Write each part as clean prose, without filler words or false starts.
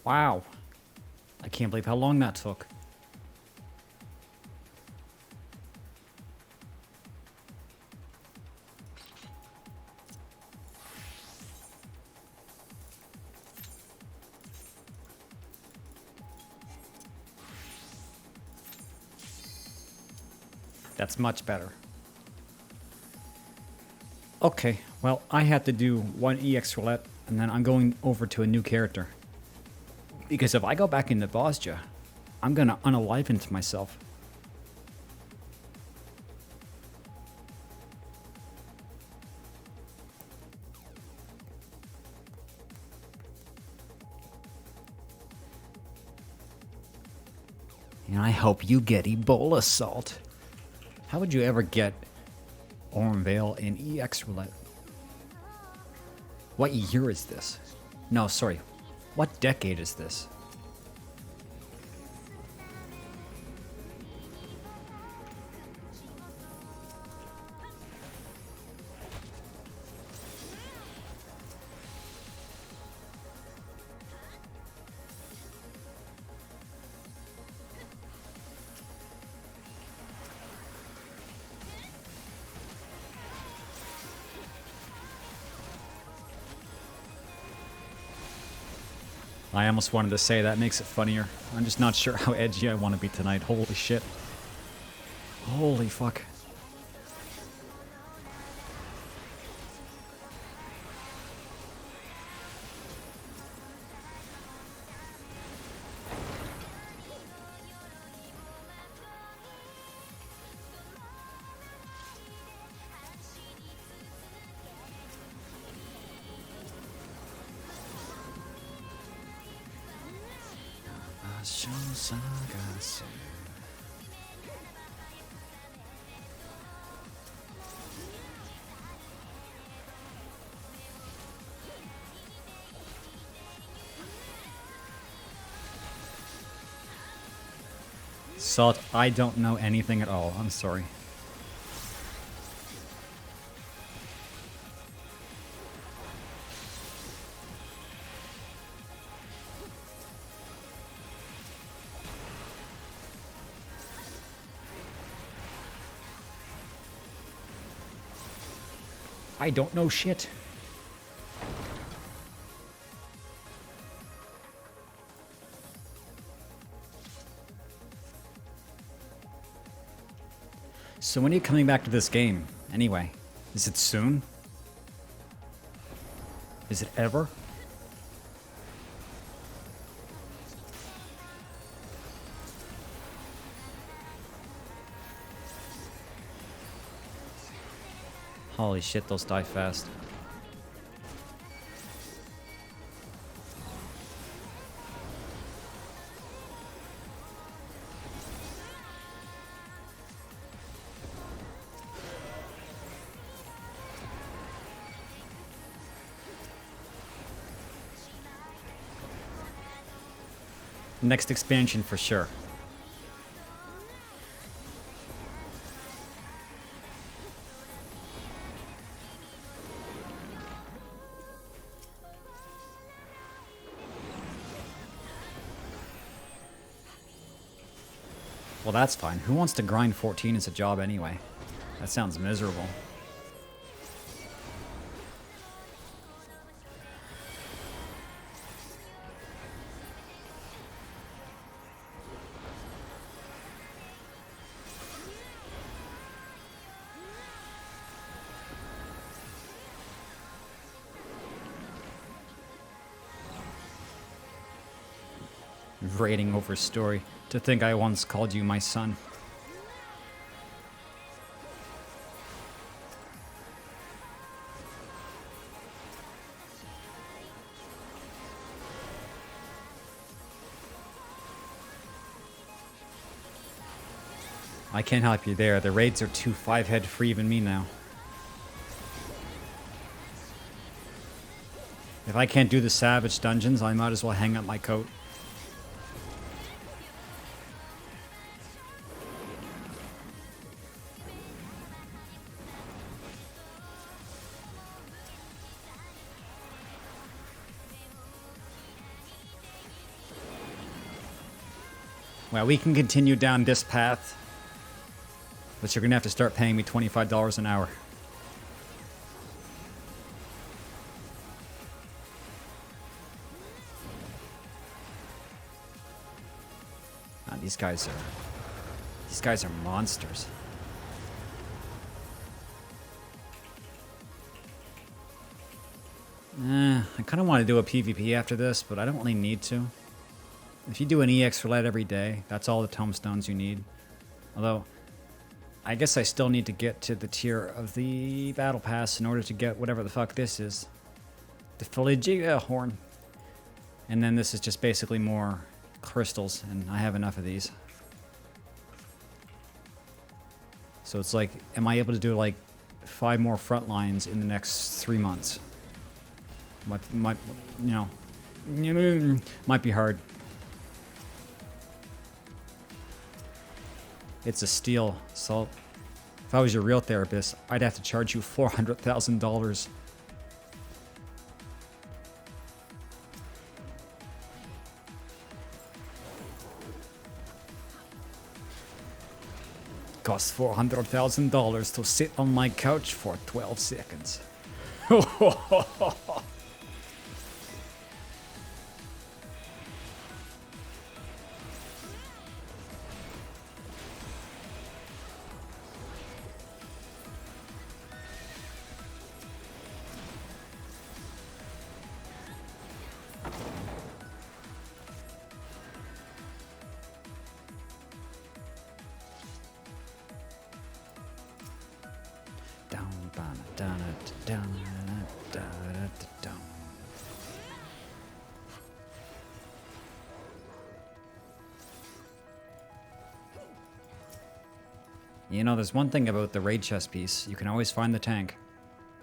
Wow. I can't believe how long that took. That's much better. Okay, well, I had to do one EX roulette, and then I'm going over to a new character. Because if I go back into Bosja, I'm gonna unaliven myself. And I hope you get Ebola salt. How would you ever get Ormvale in EX roulette? What year is this? No, sorry. What decade is this? I almost wanted to say that makes it funnier. I'm just not sure how edgy I want to be tonight. Holy shit. Holy fuck. Salt, I don't know anything at all. I'm sorry. I don't know shit. So when are you coming back to this game, anyway? Is it soon? Is it ever? Holy shit, those die fast. Next expansion for sure. Well, that's fine. Who wants to grind 14 as a job anyway? That sounds miserable. Rating over story. To think I once called you my son. I can't help you there. The raids are too 5-head for even me now. If I can't do the savage dungeons, I might as well hang up my coat. Well, we can continue down this path, but you're gonna have to start paying me $25 an hour. Ah, these guys are monsters. I kind of want to do a PvP after this, but I don't really need to. If you do an EX roulette every day, that's all the tomestones you need. Although, I guess I still need to get to the tier of the battle pass in order to get whatever the fuck this is. The Philigia horn. And then this is just basically more crystals, and I have enough of these. So it's like, am I able to do like 5 more front lines in the next 3 months? Might you know, might be hard. It's a steal, so if I was your real therapist, I'd have to charge you $400,000. Costs $400,000 to sit on my couch for 12 seconds. You know, there's one thing about the raid chest piece. You can always find the tank.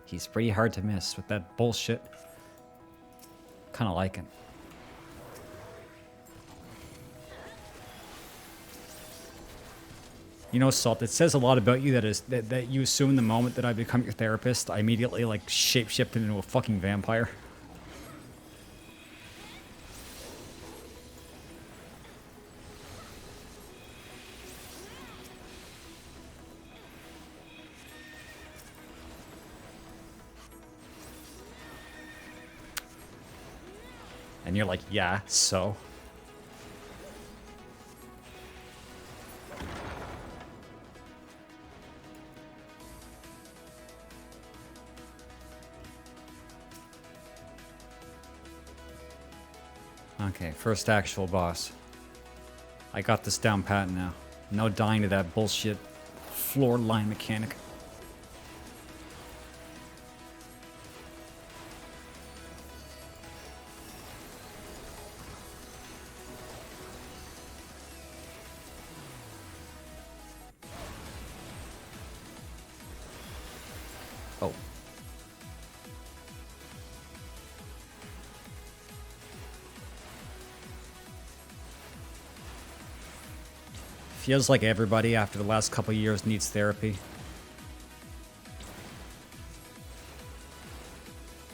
He's pretty hard to miss with that bullshit. Kind of like it. You know, Salt, it says a lot about you that you assume the moment that I become your therapist, I immediately, like, shape-shift into a fucking vampire. And you're like, yeah, so? Okay, first actual boss. I got this down pat now. No dying to that bullshit floor line mechanic. Oh. Feels like everybody after the last couple years needs therapy.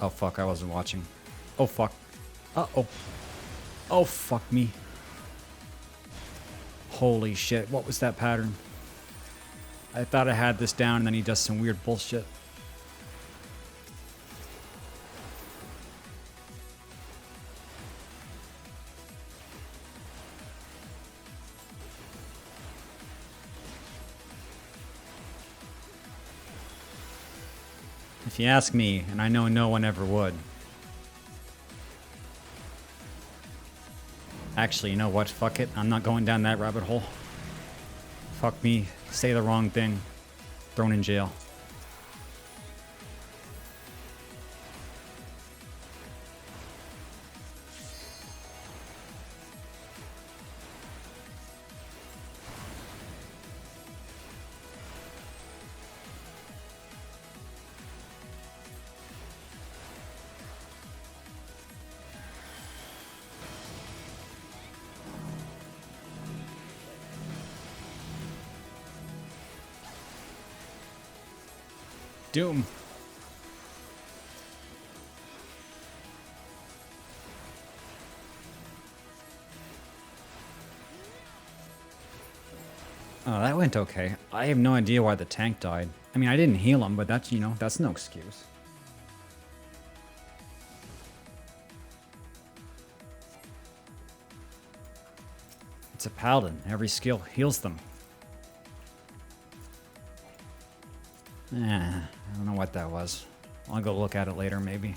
Oh fuck, I wasn't watching. Oh fuck. Uh-oh. Oh fuck me. Holy shit, what was that pattern? I thought I had this down and then he does some weird bullshit. If you ask me, and I know no one ever would. Actually, you know what? Fuck it. I'm not going down that rabbit hole. Fuck me. Say the wrong thing. Thrown in jail. Doom. Oh, that went okay. I have no idea why the tank died. I mean, I didn't heal him, but that's, you know, that's no excuse. It's a paladin. Every skill heals them. I don't know what that was. I'll go look at it later, maybe.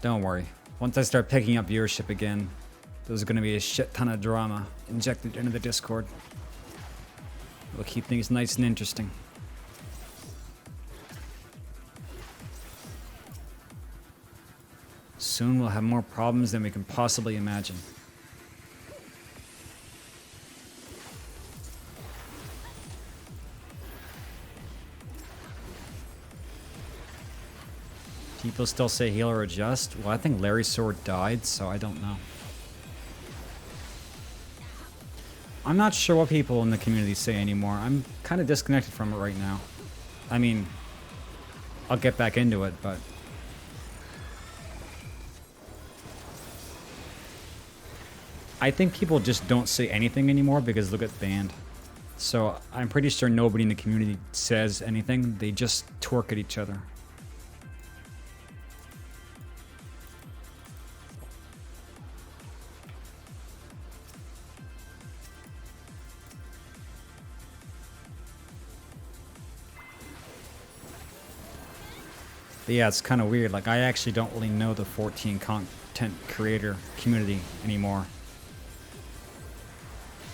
Don't worry. Once I start picking up viewership again, there's going to be a shit ton of drama injected into the Discord. It'll keep things nice and interesting. Soon we'll have more problems than we can possibly imagine. People still say heal or adjust. Well, I think Larry's sword died, so I don't know. I'm not sure what people in the community say anymore. I'm kind of disconnected from it right now. I mean, I'll get back into it, but... I think people just don't say anything anymore because they'll get banned. So I'm pretty sure nobody in the community says anything. They just twerk at each other. But yeah, it's kind of weird. Like, I actually don't really know the 14 content creator community anymore.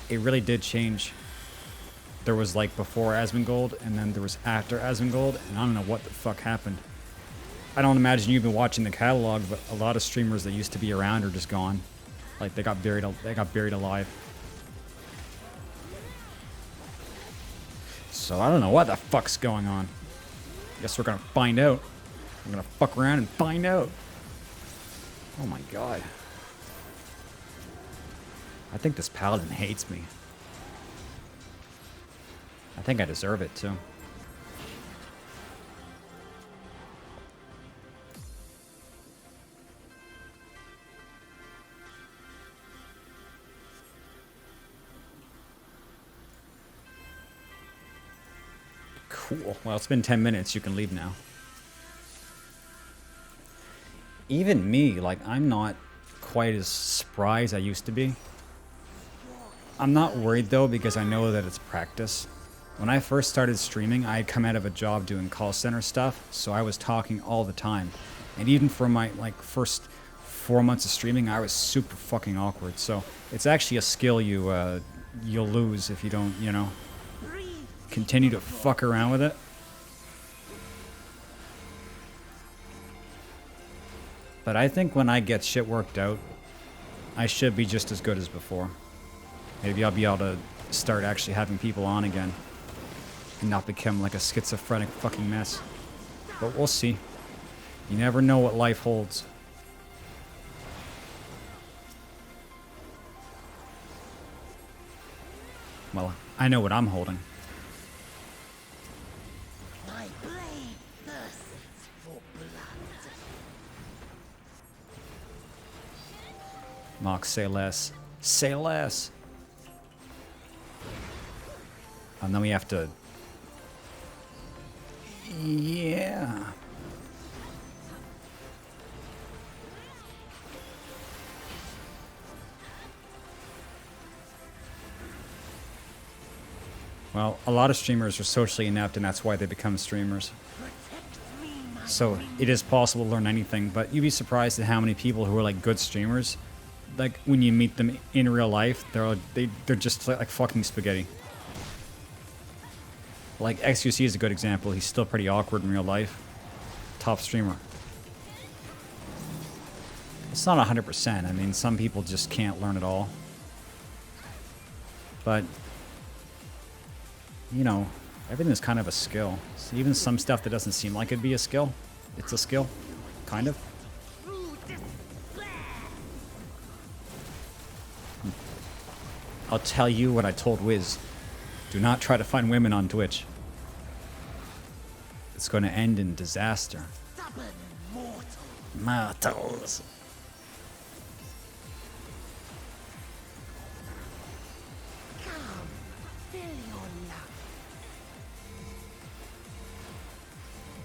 It really did change. There was like before Asmongold, and then there was after Asmongold, and I don't know what the fuck happened. I don't imagine you've been watching the catalog, but a lot of streamers that used to be around are just gone. Like, they got buried alive. So I don't know what the fuck's going on. Guess we're gonna find out. I'm gonna fuck around and find out. Oh my god. I think this paladin hates me. I think I deserve it too. Cool. Well, it's been 10 minutes. You can leave now. Even me, like, I'm not quite as spry as I used to be. I'm not worried though, because I know that it's practice. When I first started streaming, I had come out of a job doing call center stuff, so I was talking all the time. And even for my first 4 months of streaming, I was super fucking awkward. So it's actually a skill you'll lose if you don't, you know, continue to fuck around with it. But I think when I get shit worked out, I should be just as good as before. Maybe I'll be able to start actually having people on again and not become like a schizophrenic fucking mess. But we'll see. You never know what life holds. Well, I know what I'm holding. My blade thirsts for blood. Mox, say less. Say less. And then we have to... Yeah. Well, a lot of streamers are socially inept, and that's why they become streamers. So it is possible to learn anything, but you'd be surprised at how many people who are like good streamers, like when you meet them in real life, they're just like fucking spaghetti. Like XQC is a good example. He's still pretty awkward in real life. Top streamer. It's not 100%. I mean, some people just can't learn it all. But you know, everything is kind of a skill. So even some stuff that doesn't seem like it'd be a skill, it's a skill, kind of. I'll tell you what I told Wiz. Do not try to find women on Twitch. It's going to end in disaster. Stubborn mortal. Mortals. Come, fill your lungs.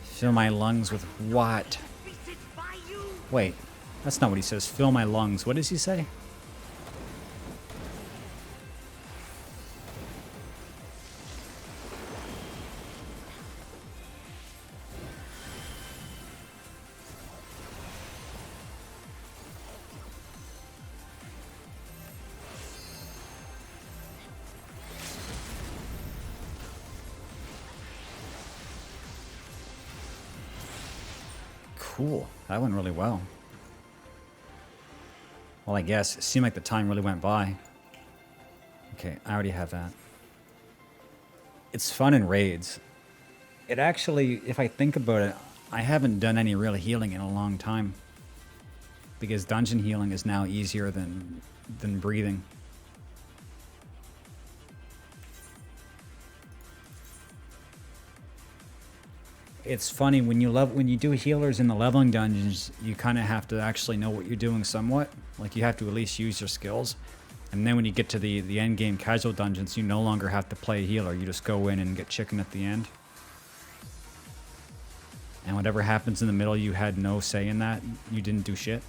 Fill my lungs with what? Visited by you. Wait, that's not what he says. Fill my lungs. What does he say? Cool. That went really well. Well, I guess. It seemed like the time really went by. Okay, I already have that. It's fun in raids. It actually, if I think about it, I haven't done any real healing in a long time. Because dungeon healing is now easier than breathing. It's funny when you do healers in the leveling dungeons, you kind of have to actually know what you're doing somewhat. Like you have to at least use your skills. And then when you get to the end game casual dungeons, you no longer have to play a healer. You just go in and get chicken at the end. And whatever happens in the middle, you had no say in that. You didn't do shit.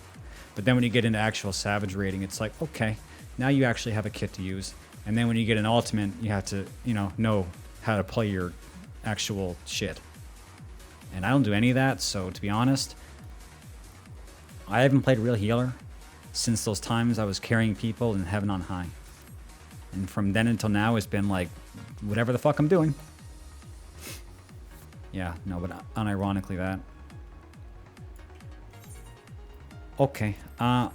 But then when you get into actual savage raiding, it's like, okay, now you actually have a kit to use. And then when you get an ultimate, you have to, know how to play your actual shit. And I don't do any of that, so to be honest, I haven't played real healer since those times I was carrying people in Heaven on High. And from then until now, it's been like, whatever the fuck I'm doing. Yeah, no, but unironically that. Okay, I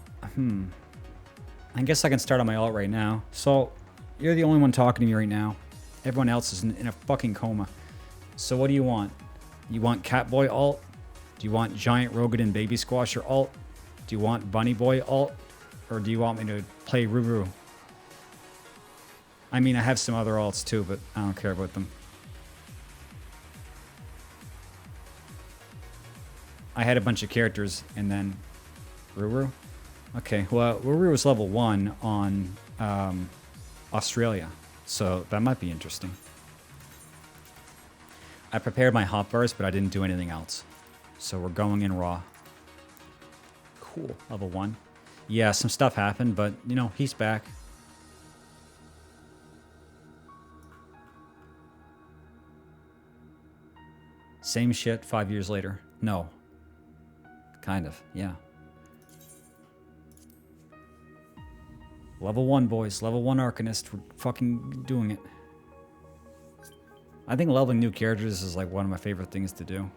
guess I can start on my ult right now. So, you're the only one talking to me right now. Everyone else is in a fucking coma. So what do you want? You want Catboy ult? Do you want Giant Rogadin Baby Squasher ult? Do you want Bunny Boy ult? Or do you want me to play Ruru? I mean, I have some other alts too, but I don't care about them. I had a bunch of characters and then Ruru? Okay, well, Ruru was level 1 on Australia, so that might be interesting. I prepared my hotbars, but I didn't do anything else. So we're going in raw. Cool. Level 1. Yeah, some stuff happened, but, he's back. Same shit 5 years later. No. Kind of, yeah. Level 1, boys. Level 1 Arcanist. We're fucking doing it. I think leveling new characters is like one of my favorite things to do.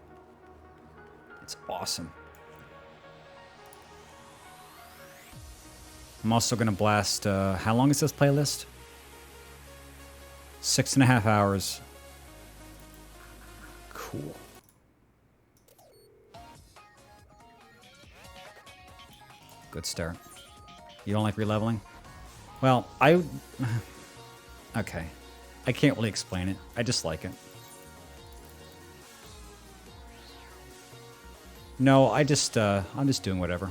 It's awesome. I'm also going to blast... how long is this playlist? 6.5 hours. Cool. Good start. You don't like releveling? Well, okay. I can't really explain it. I just like it. No, I'm just doing whatever.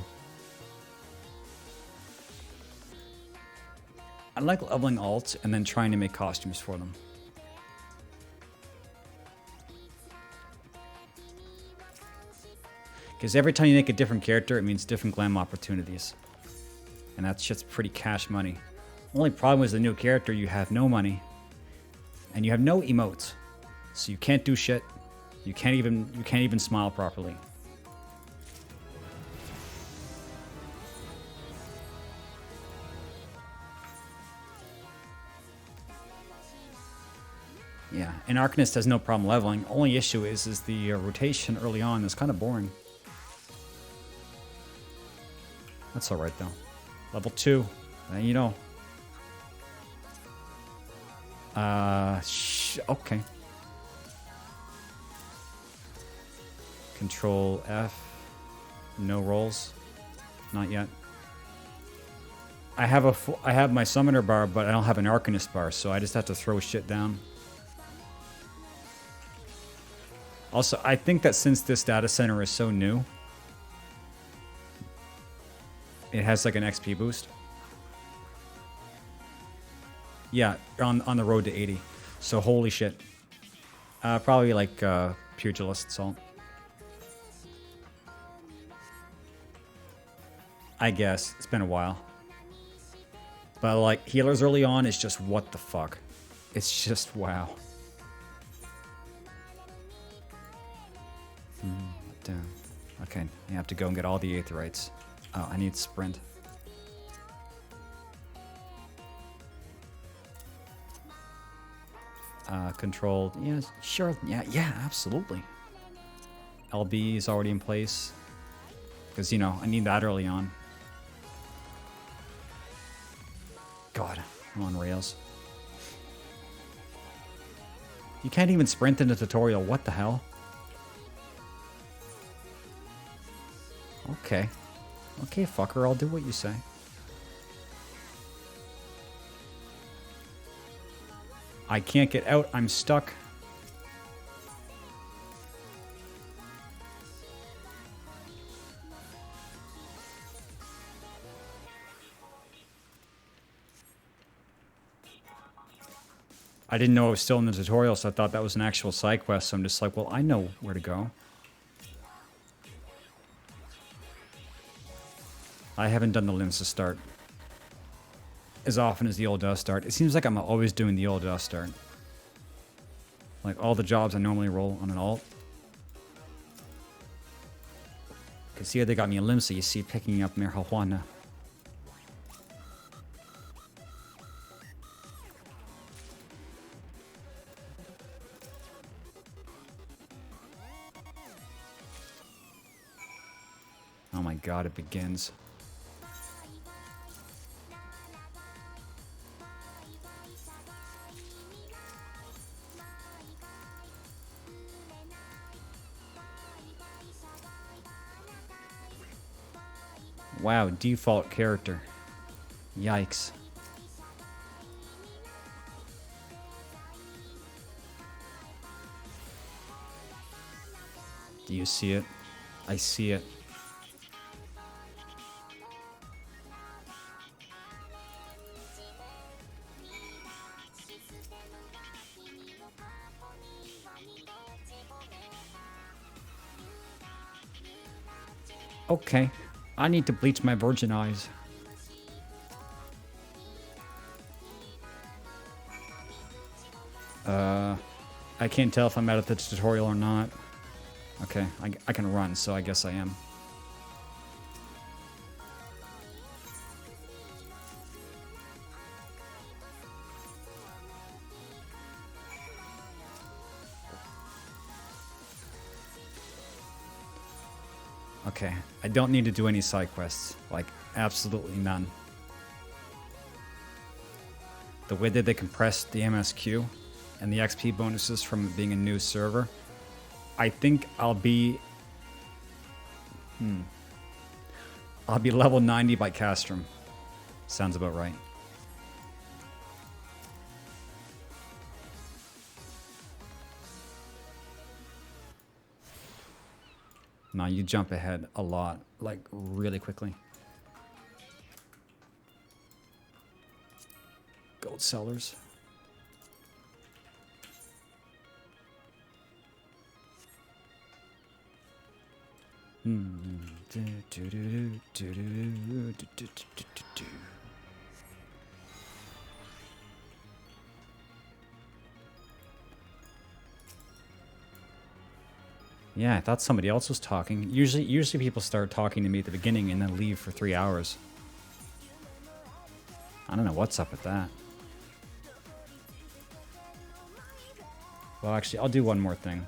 I like leveling alts and then trying to make costumes for them. Because every time you make a different character, it means different glam opportunities. And that shit's pretty cash money. Only problem is the new character, you have no money. And you have no emotes. So you can't do shit. You can't even smile properly. Yeah, and Arknights has no problem leveling. Only issue is the rotation early on is kind of boring. That's alright though. Level 2. Okay. Control F. No rolls. Not yet. I have my summoner bar, but I don't have an Arcanist bar, so I just have to throw shit down. Also, I think that since this data center is so new, it has like an XP boost. Yeah, on the road to 80. So holy shit. Probably like Pugilist Salt. I guess. It's been a while. But like healers early on is just what the fuck. It's just wow. Damn. Okay, you have to go and get all the Aetherites. Oh, I need sprint. Control. Yeah, sure. Yeah, absolutely. LB is already in place. Because, you know, I need that early on. God, I'm on rails. You can't even sprint in the tutorial. What the hell? Okay. Okay, fucker, I'll do what you say. I can't get out. I'm stuck. I didn't know it was still in the tutorial, so I thought that was an actual side quest. So I'm just like, well, I know where to go. I haven't done the limbs to start as often as the old dust start. It seems like I'm always doing the old dust start. Like all the jobs I normally roll on an alt. Cause here they got me a limb, so you see picking up marijuana. Oh my god, it begins. Wow, default character. Yikes. Do you see it? I see it. Okay, I need to bleach my virgin eyes. I can't tell if I'm out of the tutorial or not. Okay, I can run, so I guess I am. Okay, I don't need to do any side quests. Like, absolutely none. The way that they compressed the MSQ and the XP bonuses from being a new server, I think I'll be... I'll be level 90 by Castrum. Sounds about right. No, you jump ahead a lot, like really quickly. Gold sellers. Yeah, I thought somebody else was talking. Usually people start talking to me at the beginning and then leave for 3 hours. I don't know what's up with that. Well, actually, I'll do one more thing.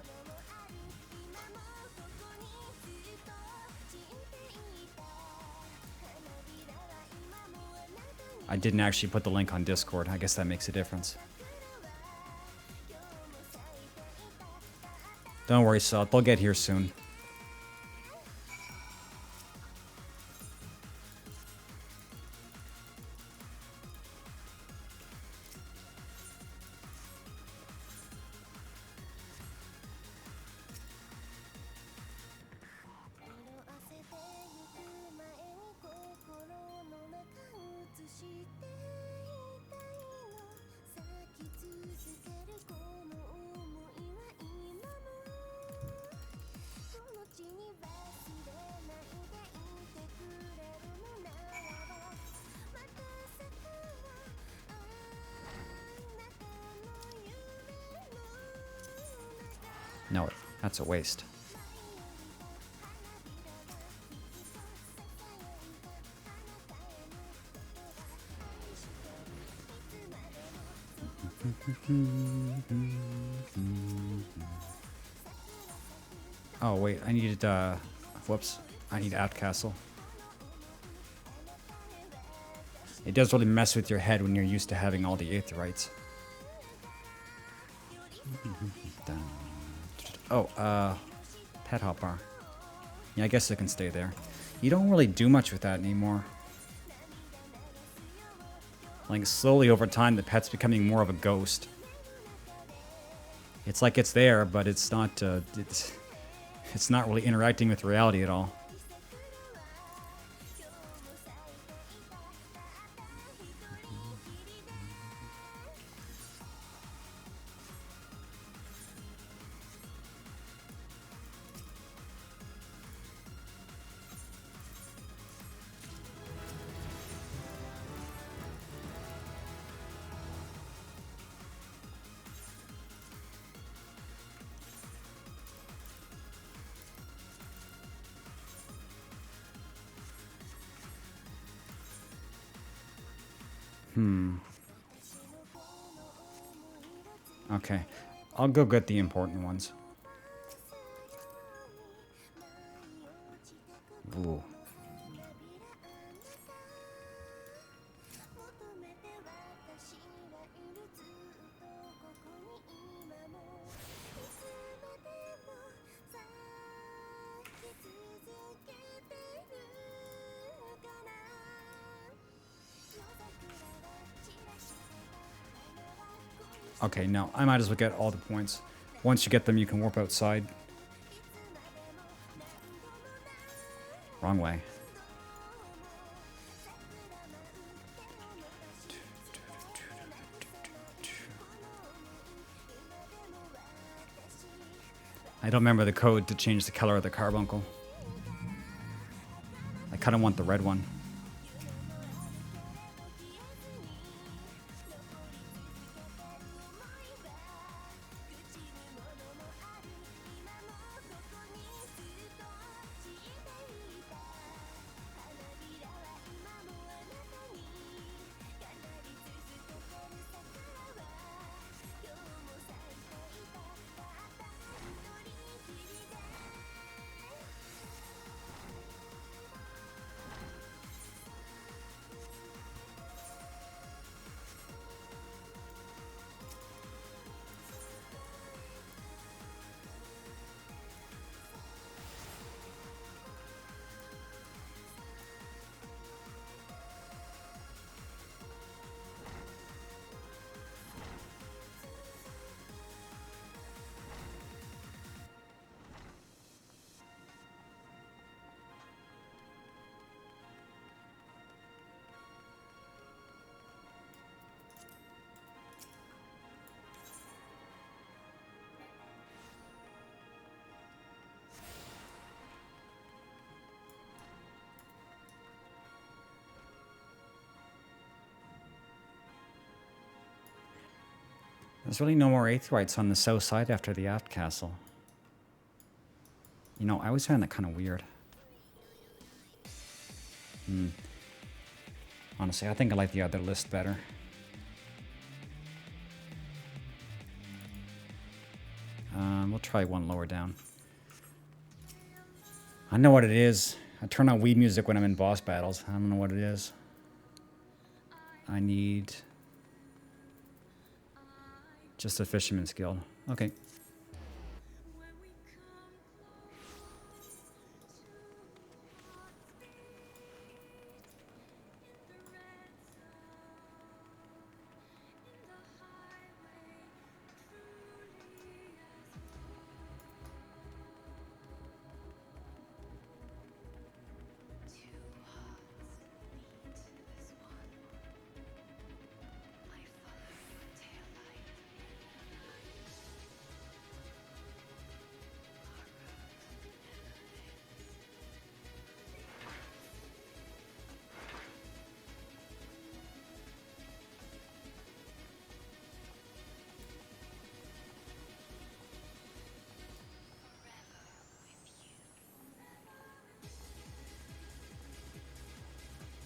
I didn't actually put the link on Discord. I guess that makes a difference. Don't worry, Salt. They'll get here soon. That's a waste. Oh wait, I needed whoops. I need at castle. It does really mess with your head when you're used to having all the Aetherites. Oh, pet hopper. Yeah, I guess it can stay there. You don't really do much with that anymore. Like, slowly over time, the pet's becoming more of a ghost. It's like it's there, but it's not, it's not really interacting with reality at all. Okay, I'll go get the important ones. Ooh. Okay, no, I might as well get all the points. Once you get them, you can warp outside. Wrong way. I don't remember the code to change the color of the carbuncle. I kind of want the red one. There's really no more Aetherites on the south side after the aft castle. You know, I always found that kind of weird. Honestly, I think I like the other list better. We'll try one lower down. I know what it is. I turn on weed music when I'm in boss battles. I don't know what it is. I need just a fisherman's guild. Okay.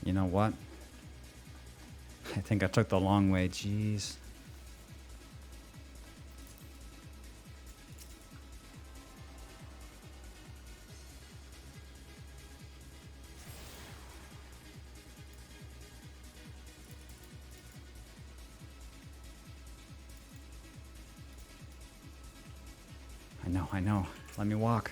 You know what? I think I took the long way. Jeez. I know. Let me walk.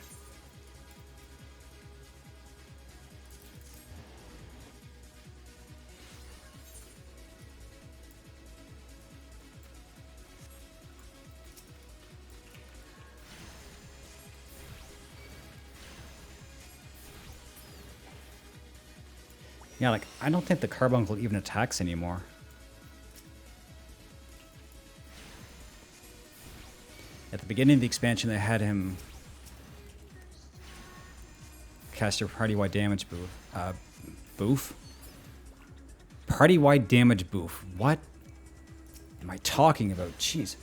Yeah, like, I don't think the Carbuncle even attacks anymore. At the beginning of the expansion, they had him cast your party-wide damage boof. Party-wide damage boof. What am I talking about? Jeez.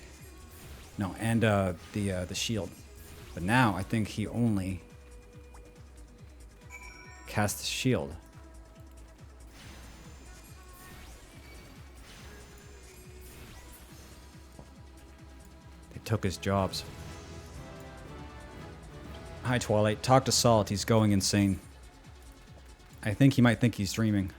No, and the shield. But now I think he only casts the shield. Took his jobs. Hi, Twilight. Talk to Salt. He's going insane. I think he might think he's dreaming.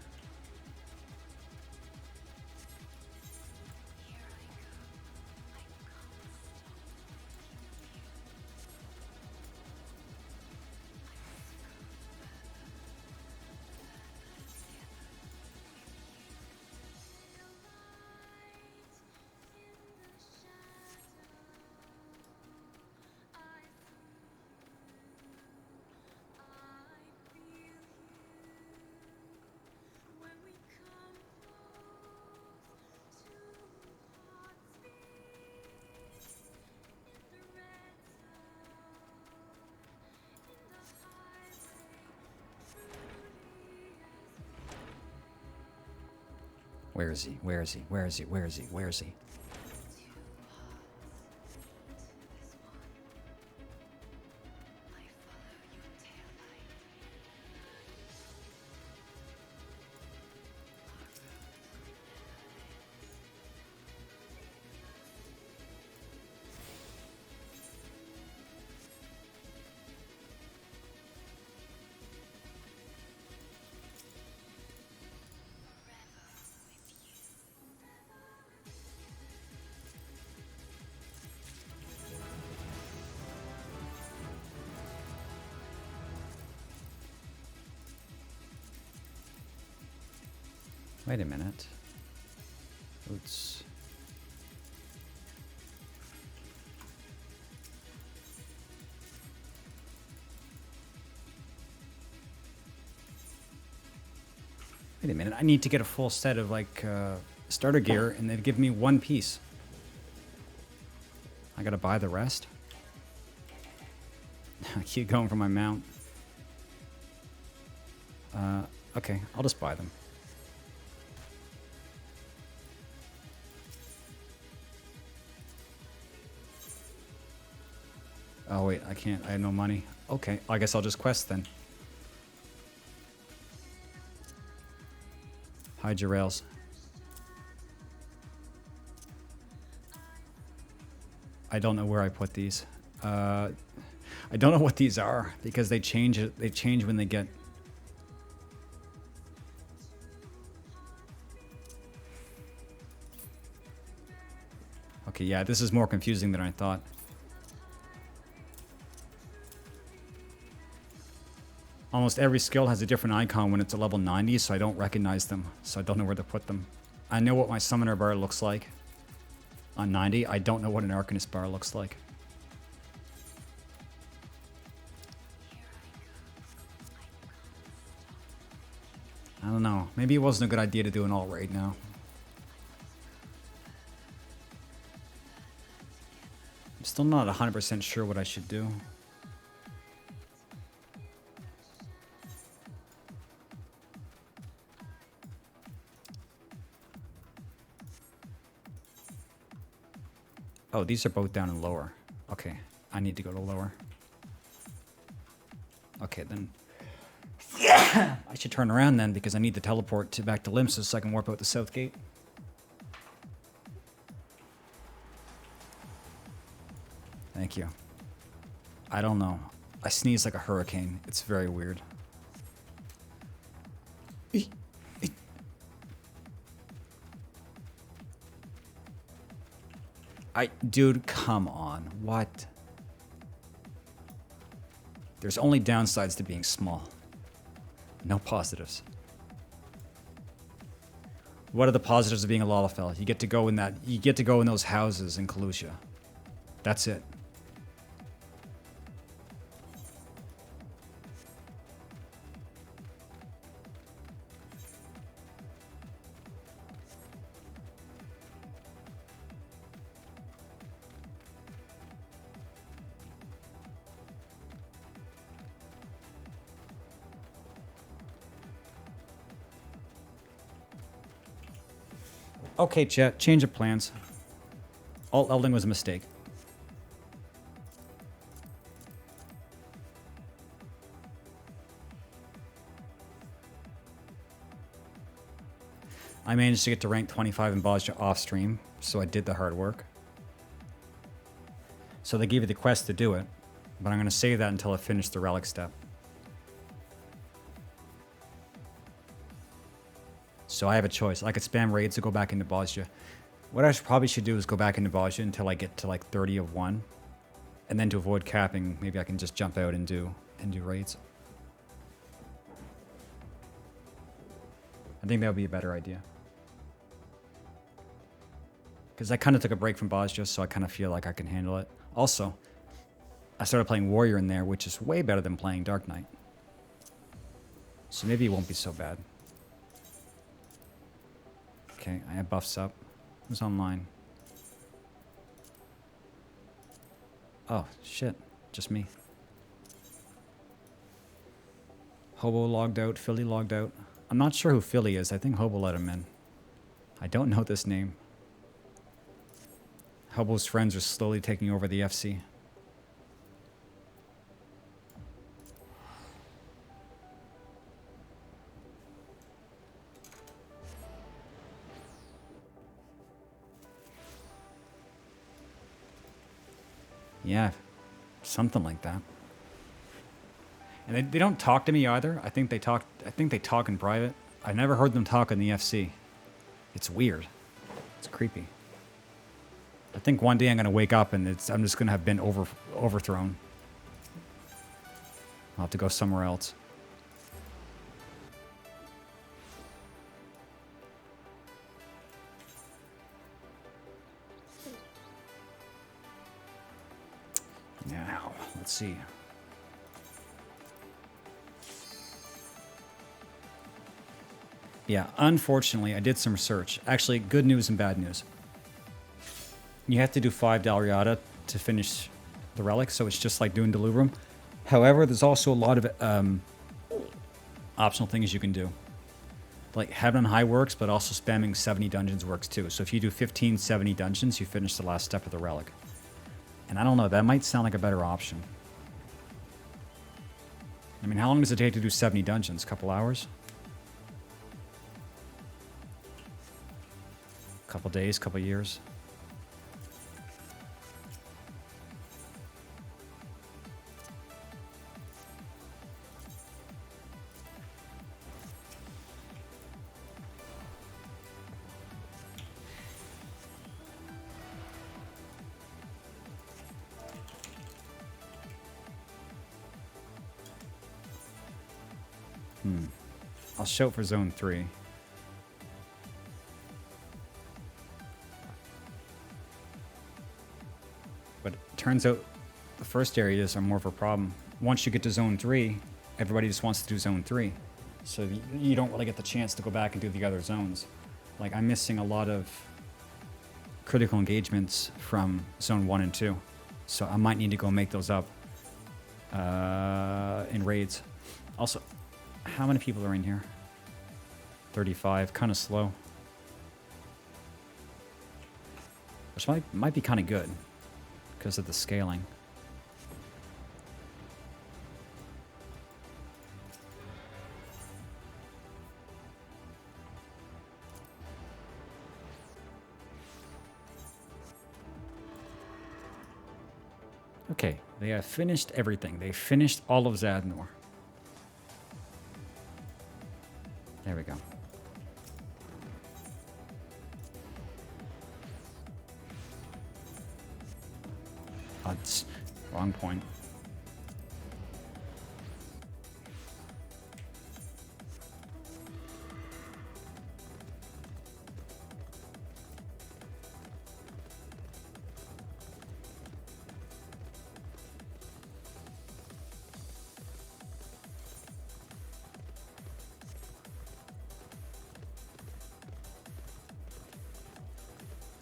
Where is he? Where is he? Where is he? Where is he? Where is he? Wait a minute. Oops. Wait a minute. I need to get a full set of like starter gear, and they'd give me one piece. I gotta buy the rest. I keep going for my mount. Okay, I'll just buy them. Oh wait, I can't. I have no money. Okay, I guess I'll just quest then. Hide your rails. I don't know where I put these. I don't know what these are because they change it. They change when they get. Okay, yeah, this is more confusing than I thought. Almost every skill has a different icon when it's a level 90, so I don't recognize them, so I don't know where to put them. I know what my summoner bar looks like on 90. I don't know what an Arcanist bar looks like. I don't know. Maybe it wasn't a good idea to do an alt raid now. I'm still not 100% sure what I should do. Oh, these are both down in lower. Okay, I need to go to lower. Okay, then. Yeah. I should turn around then because I need to teleport back to Limsa so I can warp out the south gate. Thank you. I don't know. I sneeze like a hurricane. It's very weird. Dude, come on. What? There's only downsides to being small. No positives. What are the positives of being a Lalafell? You get to go in that. You get to go in those houses in Kalusha. That's it. Okay, chat. Change of plans. Alt Elding was a mistake. I managed to get to rank 25 in Bosnia off stream, so I did the hard work. So they gave you the quest to do it, but I'm going to save that until I finish the relic step. So I have a choice. I could spam raids to go back into Bosnia. What I probably should do is go back into Bosnia until I get to like 30 of 1. And then to avoid capping, maybe I can just jump out and do raids. I think that would be a better idea. Because I kind of took a break from Bosnia, so I kind of feel like I can handle it. Also, I started playing Warrior in there, which is way better than playing Dark Knight. So maybe it won't be so bad. Okay, I have buffs up. Who's online? Oh, shit. Just me. Hobo logged out. Philly logged out. I'm not sure who Philly is. I think Hobo let him in. I don't know this name. Hobo's friends are slowly taking over the FC. Yeah, something like that. And they don't talk to me either. I think they talk in private. I've never heard them talk in the FC. It's weird. It's creepy. I think one day I'm gonna wake up and I'm just gonna have been overthrown. I'll have to go somewhere else. Now, let's see. Yeah, unfortunately, I did some research. Actually, good news and bad news. You have to do 5 Dalriada to finish the relic, so it's just like doing Delubrum. However, there's also a lot of optional things you can do. Like Heaven on High works, but also spamming 70 dungeons works too. So if you do 15 70 dungeons, you finish the last step of the relic. And I don't know, that might sound like a better option. I mean, how long does it take to do 70 dungeons? A couple hours? Couple days, couple years? I'll shout for Zone 3. But it turns out the first areas are more of a problem. Once you get to Zone 3, everybody just wants to do Zone 3. So you don't really get the chance to go back and do the other zones. Like, I'm missing a lot of critical engagements from Zone 1 and 2. So I might need to go make those up in raids. Also, how many people are in here? 35, kind of slow. Which might be kind of good because of the scaling. Okay, they have finished everything. They finished all of Zadnor. There we go. Oh, it's wrong point.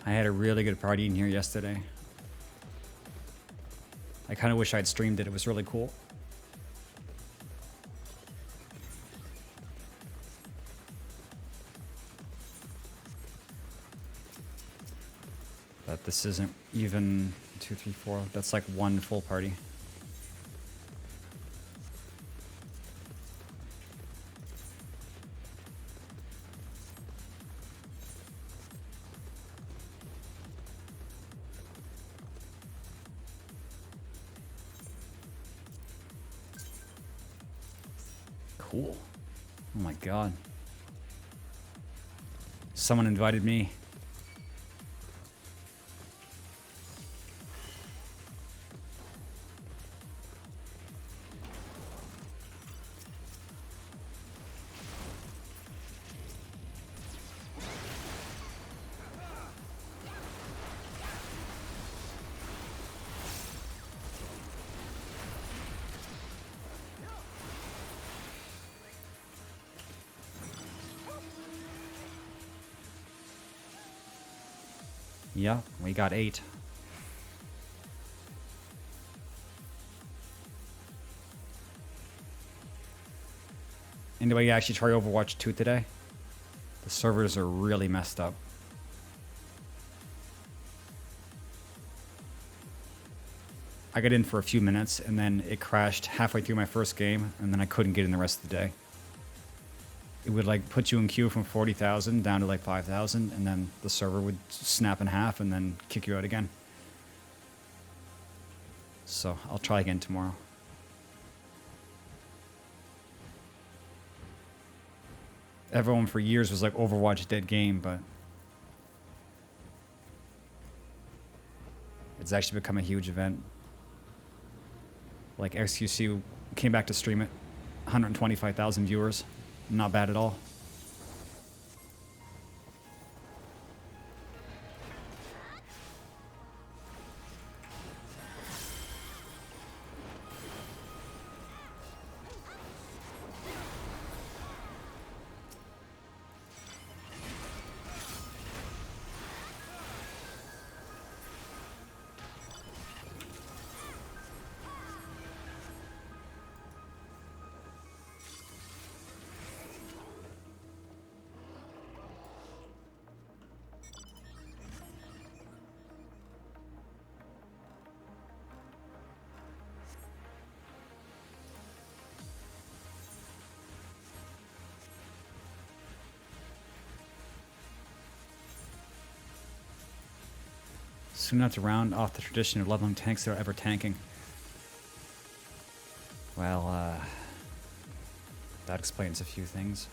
I had a really good party in here yesterday. I kind of wish I'd streamed it. It was really cool. But this isn't even 2, 3, 4. That's like one full party. Cool. Oh my god. Someone invited me. Yeah, we got 8. Anybody actually try Overwatch 2 today? The servers are really messed up. I got in for a few minutes and then it crashed halfway through my first game and then I couldn't get in the rest of the day. It would like put you in queue from 40,000 down to like 5,000 and then the server would snap in half and then kick you out again. So I'll try again tomorrow. Everyone for years was like Overwatch dead game, but it's actually become a huge event. Like XQC came back to stream it, 125,000 viewers. Not bad at all. Soon have to round off the tradition of leveling tanks that are ever tanking. Well, that explains a few things.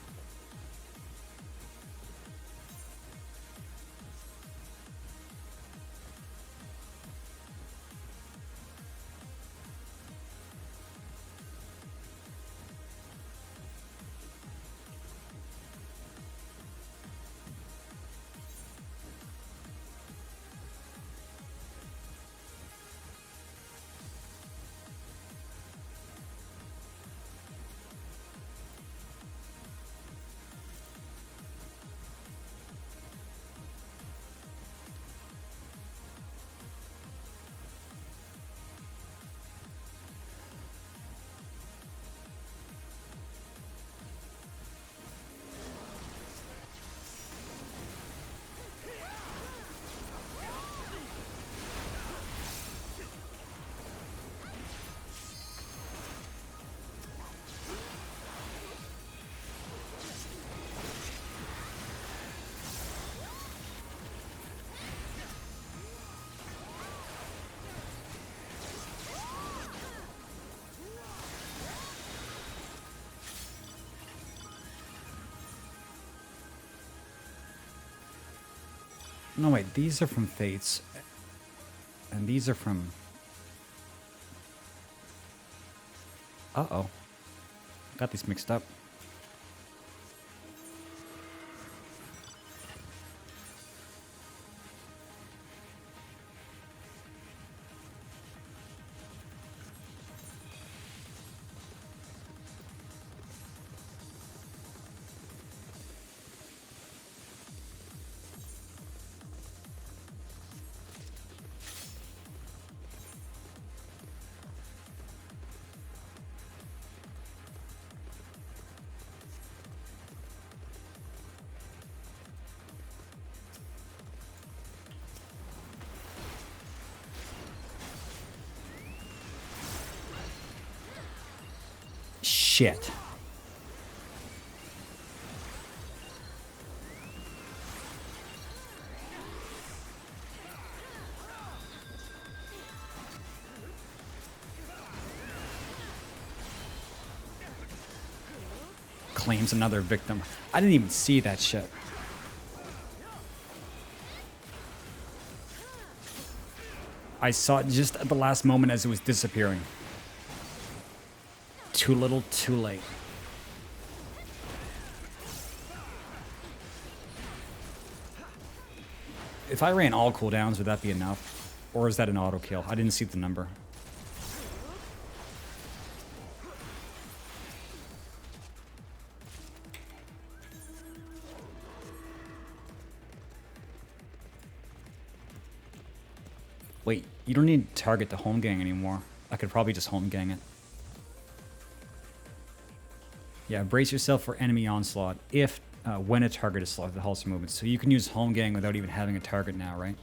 No, wait, these are from Fates. And these are from... Uh-oh. Got these mixed up. Shit. Claims another victim. I didn't even see that shit. I saw it just at the last moment as it was disappearing. Too little, too late. If I ran all cooldowns, would that be enough? Or is that an auto kill? I didn't see the number. Wait, you don't need to target the home gang anymore. I could probably just home gang it. Yeah, brace yourself for enemy onslaught if when a target is selected, the halts your movement. So you can use home gang without even having a target now, right?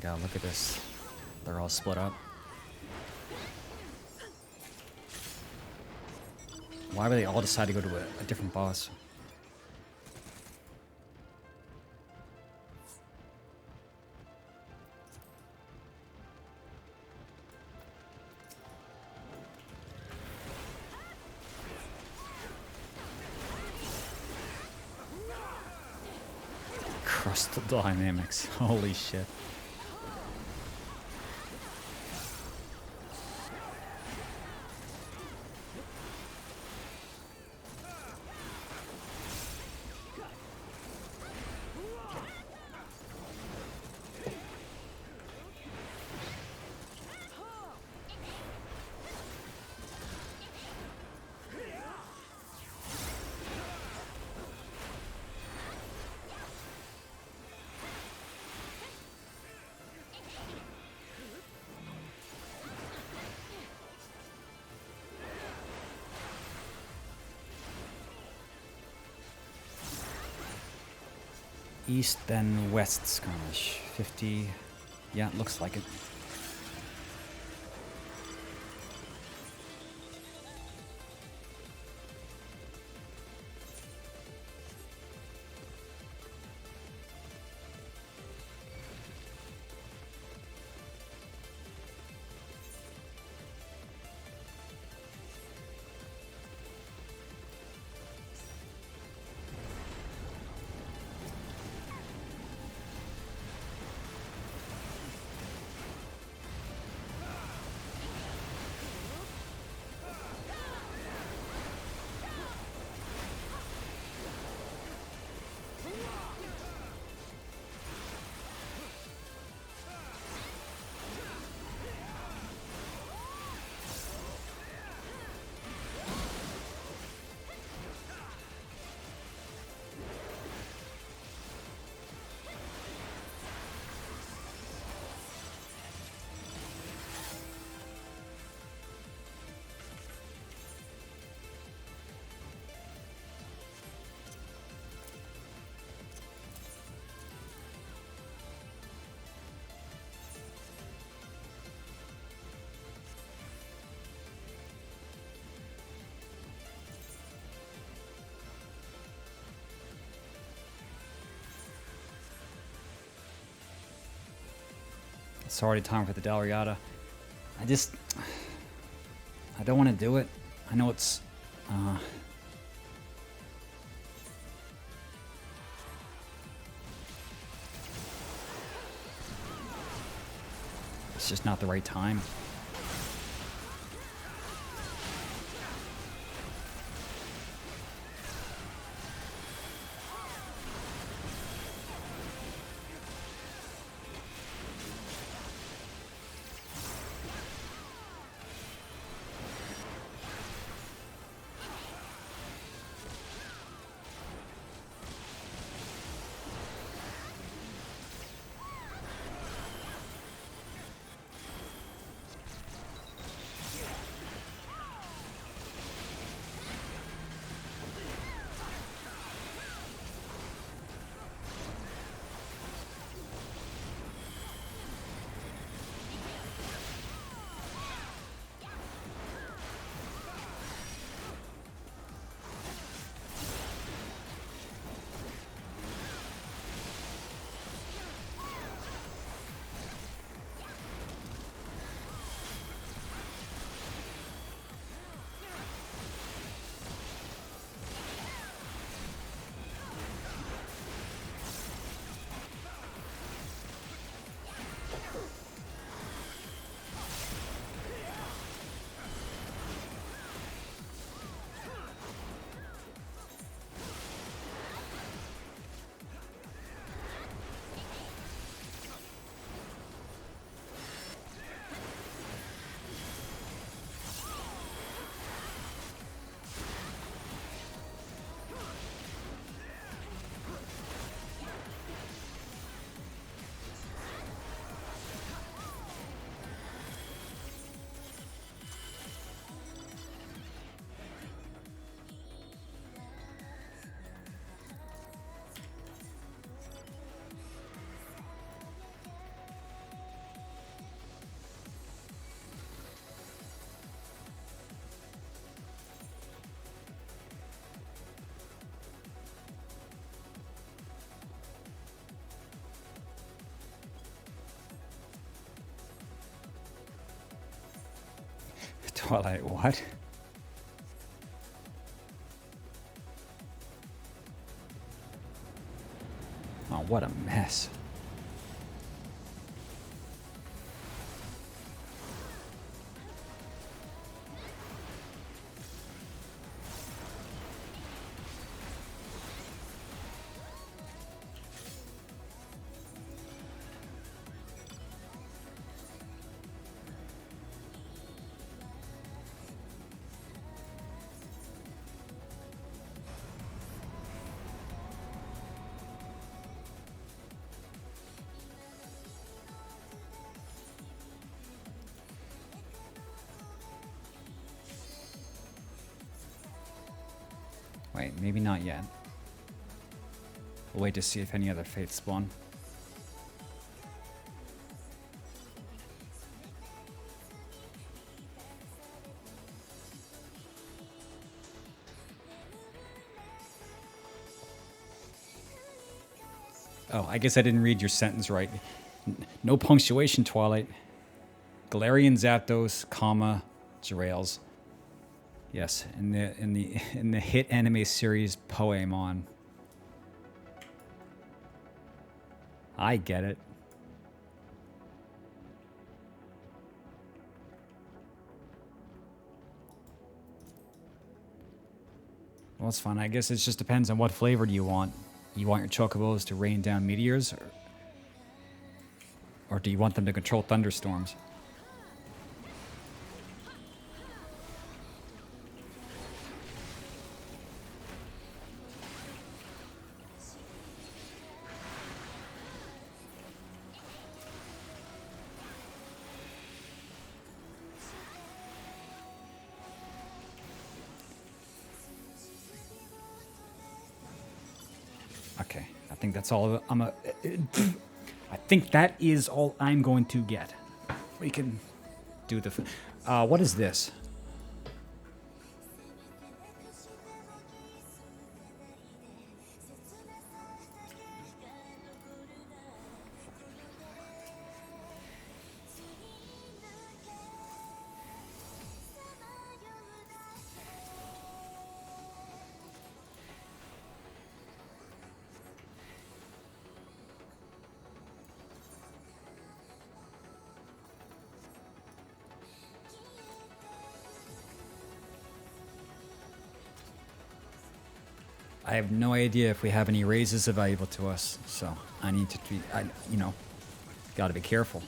God, look at this. They're all split up. Why would they all decide to go to a different boss? Crustal dynamics. Holy shit. east then west skirmish. 50. Yeah, it looks like it. It's already time for the Dalriada. I don't want to do it. I know it's it's just not the right time. Twilight, what? Oh, what a mess. Wait, maybe not yet. We'll wait to see if any other fates spawn. Oh, I guess I didn't read your sentence right. No punctuation, Twilight. Galarian Zapdos, comma, Jerails. Yes, in the hit anime series Poemon. I get it. Well, it's fine. I guess it just depends on what flavor do you want. You want your chocobos to rain down meteors, or do you want them to control thunderstorms? Okay, I think that's all I think that is all I'm going to get. We can do the... what is this? I have no idea if we have any raises available to us, so I need to be, you know, gotta be careful.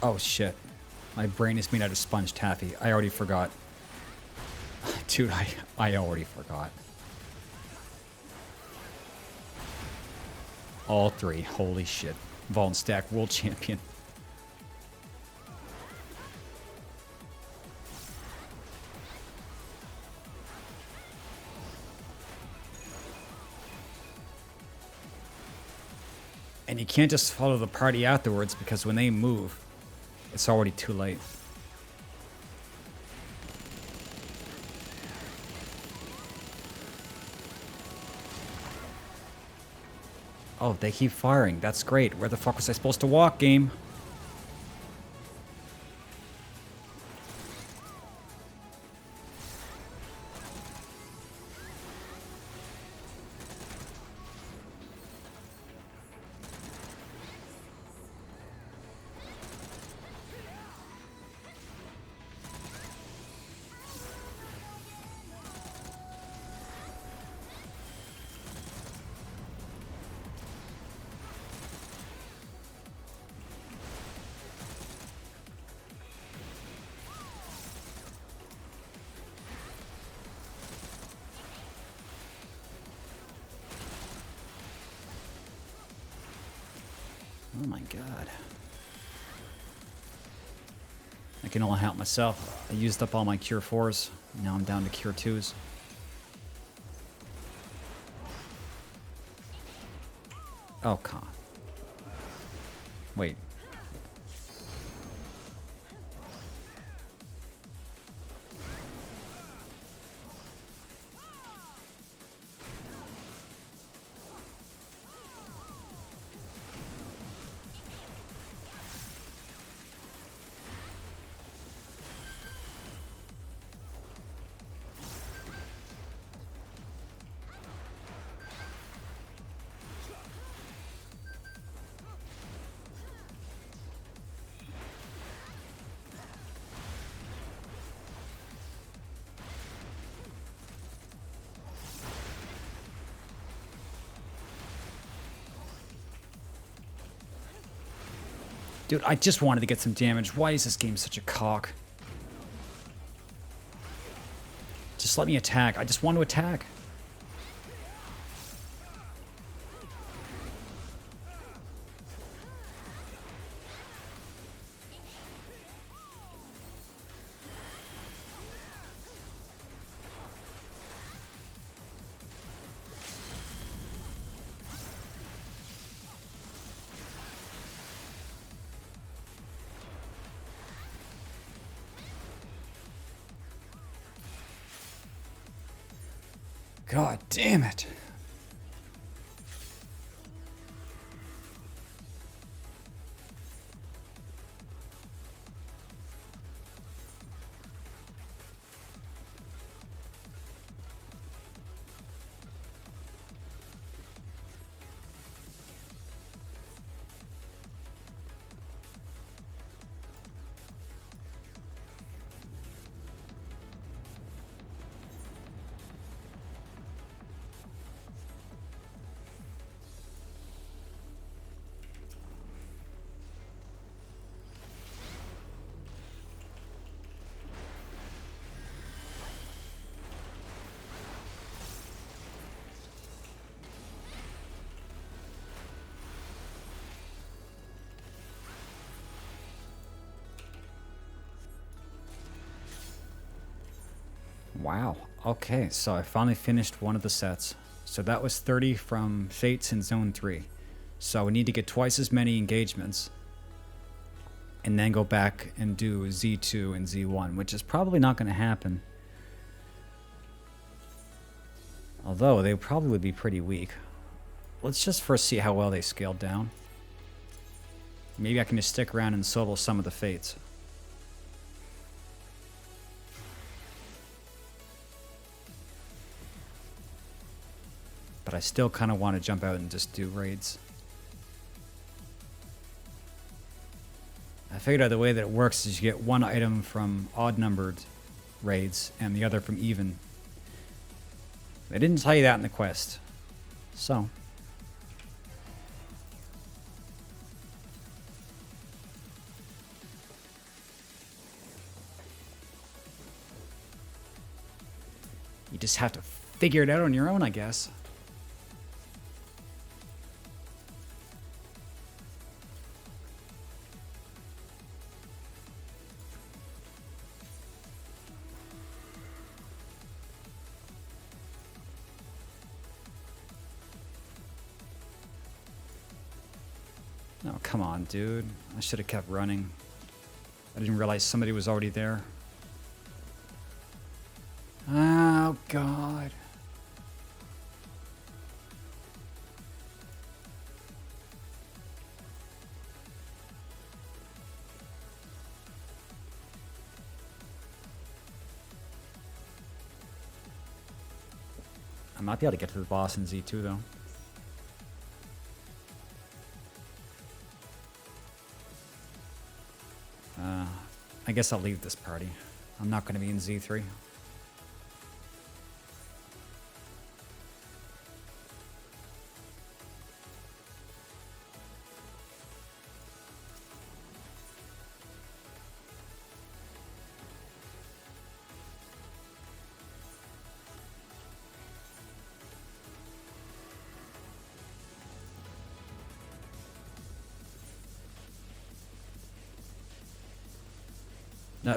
Oh shit. My brain is made out of sponge taffy. I already forgot. Dude, I already forgot. All three. Holy shit. Vault Stack World Champion. And you can't just follow the party afterwards because when they move, it's already too late. Oh, they keep firing. That's great. Where the fuck was I supposed to walk, game? Oh my god. I can only help myself. I used up all my Cure 4s. Now I'm down to Cure 2s. Oh, come on. Wait. Dude, I just wanted to get some damage. Why is this game such a cock? Just let me attack. I just want to attack. God damn it. Wow. Okay, so I finally finished one of the sets. So that was 30 from Fates in Zone 3. So we need to get twice as many engagements. And then go back and do Z2 and Z1, which is probably not going to happen. Although they probably would be pretty weak. Let's just first see how well they scaled down. Maybe I can just stick around and solo some of the Fates. But I still kind of want to jump out and just do raids. I figured out the way that it works is you get one item from odd-numbered raids and the other from even. They didn't tell you that in the quest. So. You just have to figure it out on your own, I guess. Oh, come on, dude. I should have kept running. I didn't realize somebody was already there. Oh, God. I might be able to get to the boss in Z2, though. I guess I'll leave this party. I'm not going to be in Z3.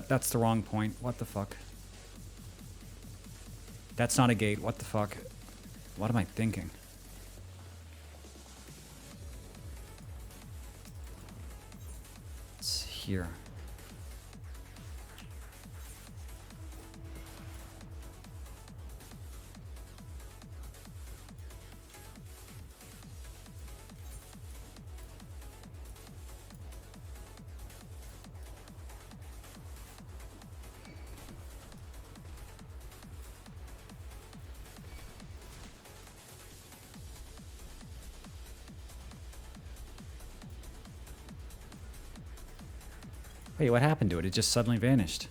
That's the wrong point. What the fuck? That's not a gate. What the fuck? What am I thinking? It's here. Wait, what happened to it? It just suddenly vanished.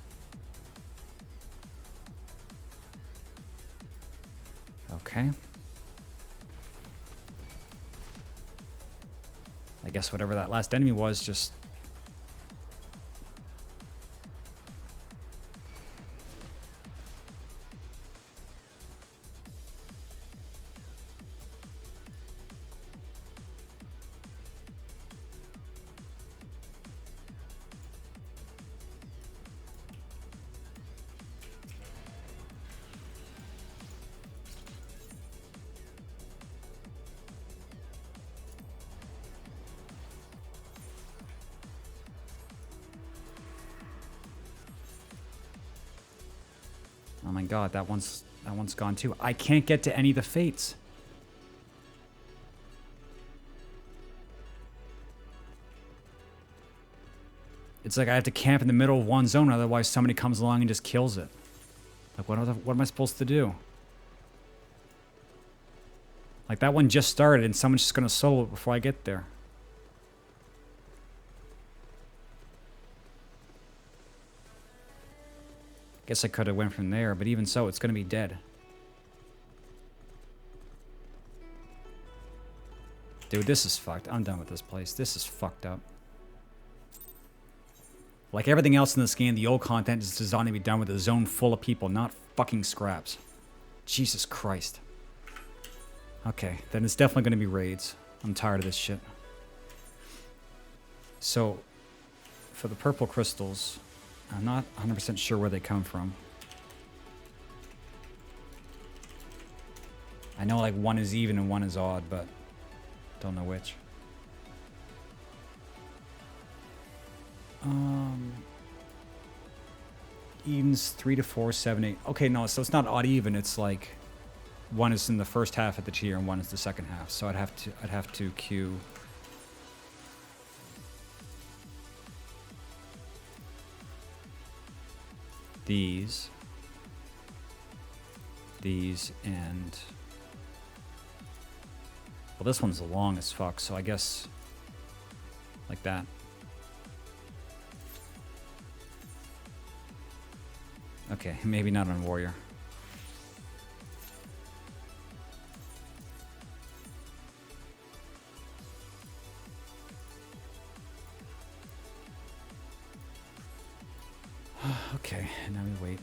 Okay. I guess whatever that last enemy was just my god, that one's gone too. I can't get to any of the fates. It's like I have to camp in the middle of one zone, otherwise somebody comes along and just kills it. Like, what am I supposed to do? Like, that one just started and someone's just gonna solo it before I get there. Guess I could have went from there, but even so, it's gonna be dead. Dude, this is fucked. I'm done with this place. This is fucked up. Like everything else in this game, the old content is designed to be done with a zone full of people, not fucking scraps. Jesus Christ. Okay, then it's definitely going to be raids. I'm tired of this shit. So, for the purple crystals, I'm not 100% sure where they come from. I know like one is even and one is odd, but don't know which. Even's 3 to 4, 7, 8. Okay, no, so it's not odd even. It's like one is in the first half of the tier and one is the second half. So I'd have to queue these, and well, this one's long as fuck. So I guess like that. Okay, maybe not on Warrior. Okay, now we wait.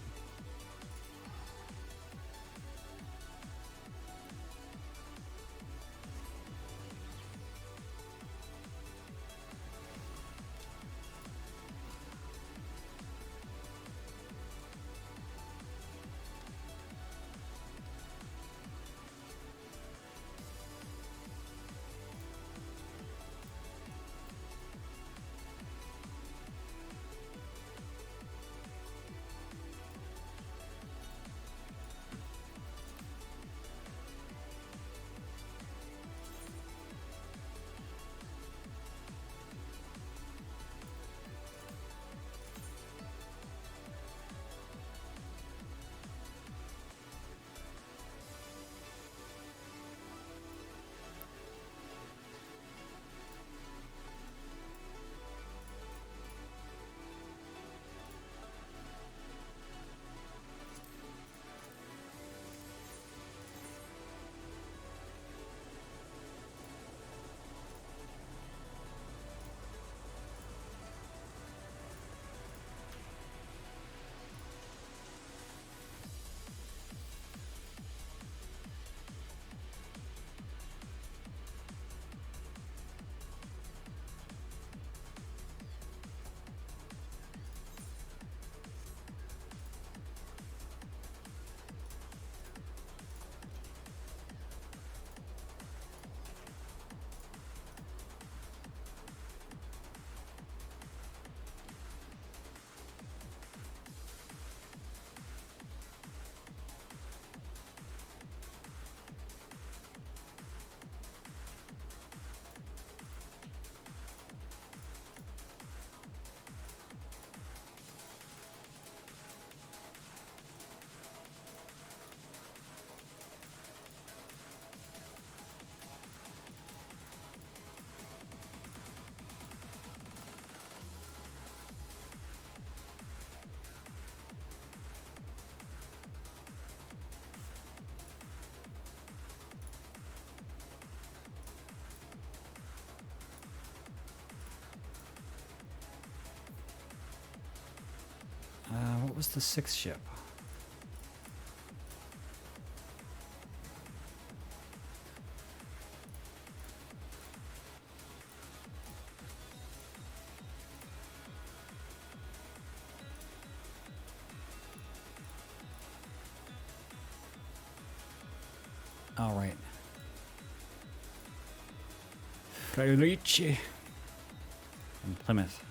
What was the 6th ship? All right. Felice and Plymouth.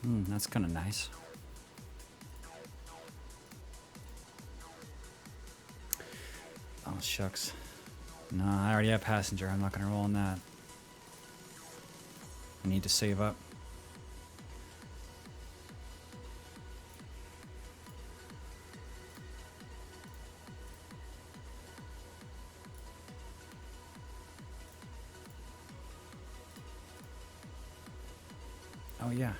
That's kind of nice. Oh, shucks. No, I already have passenger. I'm not going to roll on that. I need to save up. Oh, yeah.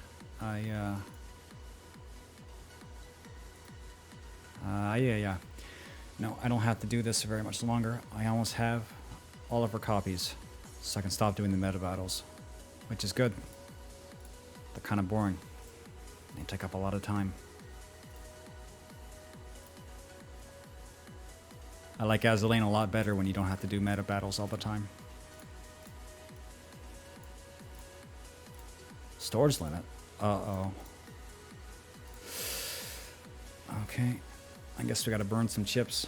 Yeah. No, I don't have to do this very much longer. I almost have all of her copies, so I can stop doing the meta battles, which is good. They're kind of boring. They take up a lot of time. I like Azur a lot better when you don't have to do meta battles all the time. Storage limit? Uh-oh. Okay. I guess we gotta burn some chips.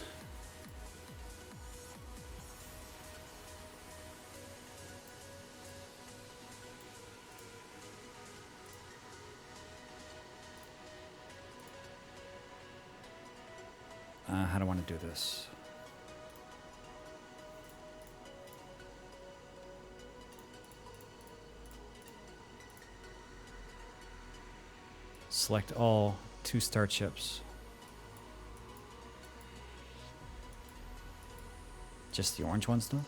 How do I want to do this? Select all 2-star chips. Just the orange ones though?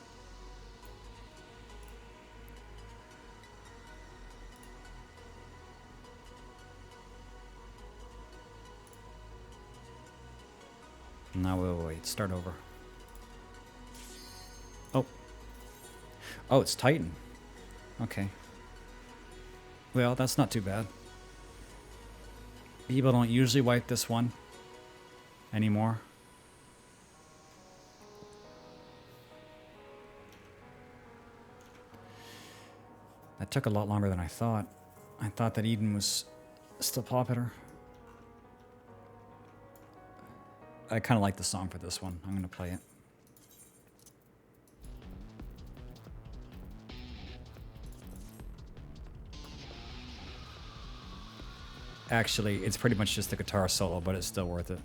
No, wait, start over. Oh. Oh, it's Titan. Okay. Well, that's not too bad. People don't usually wipe this one anymore. That took a lot longer than I thought. I thought that Eden was still popular. I kind of like the song for this one. I'm going to play it. Actually, it's pretty much just a guitar solo, but it's still worth it.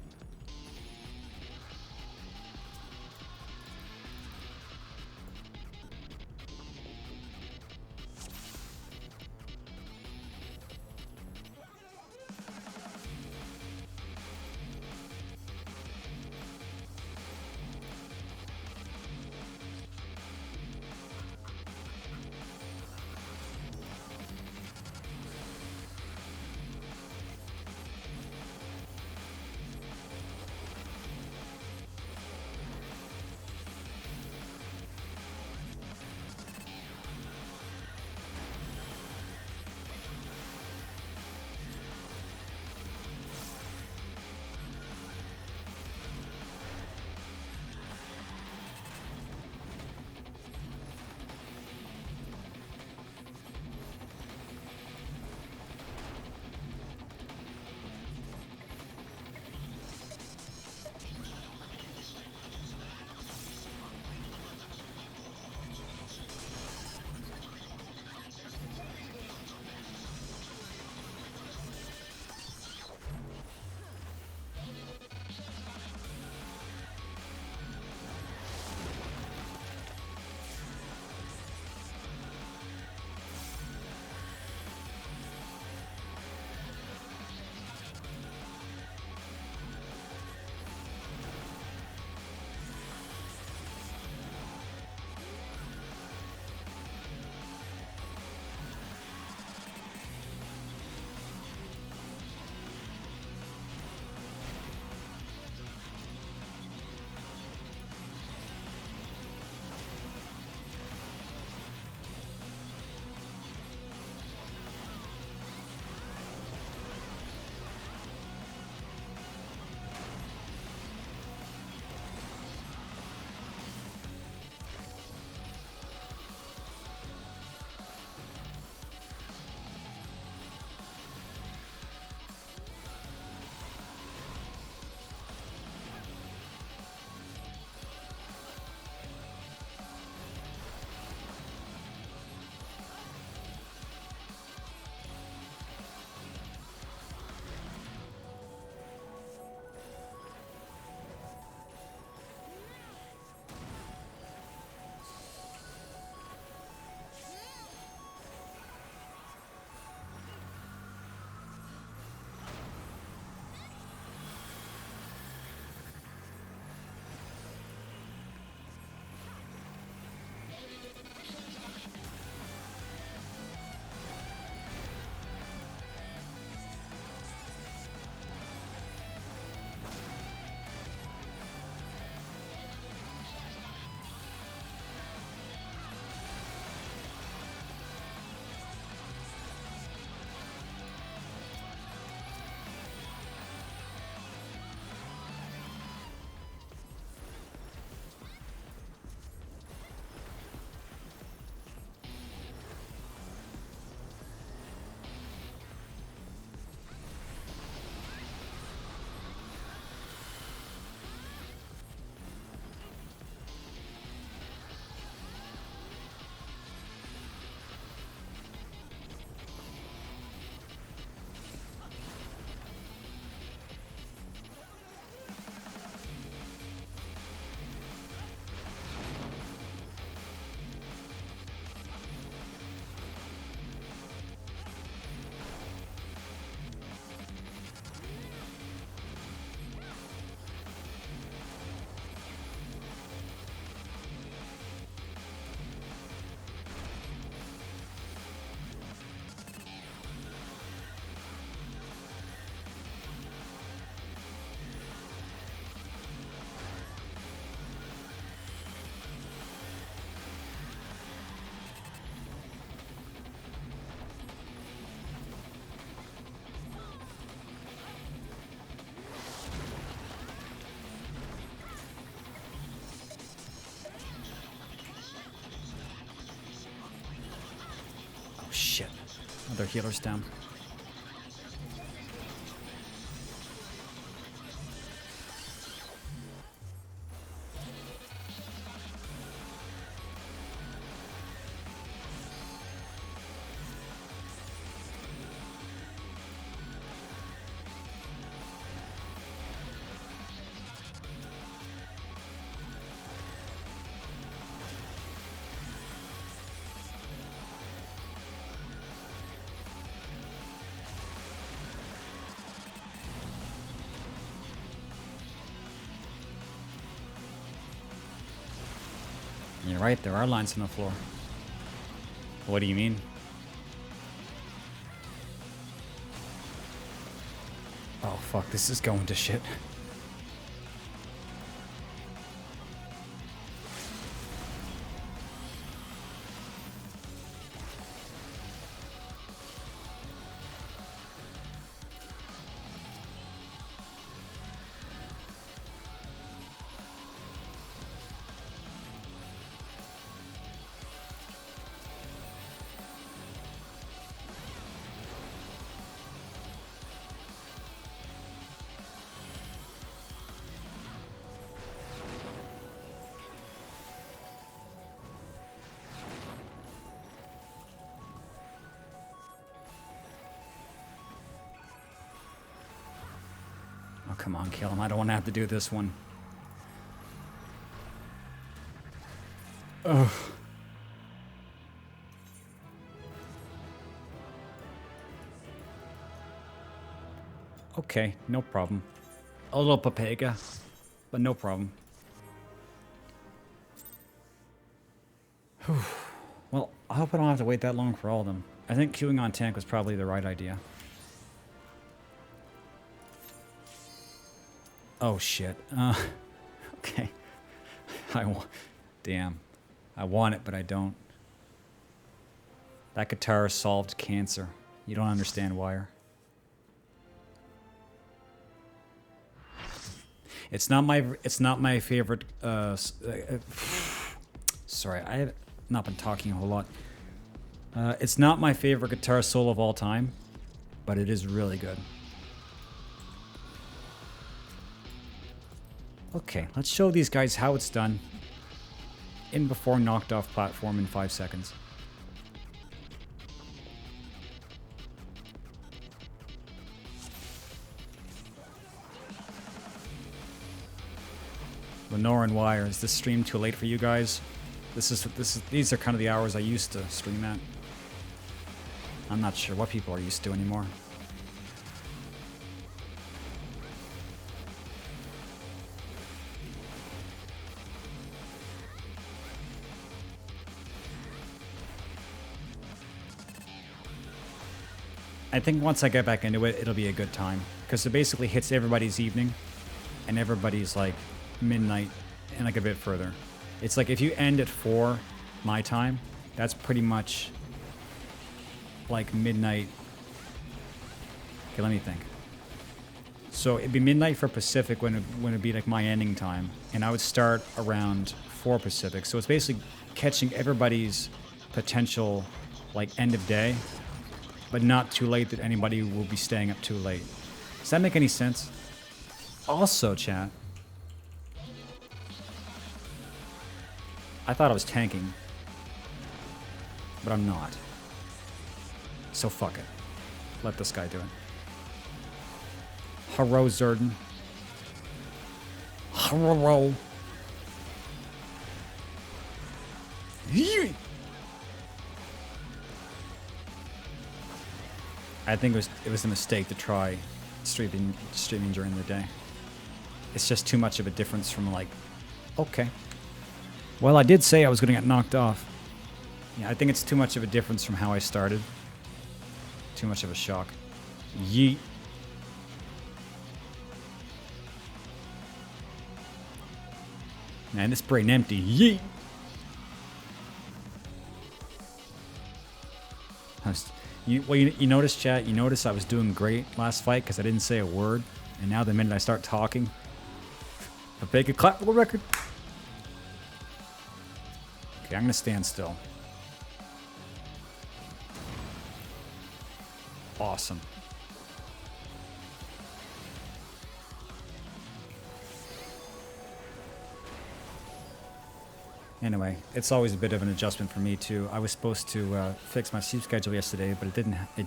shit. Another healer's down. You're right, there are lines on the floor. What do you mean? Oh fuck, this is going to shit. Oh, come on, kill him. I don't want to have to do this one. Ugh. Okay, no problem. A little Papega, but no problem. Whew. Well, I hope I don't have to wait that long for all of them. I think queuing on tank was probably the right idea. Oh shit. Okay. Damn. I want it, but I don't. That guitar solved cancer. You don't understand, Wire. It's not my favorite. Sorry, I have not been talking a whole lot. It's not my favorite guitar solo of all time, but it is really good. Okay, let's show these guys how it's done. In before knocked off platform in 5 seconds. Lenore and Wire, is this stream too late for you guys? These are kind of the hours I used to stream at. I'm not sure what people are used to anymore. I think once I get back into it, it'll be a good time. Because it basically hits everybody's evening. And everybody's like midnight and like a bit further. It's like if you end at 4 my time, that's pretty much like midnight. Okay, let me think. So it'd be midnight for Pacific when it'd be like my ending time. And I would start around 4 Pacific. So it's basically catching everybody's potential like end of day. But not too late that anybody will be staying up too late. Does that make any sense? Also, chat. I thought I was tanking. But I'm not. So fuck it. Let this guy do it. Haro Zerden. Haro. I think it was a mistake to try streaming during the day. It's just too much of a difference from like, okay. Well, I did say I was going to get knocked off. Yeah, I think it's too much of a difference from how I started. Too much of a shock. Yeet. Man, this brain empty. Yeet. You notice, chat, you notice I was doing great last fight because I didn't say a word. And now the minute I start talking, a big clap for the record. Okay, I'm going to stand still. awesome. Anyway, it's always a bit of an adjustment for me too. I was supposed to fix my sleep schedule yesterday, but it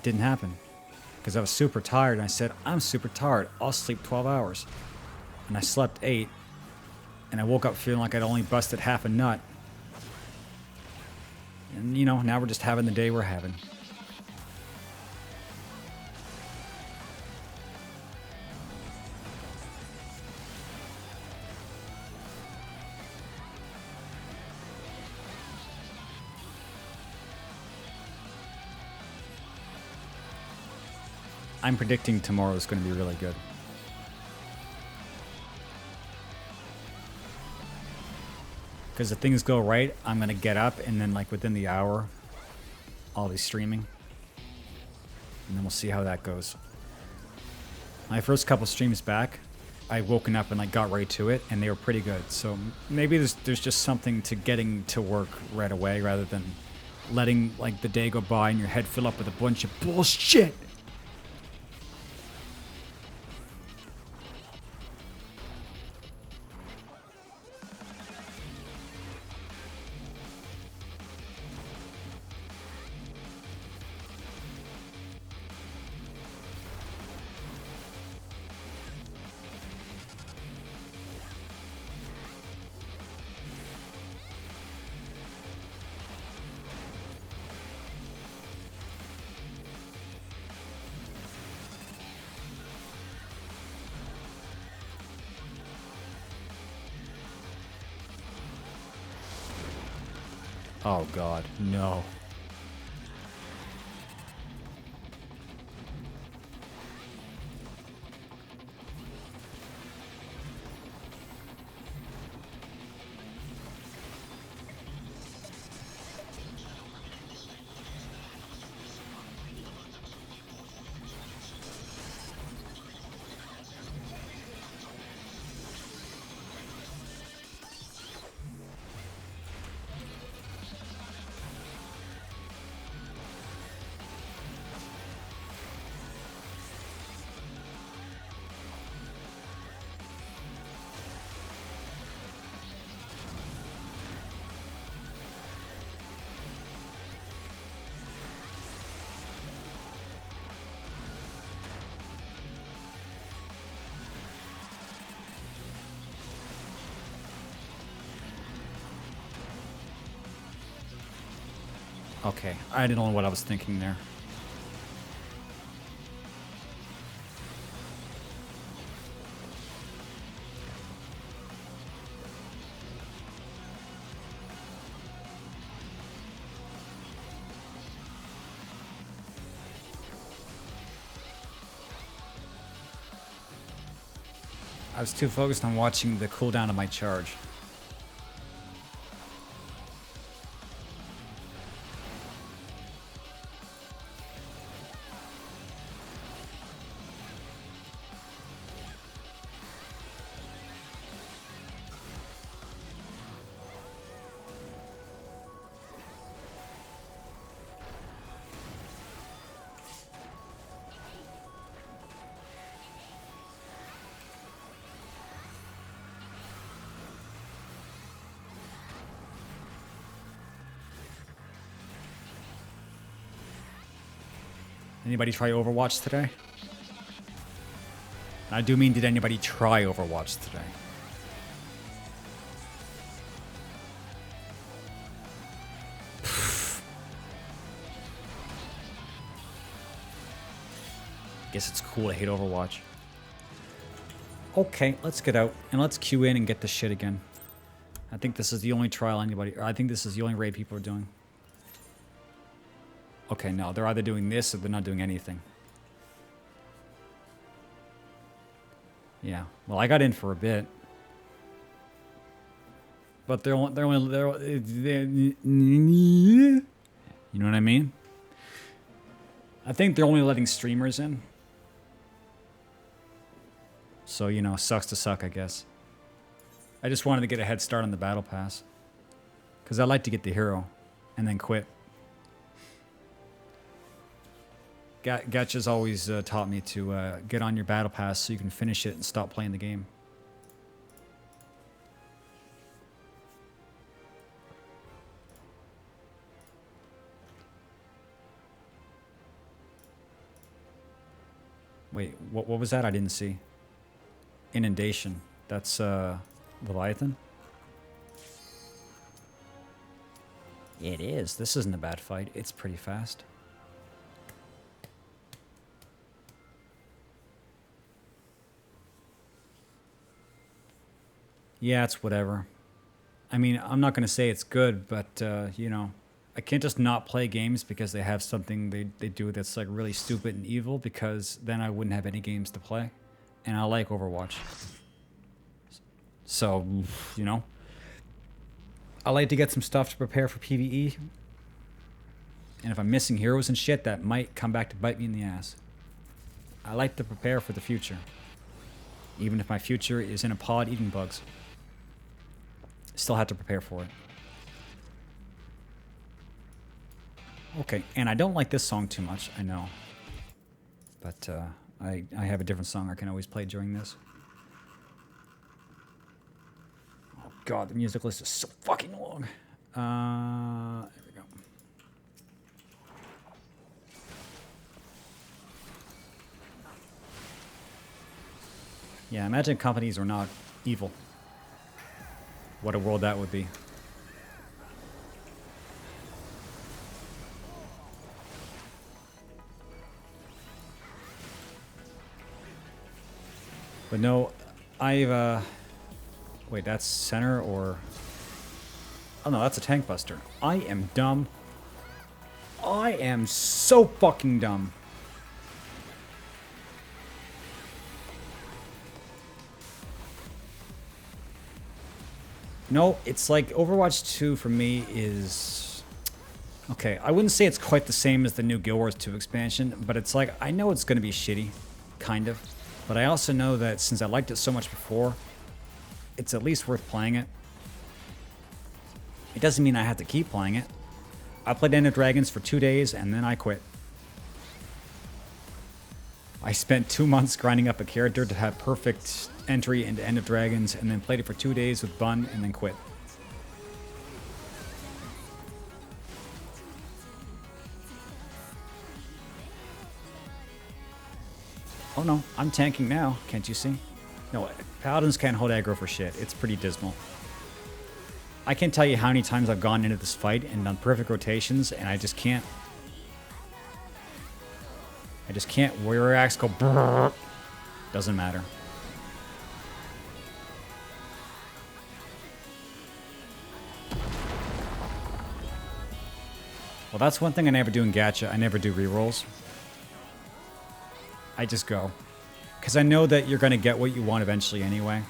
didn't happen because I was super tired. And I said, I'm super tired. I'll sleep 12 hours, and I slept 8, and I woke up feeling like I'd only busted half a nut. And you know, now we're just having the day we're having. I'm predicting tomorrow is going to be really good. Because if things go right, I'm going to get up and then like within the hour, I'll be streaming. And then we'll see how that goes. My first couple streams back, I woken up and like got right to it and they were pretty good. So maybe there's just something to getting to work right away rather than letting like the day go by and your head fill up with a bunch of bullshit. Oh God, no. Okay, I didn't know what I was thinking there. I was too focused on watching the cooldown of my charge. Anybody try Overwatch today? I do mean, did anybody try Overwatch today? Guess it's cool to hate Overwatch. Okay, let's get out and let's queue in and get this shit again. I think this is the only trial anybody, or I think this is the only raid people are doing. Okay, no, they're either doing this or they're not doing anything. Yeah, well, I got in for a bit. But they're you know what I mean? I think they're only letting streamers in. So, you know, sucks to suck, I guess. I just wanted to get a head start on the battle pass. Because I like to get the hero and then quit. Gacha's always taught me to get on your battle pass so you can finish it and stop playing the game. Wait, what was that? I didn't see. Inundation. That's Leviathan? It is. This isn't a bad fight. It's pretty fast. Yeah, it's whatever. I mean, I'm not going to say it's good, but, you know, I can't just not play games because they have something they do that's, like, really stupid and evil, because then I wouldn't have any games to play. And I like Overwatch. So, you know, I like to get some stuff to prepare for PvE. And if I'm missing heroes and shit, that might come back to bite me in the ass. I like to prepare for the future. Even if my future is in a pod eating bugs. Still have to prepare for it. Okay, and I don't like this song too much, I know. But I have a different song I can always play during this. Oh god, the music list is so fucking long. There we go. Yeah, imagine companies were not evil. What a world that would be. But no, I've, wait, that's center or... Oh no, that's a tank buster. I am dumb. I am so fucking dumb. No, it's like Overwatch 2 for me is... Okay, I wouldn't say it's quite the same as the new Guild Wars 2 expansion, but it's like, I know it's going to be shitty, kind of. But I also know that since I liked it so much before, it's at least worth playing it. It doesn't mean I have to keep playing it. I played End of Dragons for 2 days and then I quit. I spent 2 months grinding up a character to have perfect entry into End of Dragons and then played it for 2 days with Bun and then quit. Oh no, I'm tanking now, can't you see? No, Paladins can't hold aggro for shit. It's pretty dismal. I can't tell you how many times I've gone into this fight and done perfect rotations, and I just can't. Warrior Axe go brrr. Doesn't matter. Well, that's one thing I never do in Gacha. I never do rerolls. I just go. Because I know that you're going to get what you want eventually anyway.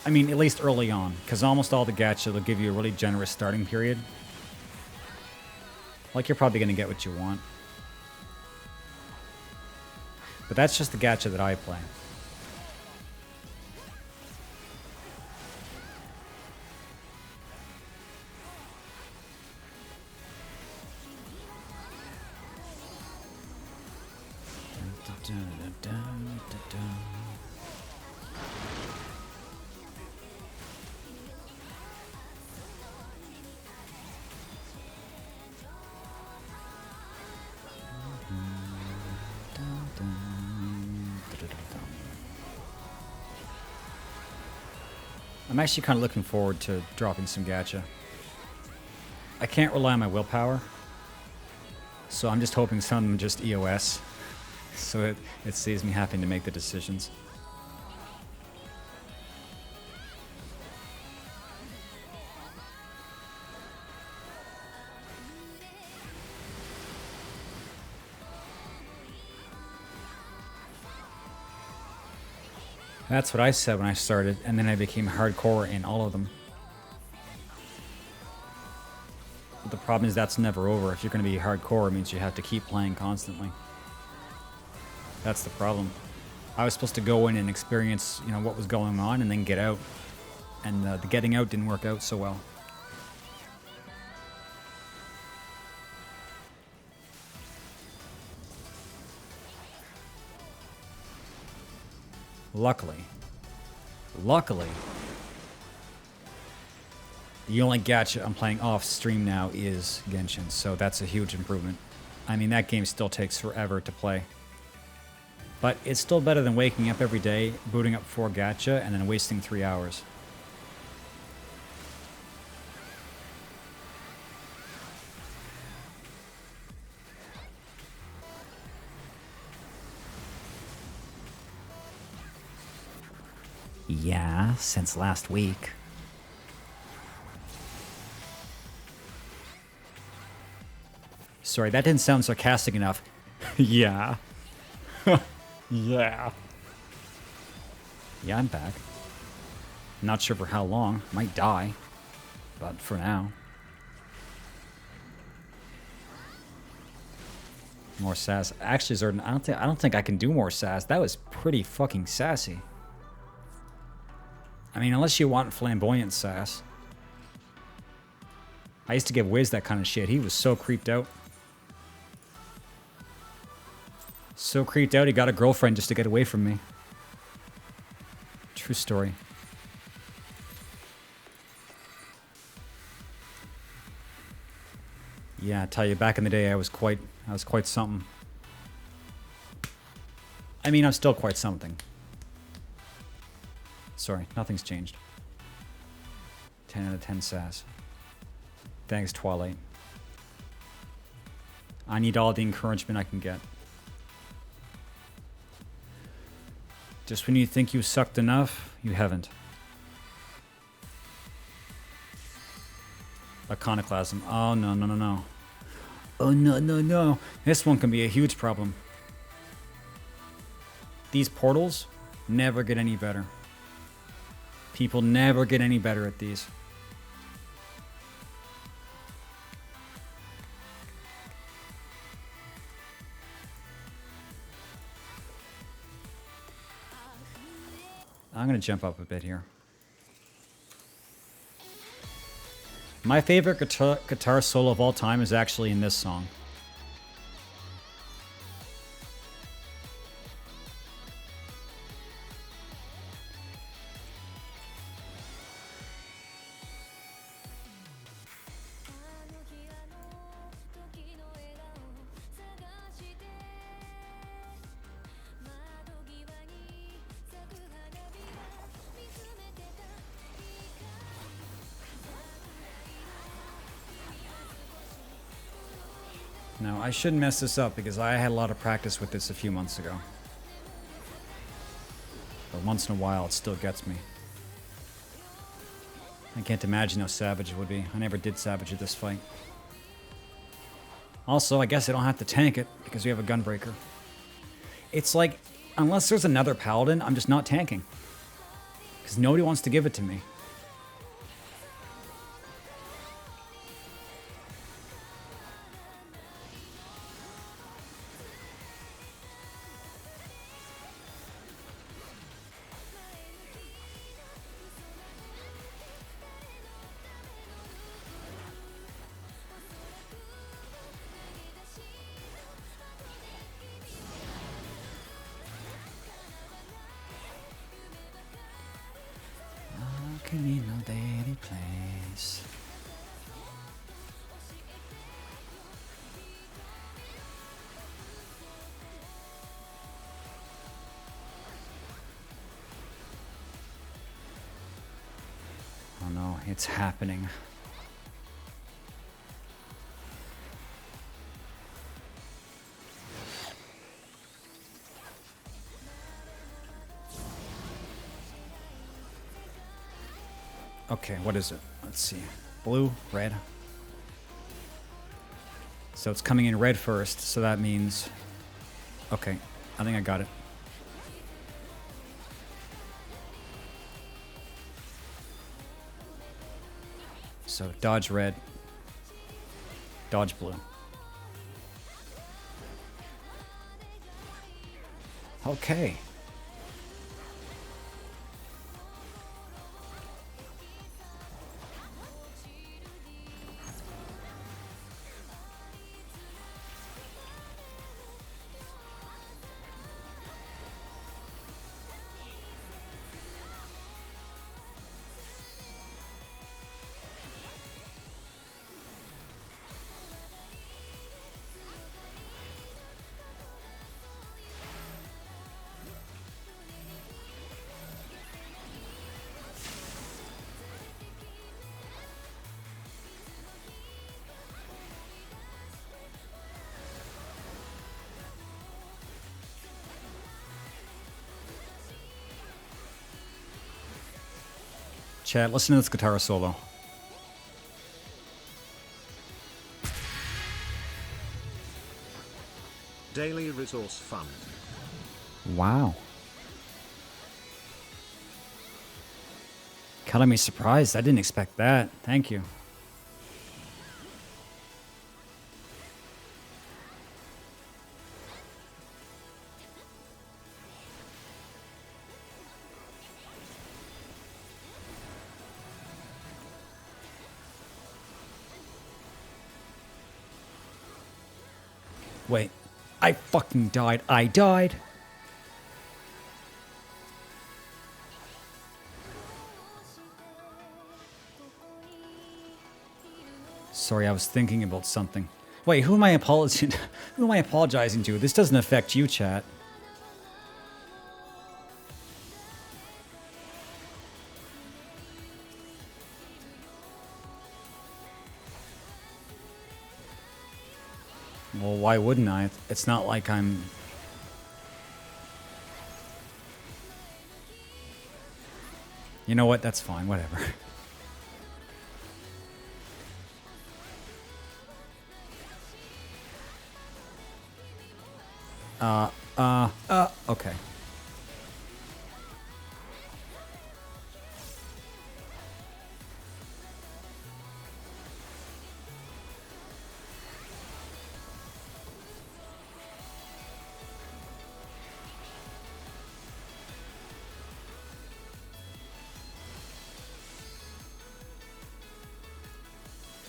I mean, at least early on. Because almost all the Gacha will give you a really generous starting period. Like, you're probably going to get what you want. But that's just the Gacha that I play. I'm actually kind of looking forward to dropping some Gacha. I can't rely on my willpower, so I'm just hoping some of them just EOS, so it saves me having to make the decisions. That's what I said when I started, and then I became hardcore in all of them. But the problem is that's never over. If you're going to be hardcore, it means you have to keep playing constantly. That's the problem. I was supposed to go in and experience, you know, what was going on and then get out. And the getting out didn't work out so well. Luckily, the only gacha I'm playing off stream now is Genshin, so that's a huge improvement. I mean, that game still takes forever to play. But it's still better than waking up every day, booting up 4 gacha, and then wasting 3 hours. Yeah, since last week. Sorry, that didn't sound sarcastic enough. Yeah. Yeah. Yeah, I'm back. Not sure for how long. Might die. But for now. More sass. Actually, Zerdan, I don't think I can do more sass. That was pretty fucking sassy. I mean, unless you want flamboyant sass. I used to give Wiz that kind of shit. He was so creeped out. So creeped out, he got a girlfriend just to get away from me. True story. Yeah, I tell you, back in the day, I was quite something. I mean, I'm still quite something. Sorry, nothing's changed. 10 out of 10 sass. Thanks, Twilight. I need all the encouragement I can get. Just when you think you sucked enough, you haven't. Iconoclasm. Oh, no, no, no, no. Oh, no, no, no. This one can be a huge problem. These portals never get any better. People never get any better at these. I'm going to jump up a bit here. My favorite guitar solo of all time is actually in this song. Now, I shouldn't mess this up because I had a lot of practice with this a few months ago. But once in a while, it still gets me. I can't imagine how savage it would be. I never did savage at this fight. Also, I guess I don't have to tank it because we have a gunbreaker. It's like, unless there's another paladin, I'm just not tanking. Because nobody wants to give it to me. Place. Oh no, it's happening. Okay, what is it? Let's see. Blue, red. So it's coming in red first, so that means... Okay, I think I got it. So dodge red, dodge blue. Okay. Chat, listen to this guitar solo. Daily Resource Fund. Wow. Caught me surprised. I didn't expect that. Thank you. Wait. I fucking died. I died. Sorry, I was thinking about something. Wait, who am I apologizing? Who am I apologizing to? This doesn't affect you, chat. Well, why wouldn't I? It's not like I'm... You know what? That's fine. Whatever. Okay.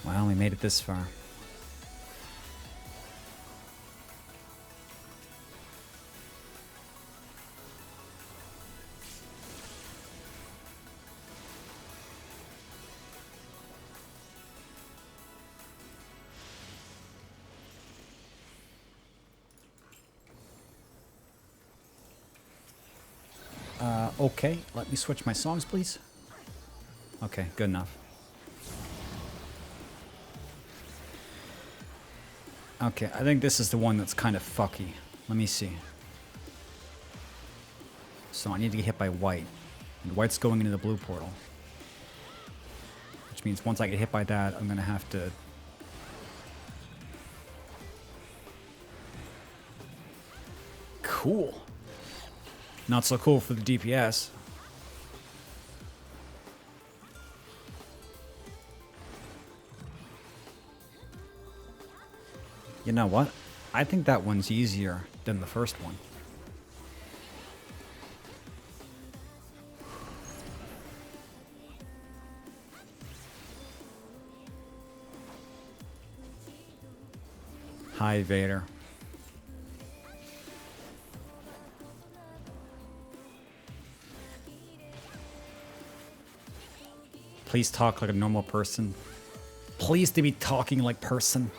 Wow, we made it this far. Okay, let me switch my songs, please. Okay, good enough. Okay, I think this is the one that's kind of fucky. Let me see. So I need to get hit by white. And white's going into the blue portal. Which means once I get hit by that, I'm going to have to... Cool. Not so cool for the DPS. You know what? I think that one's easier than the first one. Hi, Vader. Please talk like a normal person. Please to be talking like person.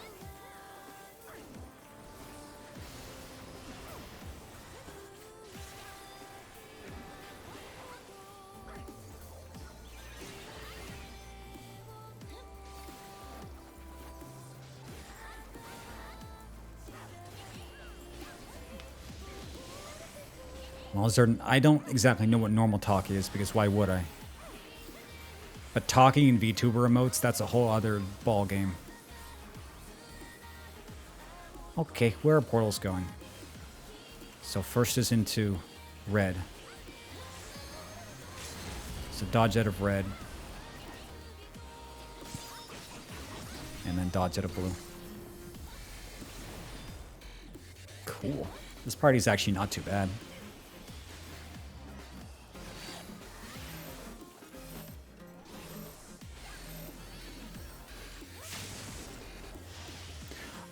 Well, I don't exactly know what normal talk is, because why would I? But talking in VTuber emotes, that's a whole other ball game. Okay, where are portals going? So first is into red. So dodge out of red. And then dodge out of blue. Cool. This party's actually not too bad.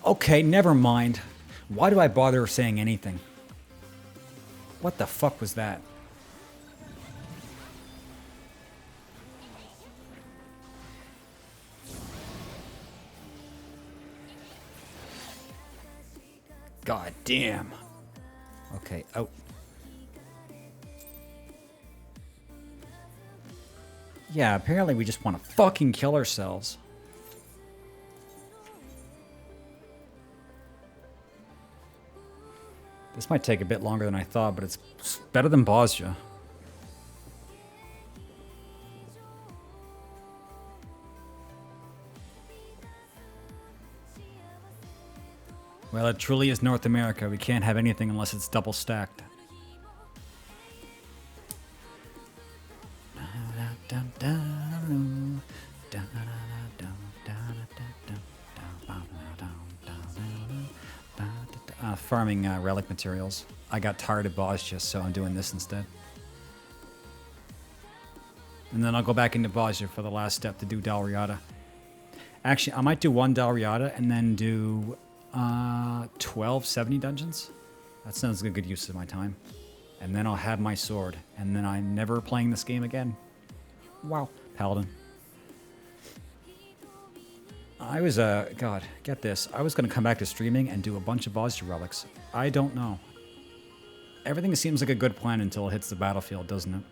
Okay, never mind. Why do I bother saying anything? What the fuck was that? God damn. Okay, out. Yeah, apparently we just want to fucking kill ourselves. This might take a bit longer than I thought, but it's better than Bosja. Well, it truly is North America. We can't have anything unless it's double stacked. Farming relic materials. I got tired of Bosja, so I'm doing this instead. And then I'll go back into Bosja for the last step to do Dalriada. Actually, I might do one Dalriada and then do 12 70 dungeons. That sounds like a good use of my time. And then I'll have my sword. And then I'm never playing this game again. Wow. Paladin. I was, God, get this. I was going to come back to streaming and do a bunch of Bosja relics. I don't know. Everything seems like a good plan until it hits the battlefield, doesn't it?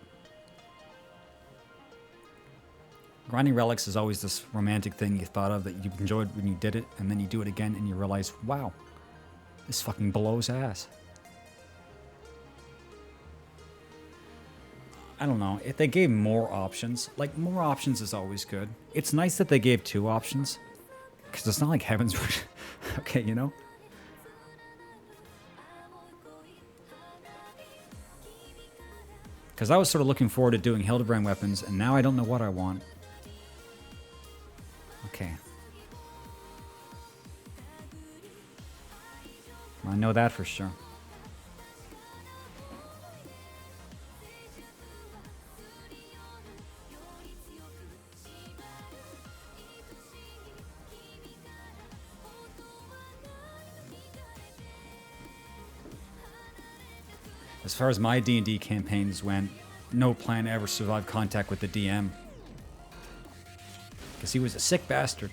Grinding relics is always this romantic thing you thought of that you enjoyed when you did it, and then you do it again and you realize, wow, this fucking blows ass. I don't know. If they gave more options, like more options is always good. It's nice that they gave 2 options, because it's not like Heaven's okay, you know? Because I was sort of looking forward to doing Hildebrand weapons, and now I don't know what I want. Okay. I know that for sure. As far as my D&D campaigns went, no plan ever survived contact with the DM. Because he was a sick bastard.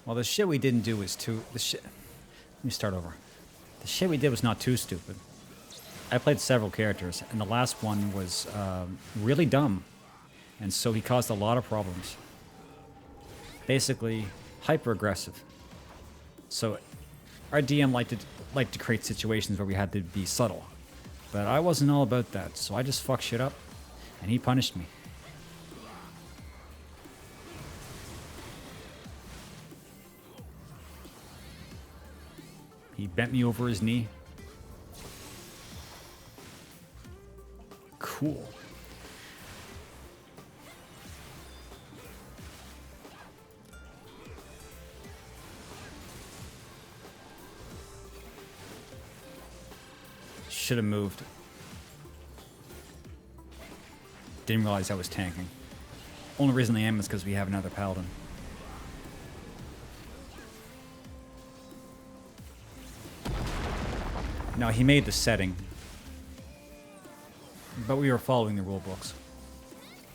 Well, the shit we didn't do was too... Let me start over. The shit we did was not too stupid. I played several characters, and the last one was really dumb. And so he caused a lot of problems. Basically, hyper-aggressive. So our DM liked to create situations where we had to be subtle. But I wasn't all about that, so I just fucked shit up, and he punished me. He bent me over his knee. Cool. Should have moved. Didn't realize I was tanking. Only reason I am is because we have another paladin. Now, he made the setting, but we were following the rule books.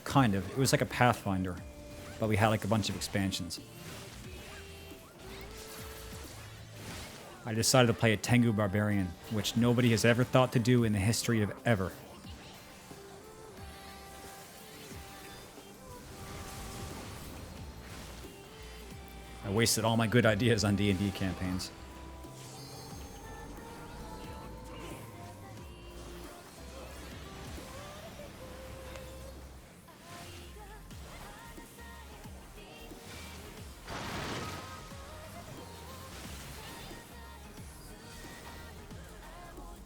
Kind of. It was like a Pathfinder, but we had like a bunch of expansions. I decided to play a Tengu Barbarian, which nobody has ever thought to do in the history of ever. I wasted all my good ideas on D&D campaigns.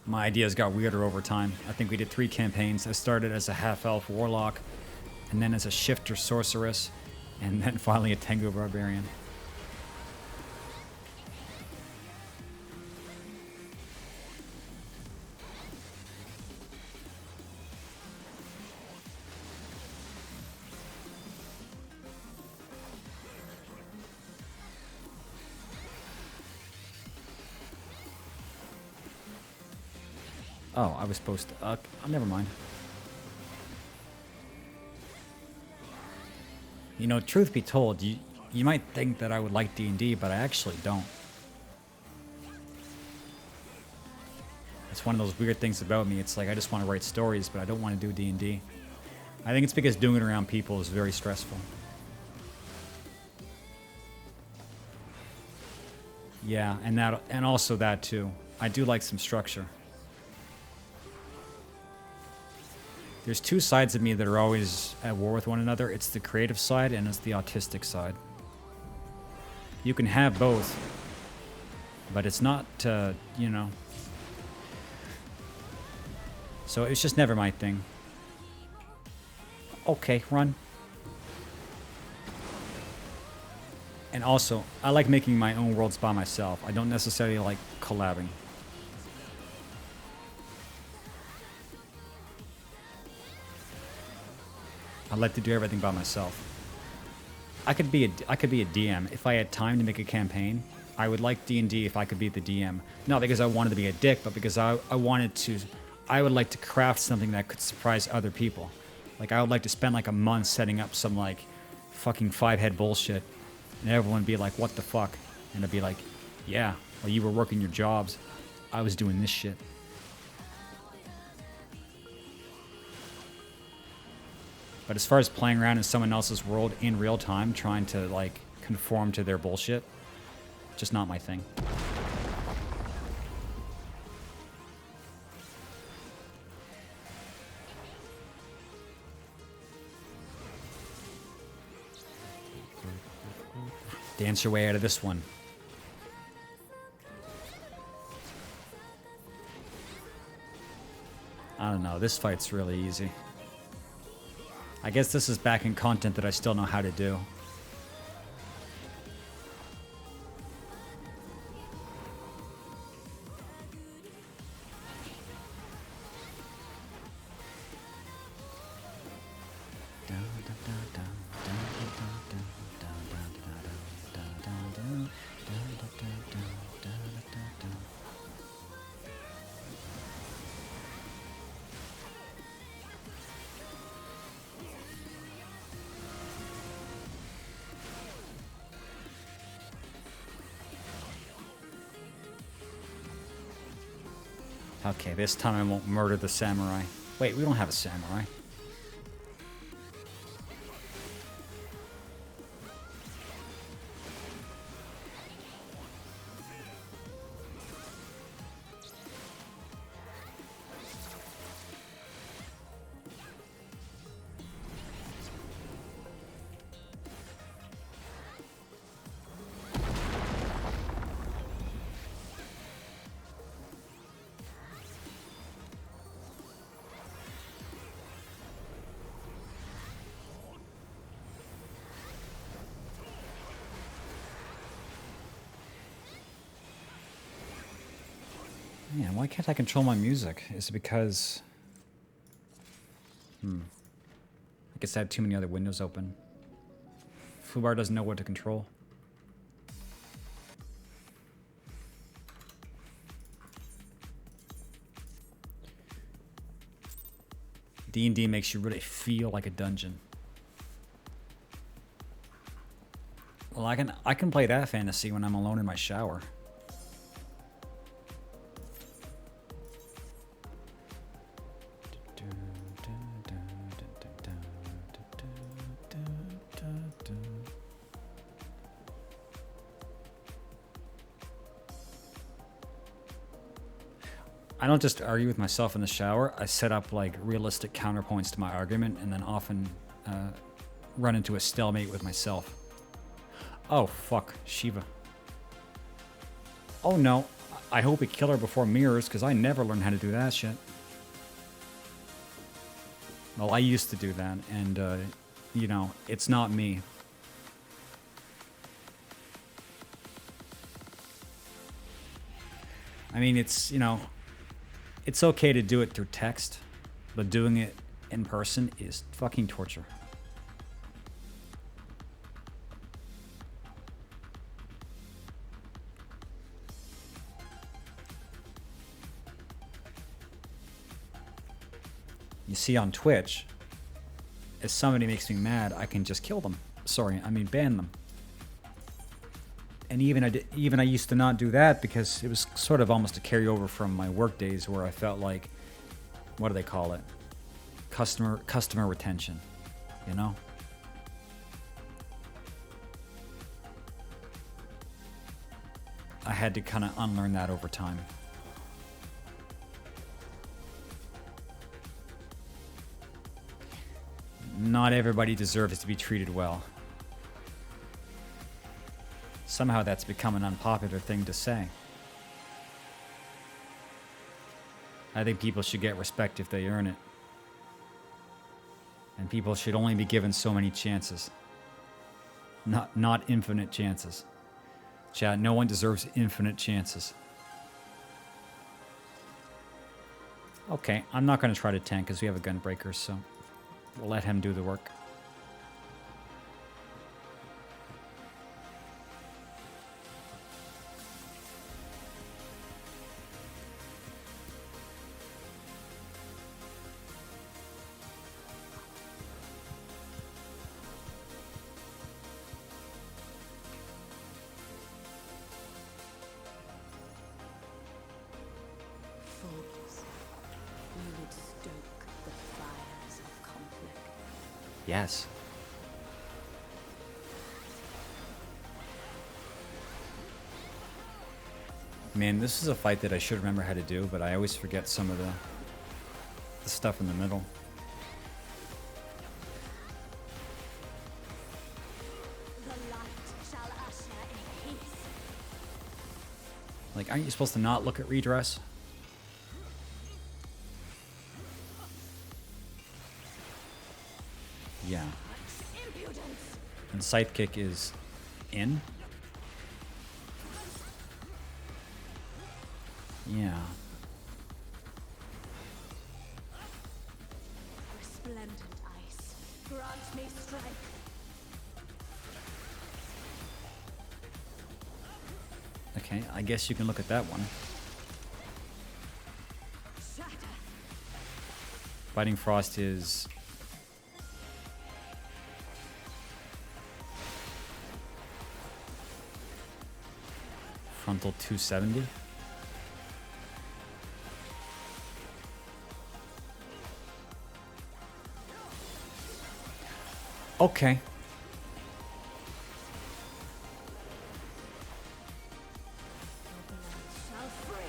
My ideas got weirder over time. I think we did 3 campaigns. I started as a half-elf warlock, and then as a shifter sorceress, and then finally a Tengu barbarian. Oh, I was supposed to... never mind. You know, truth be told, you might think that I would like D&D, but I actually don't. It's one of those weird things about me. It's like I just want to write stories, but I don't want to do D&D. I think it's because doing it around people is very stressful. Yeah, and also that too. I do like some structure. There's two sides of me that are always at war with one another. It's the creative side and it's the autistic side. You can have both, but it's not, you know. So it's just never my thing. Okay, run. And also, I like making my own worlds by myself. I don't necessarily like collabing. I like to do everything by myself. I could be a DM if I had time to make a campaign. I would like D&D if I could be the DM, not because I wanted to be a dick, but because I would like to craft something that could surprise other people. Like I would like to spend like a month setting up some like fucking 5-head bullshit, and everyone would be like, "What the fuck?" And I'd be like, "Yeah, while you were working your jobs, I was doing this shit." But as far as playing around in someone else's world in real time, trying to, like, conform to their bullshit, just not my thing. Dance your way out of this one. I don't know, this fight's really easy. I guess this is back in content that I still know how to do. Okay, this time I won't murder the samurai. Wait, we don't have a samurai. Man, why can't I control my music? Is it because... I guess I have too many other windows open. Fubar doesn't know what to control. D&D makes you really feel like a dungeon. Well, I can play that fantasy when I'm alone in my shower. I don't just argue with myself in the shower. I set up like realistic counterpoints to my argument and then often run into a stalemate with myself. Oh, fuck. Shiva. Oh, no. I hope we kill her before mirrors, because I never learned how to do that shit. Well, I used to do that, and, you know, it's not me. I mean, it's, you know, it's okay to do it through text, but doing it in person is fucking torture. You see on Twitch, if somebody makes me mad, I can just kill them. Sorry, I mean ban them. And even I used to not do that because it was sort of almost a carryover from my work days where I felt like, what do they call it? Customer retention, you know? I had to kind of unlearn that over time. Not everybody deserves to be treated well. Somehow that's become an unpopular thing to say. I think people should get respect if they earn it. And people should only be given so many chances. Not infinite chances. Chat, no one deserves infinite chances. Okay, I'm not going to try to tank because we have a gunbreaker, so we'll let him do the work. Yes. Man, this is a fight that I should remember how to do, but I always forget some of the stuff in the middle. Like, aren't you supposed to not look at redress? Yeah. And Sidekick is in? Yeah. Resplendent ice, grant me strength. Okay, I guess you can look at that one. Shatter. Fighting Frost is... Frontal 270. Okay. Shall freeze.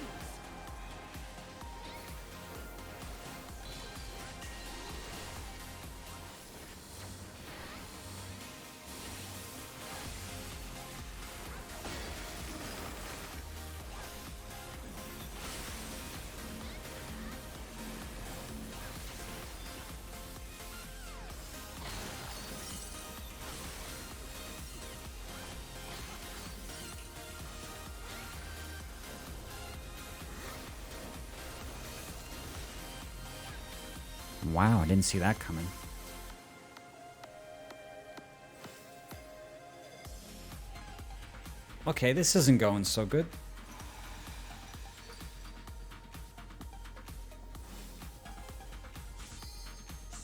Wow, I didn't see that coming. Okay, this isn't going so good.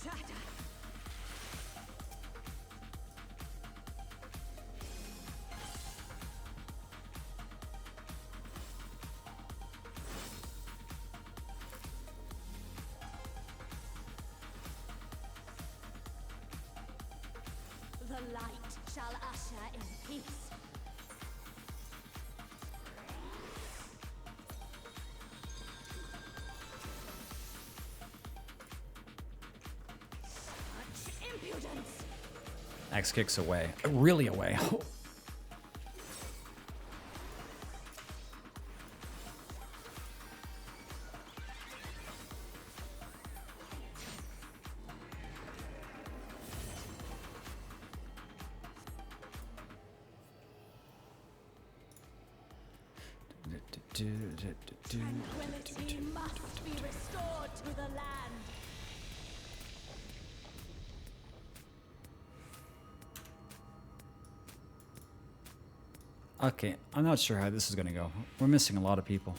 Shatter. The light shall usher in peace. Such impudence! X kicks away. Really away. Tranquility must be restored to the land. Okay, I'm not sure how this is going to go. We're missing a lot of people.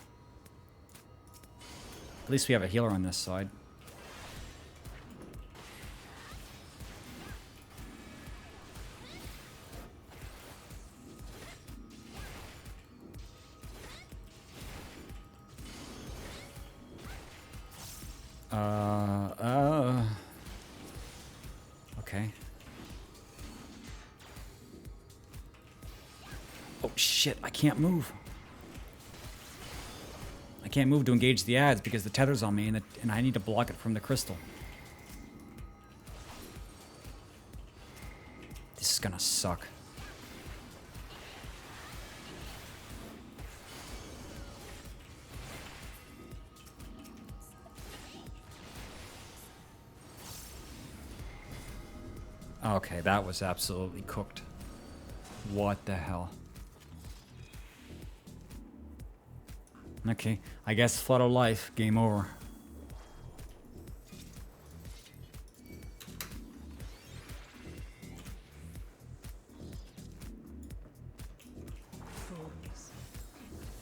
At least we have a healer on this side. Okay. Oh shit, I can't move. I can't move to engage the ads because the tether's on me and I need to block it from the crystal. This is gonna suck. Okay, that was absolutely cooked. What the hell? Okay, I guess Flood of Life, game over. Fools,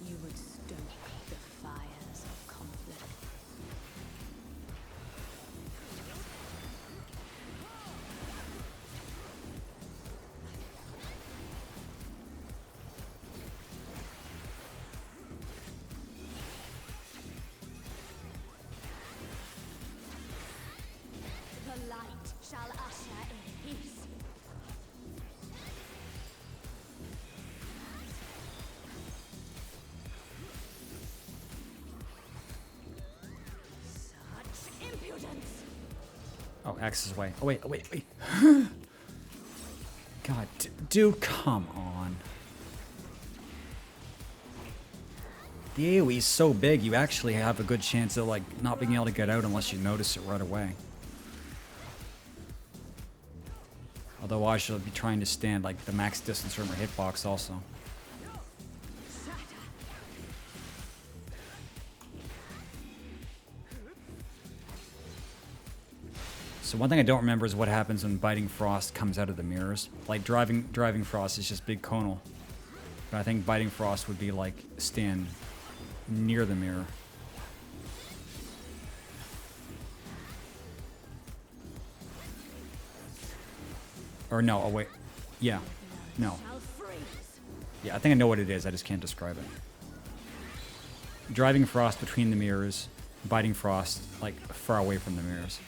you would stoke the fires of conflict. The light shall usher in peace. Such impudence! Oh, X is away. Oh, wait, wait. God, dude, come on. The AoE is so big, you actually have a good chance of, like, not being able to get out unless you notice it right away. Although I should be trying to stand, like, the max distance from her hitbox also. So one thing I don't remember is what happens when Biting Frost comes out of the mirrors. Like, driving Frost is just big conal. But I think Biting Frost would be, like, stand near the mirror. Or no, oh wait. Yeah. No. Shall freeze. Yeah, I think I know what it is, I just can't describe it. Driving Frost between the mirrors, Biting Frost, like, far away from the mirrors.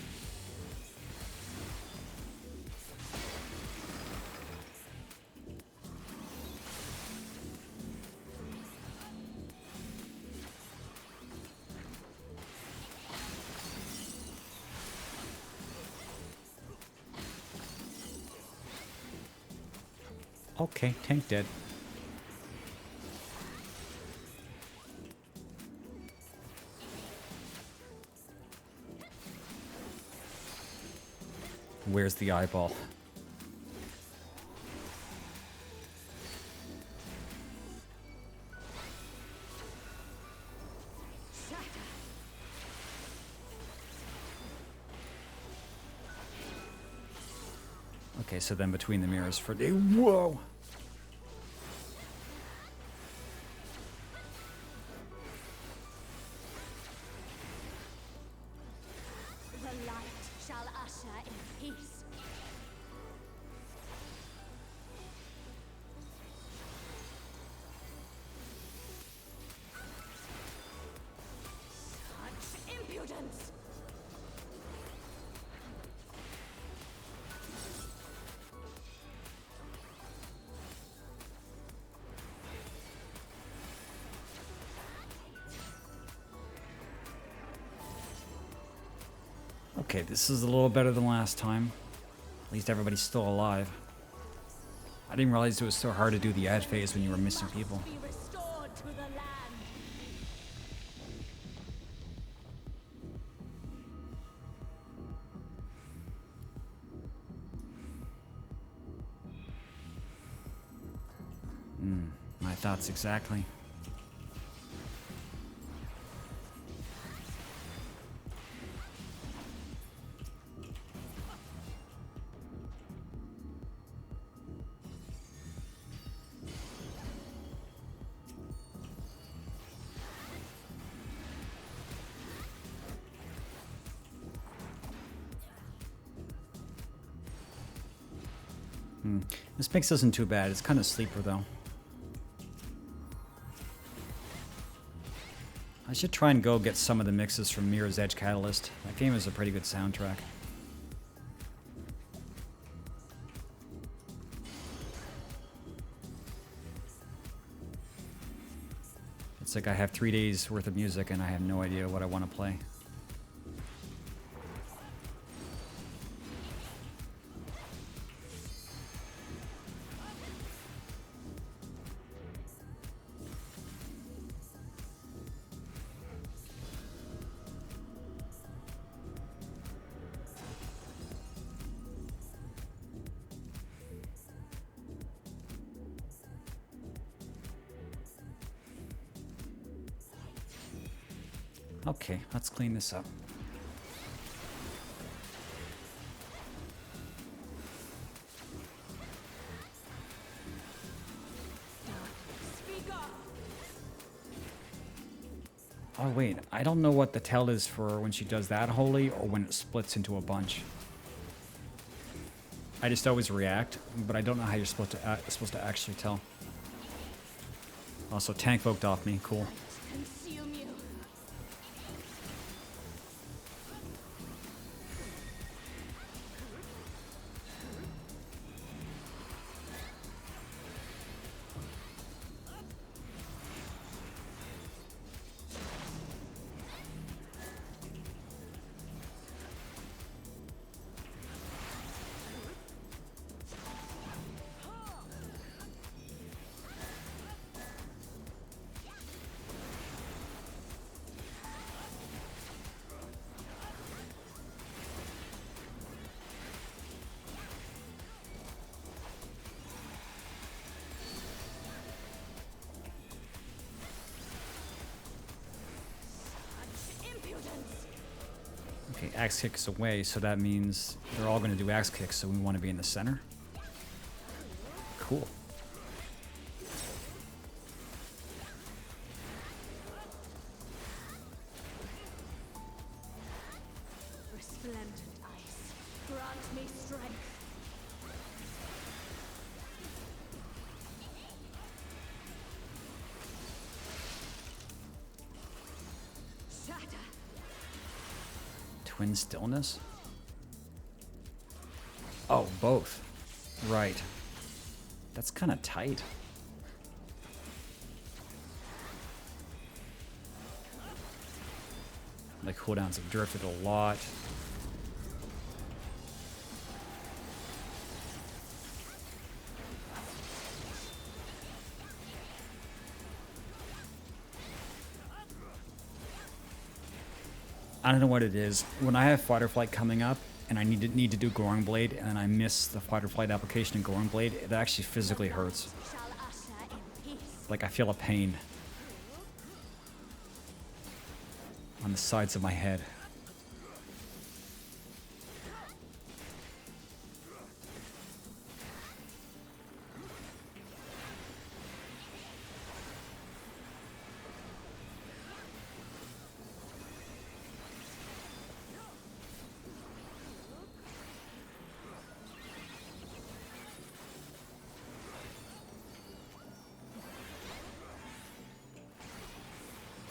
Okay, tank dead. Where's the eyeball? Okay, so then between the mirrors for the... Whoa! The light shall usher in peace. Such impudence! Okay, this is a little better than last time. At least everybody's still alive. I didn't realize it was so hard to do the ad phase when you were missing people. Be restored to the land. My thoughts exactly. This mix isn't too bad. It's kind of sleeper though. I should try and go get some of the mixes from Mirror's Edge Catalyst. That game is a pretty good soundtrack. like I have 3 days worth of music and I have no idea what I want to play. Okay, let's clean this up. Oh wait, I don't know what the tell is for when she does that holy or when it splits into a bunch. I just always react, but I don't know how you're supposed to actually tell. Also, tank voked off me, cool. Consume you. Okay, axe kick is away, so that means they're all going to do axe kicks, so we want to be in the center. Cool. Resplendent ice, grant me strength. Shatter. Twin stillness? Oh, both. Right. That's kind of tight. My cooldowns have drifted a lot. I don't know what it is. When I have Fight or Flight coming up and I need to do Goring Blade and I miss the Fight or Flight application in Goring Blade, it actually physically hurts. Shall usher in peace. Like I feel a pain on the sides of my head.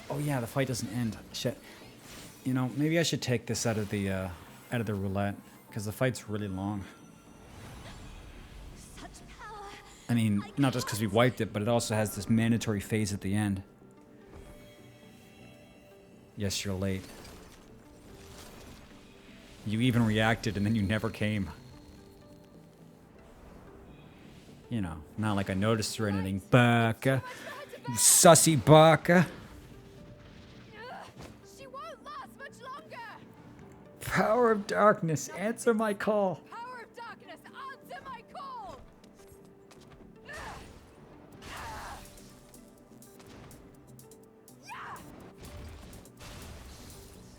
Oh yeah, the fight doesn't end. Shit. You know, maybe I should take this out of the roulette because the fight's really long. Such power. I mean, not just because we wiped it, but it also has this mandatory phase at the end. Yes, you're late. You even reacted and then you never came. You know, not like I noticed or anything. Baka. You sussy baka. She won't last much longer. Power of darkness, answer my call. Power of darkness, answer my call.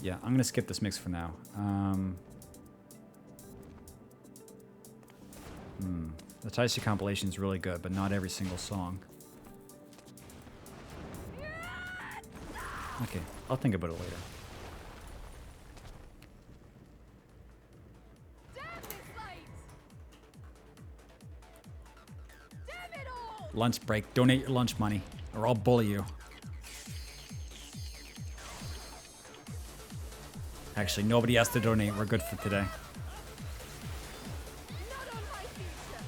Yeah, I'm gonna skip this mix for now. The T.H.A.R compilation is really good, but not every single song. Okay, I'll think about it later. Damn this light. Damn it all. Lunch break. Donate your lunch money, or I'll bully you. Actually, nobody has to donate. We're good for today. Not on my future.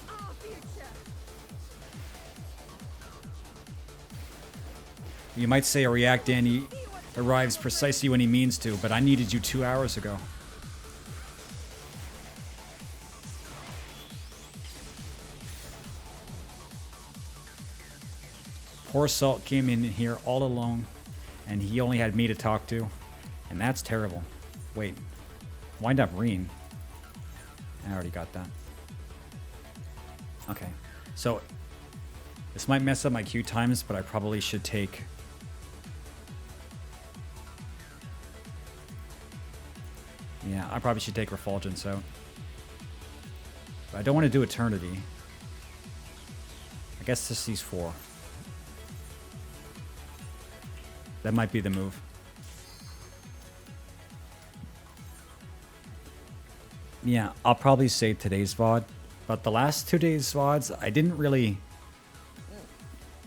Our future. You might say a React Danny arrives precisely when he means to, but I needed you 2 hours ago. Poor Salt came in here all alone, and he only had me to talk to, and that's terrible. Wait, wind up Reen. I already got that. Okay, so this might mess up my queue times, but I probably should take... Yeah, I probably should take Refulgence out. But I don't want to do Eternity. I guess just these 4. That might be the move. Yeah, I'll probably save today's VOD. But the last 2 days' VODs, I didn't really...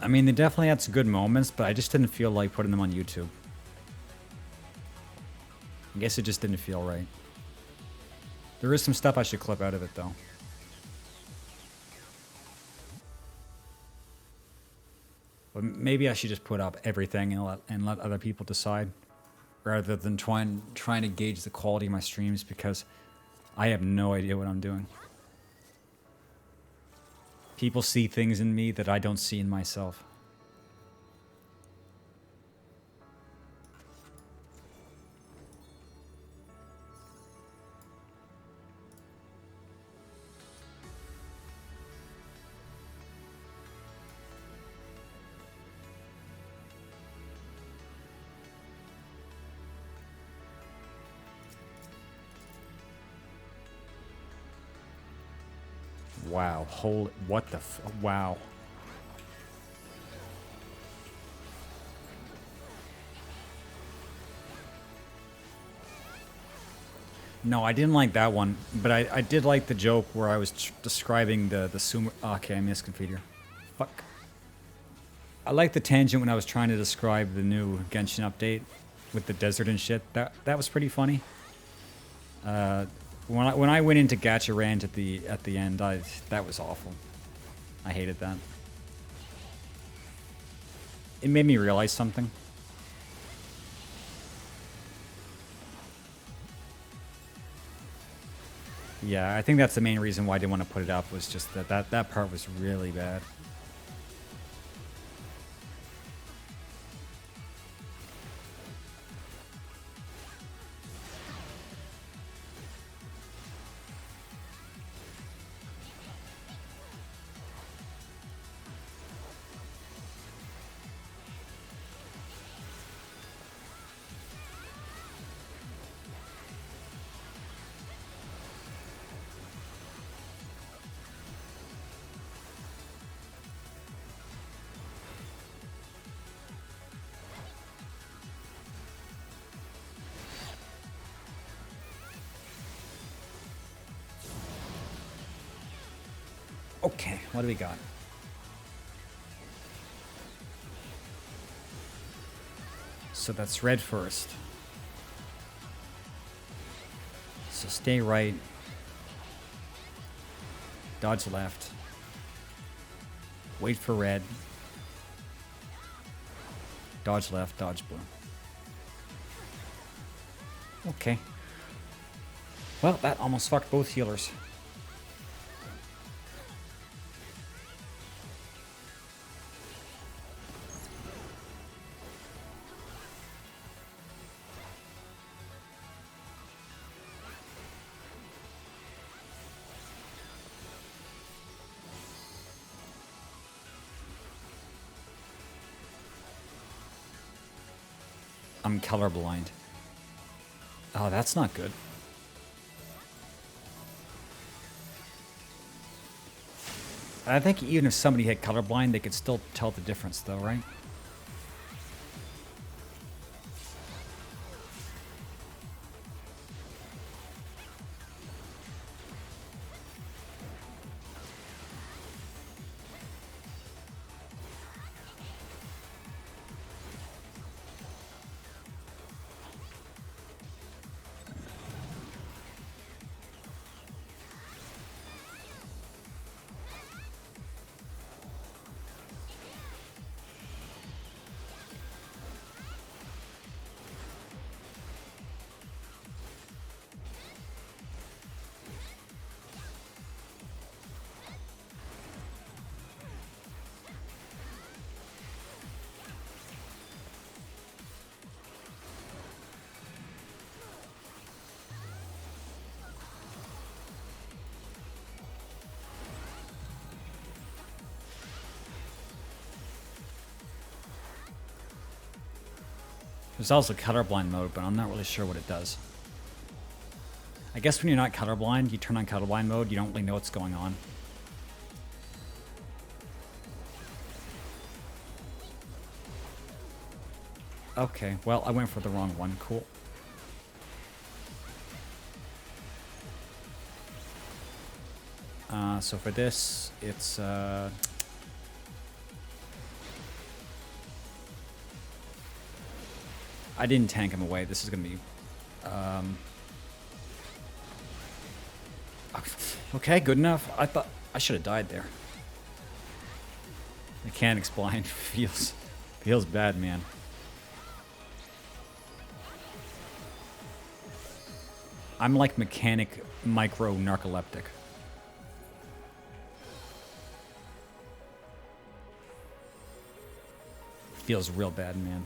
I mean, they definitely had some good moments, but I just didn't feel like putting them on YouTube. I guess it just didn't feel right. There is some stuff I should clip out of it, though. But maybe I should just put up everything and let other people decide, rather than trying to gauge the quality of my streams, because I have no idea what I'm doing. People see things in me that I don't see in myself. Wow, holy, what the wow. No, I didn't like that one, but I did like the joke where I was describing the sumo... Okay, I misconfigured. Fuck. I like the tangent when I was trying to describe the new Genshin update with the desert and shit. That was pretty funny. When I went into Gacha rant at the end, that was awful. I hated that. It made me realize something. Yeah, I think that's the main reason why I didn't want to put it up, was just that part was really bad. Okay, what do we got? So that's red first. So stay right. Dodge left. Wait for red. Dodge left, dodge blue. Okay. Well, that almost fucked both healers. I'm colorblind. Oh, that's not good. I think even if somebody had colorblind, they could still tell the difference though, right? There's also colorblind mode, but I'm not really sure what it does. I guess when you're not colorblind, you turn on colorblind mode, you don't really know what's going on. Okay, well, I went for the wrong one. Cool. So for this, it's... I didn't tank him away. This is going to be... Okay, good enough. I thought I should have died there. Mechanics blind. feels bad, man. I'm like mechanic micro narcoleptic. Feels real bad, man.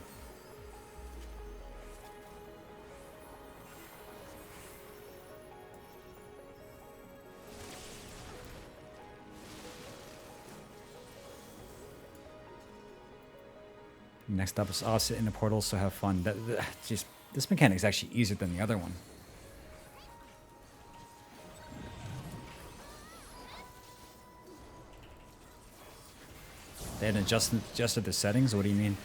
Next up is I'll sit in the portal, so have fun. This mechanic is actually easier than the other one. They hadn't adjusted the settings? What do you mean?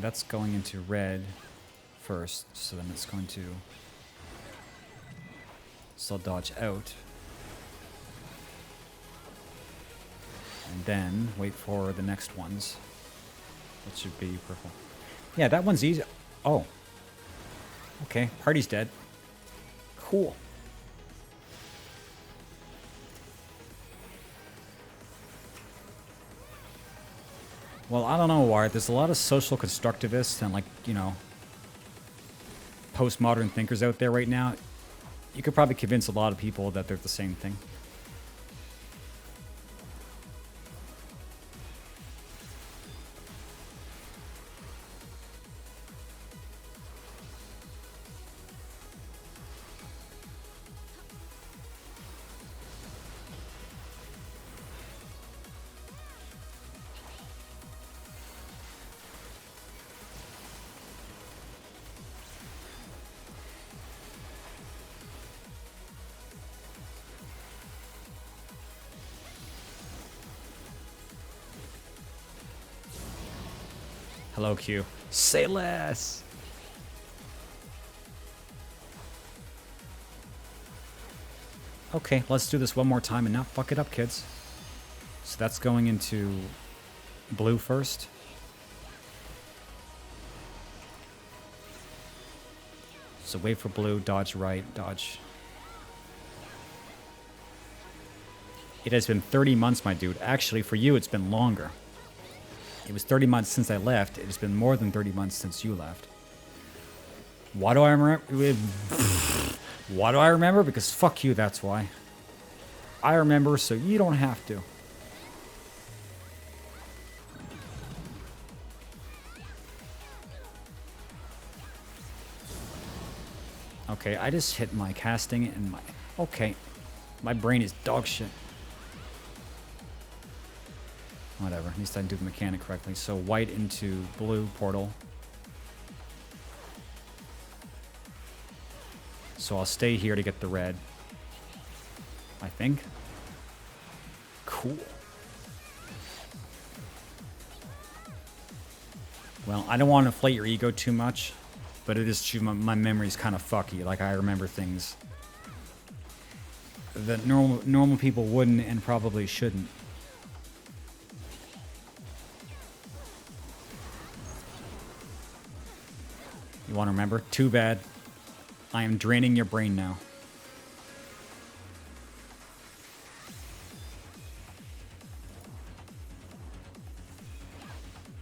That's going into red first, so then it's going to still dodge out. And then wait for the next ones. That should be purple. Yeah, that one's easy. Oh. Okay, party's dead. Cool. Well, I don't know, Wyatt. There's a lot of social constructivists and, like, you know, postmodern thinkers out there right now. You could probably convince a lot of people that they're the same thing. Hello, Q. Say less! Okay, let's do this one more time and not fuck it up, kids. So that's going into blue first. So wait for blue, dodge right, dodge. It has been 30 months, my dude. Actually, for you, it's been longer. It was 30 months since I left. It has been more than 30 months since you left. Why do I remember? Why do I remember? Because fuck you, that's why. I remember, so you don't have to. Okay, I just hit my casting and my... Okay. My brain is dog shit. Whatever, at least I do the mechanic correctly. So white into blue portal. So I'll stay here to get the red. I think. Cool. Well, I don't want to inflate your ego too much, but it is true. My memory's kind of fucky. Like, I remember things that normal people wouldn't and probably shouldn't. You want to remember? Too bad. I am draining your brain now.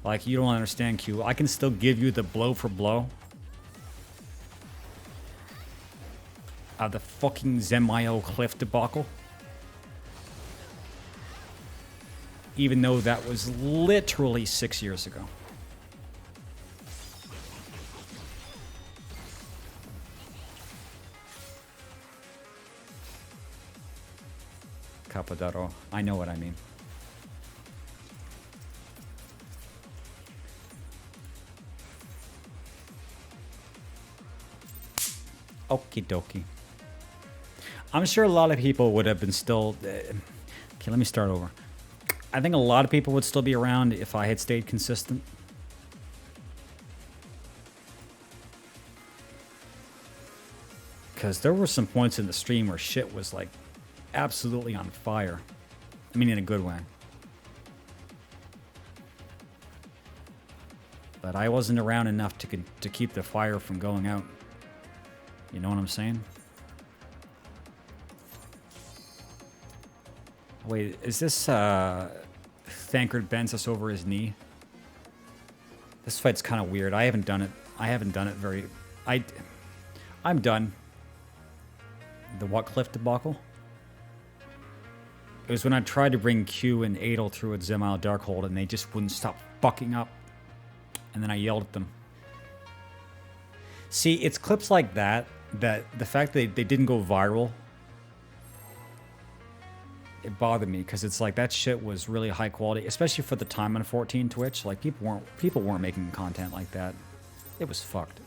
Like, you don't understand, Q. I can still give you the blow for blow of the fucking Zemayo cliff debacle. Even though that was literally 6 years ago. Capadaro. I know what I mean. Okie dokie. I'm sure a lot of people would have been still... okay, let me start over. I think a lot of people would still be around if I had stayed consistent. Because there were some points in the stream where shit was like absolutely on fire. I mean, in a good way. But I wasn't around enough to keep the fire from going out. You know what I'm saying? Wait, is this Thancred bends us over his knee? This fight's kind of weird. I haven't done it. I haven't done it very... I'm done. The what cliff debacle? It was when I tried to bring Q and Adel through a Zemile Darkhold and they just wouldn't stop fucking up. And then I yelled at them. See, it's clips like that, that the fact that they didn't go viral, it bothered me, because it's like that shit was really high quality, especially for the time on 14 Twitch. Like people weren't making content like that. It was fucked.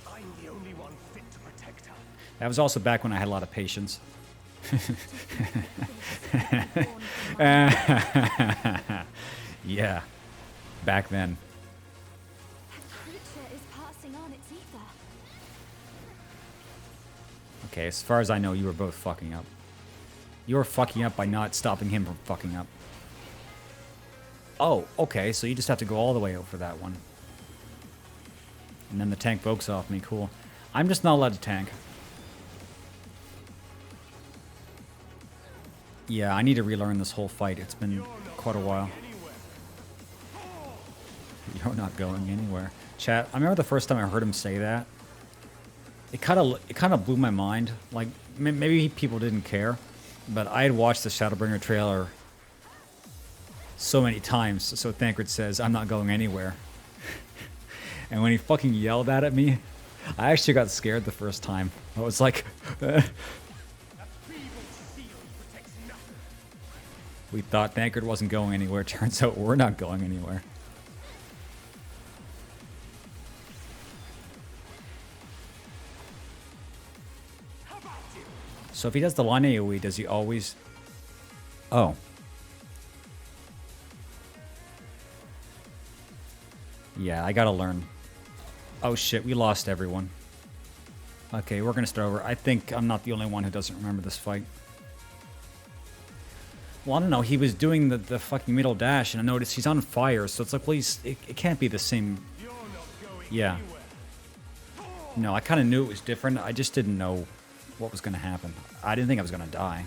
I'm the only one fit to protect her. That was also back when I had a lot of patience. Yeah, back then. Creature is passing on its ether. Okay, as far as I know, you were both fucking up. You were fucking up by not stopping him from fucking up. Oh, okay, so you just have to go all the way out for that one. And then the tank pokes off me, cool. I'm just not allowed to tank. Yeah, I need to relearn this whole fight. It's been quite a while. You're not going anywhere. Chat, I remember the first time I heard him say that. It kind of blew my mind. Like, maybe people didn't care. But I had watched the Shadowbringer trailer so many times, so Thancred says, I'm not going anywhere. And when he fucking yelled that at me, I actually got scared the first time. I was like... We thought Thancred wasn't going anywhere. Turns out we're not going anywhere. So if he does the line AoE, does he always... Oh. Yeah, I gotta learn. Oh shit, we lost everyone. Okay, we're gonna start over. I think I'm not the only one who doesn't remember this fight. Well, I don't know, he was doing the fucking middle dash, and I noticed he's on fire, so it's like, well, it can't be the same... Yeah. No, I kind of knew it was different, I just didn't know what was gonna happen. I didn't think I was gonna die.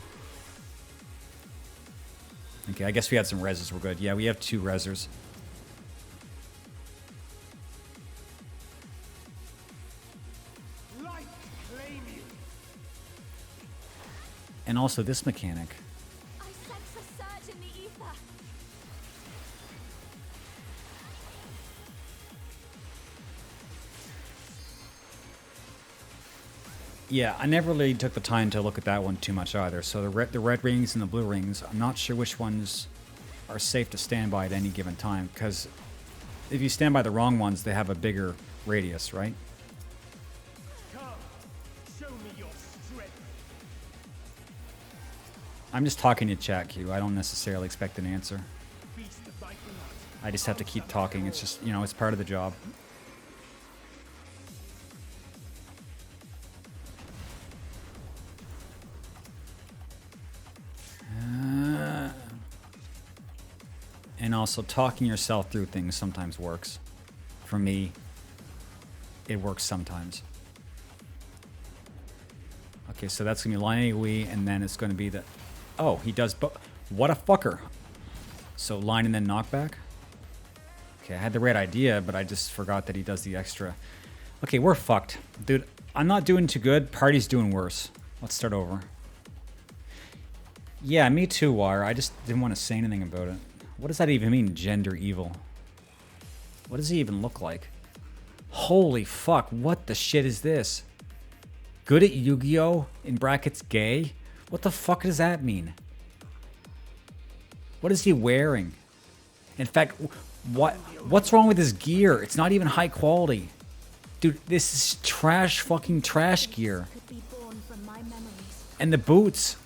Okay, I guess we had some reses, we're good. Yeah, we have 2 resers. And also this mechanic. I sense a surge in the ether. Yeah, I never really took the time to look at that one too much either. So the red rings and the blue rings, I'm not sure which ones are safe to stand by at any given time, because if you stand by the wrong ones, they have a bigger radius, right? Come, show me your strength. I'm just talking to chat, Q. I don't necessarily expect an answer. Feast the Arknights. I just have to keep talking. It's just, you know, it's part of the job. And also, talking yourself through things sometimes works. For me, it works sometimes. Okay, so that's going to be line AoE, and then it's going to be the... Oh, he does... What a fucker. So line and then knockback? Okay, I had the right idea, but I just forgot that he does the extra. Okay, we're fucked. Dude, I'm not doing too good. Party's doing worse. Let's start over. Yeah, me too, Wire. I just didn't want to say anything about it. What does that even mean, gender evil? What does he even look like? Holy fuck, what the shit is this? Good at Yu-Gi-Oh! In brackets gay? What the fuck does that mean? What is he wearing? In fact, what's wrong with his gear? It's not even high quality. Dude, this is trash, fucking trash gear. Could be born from my memories. And the boots.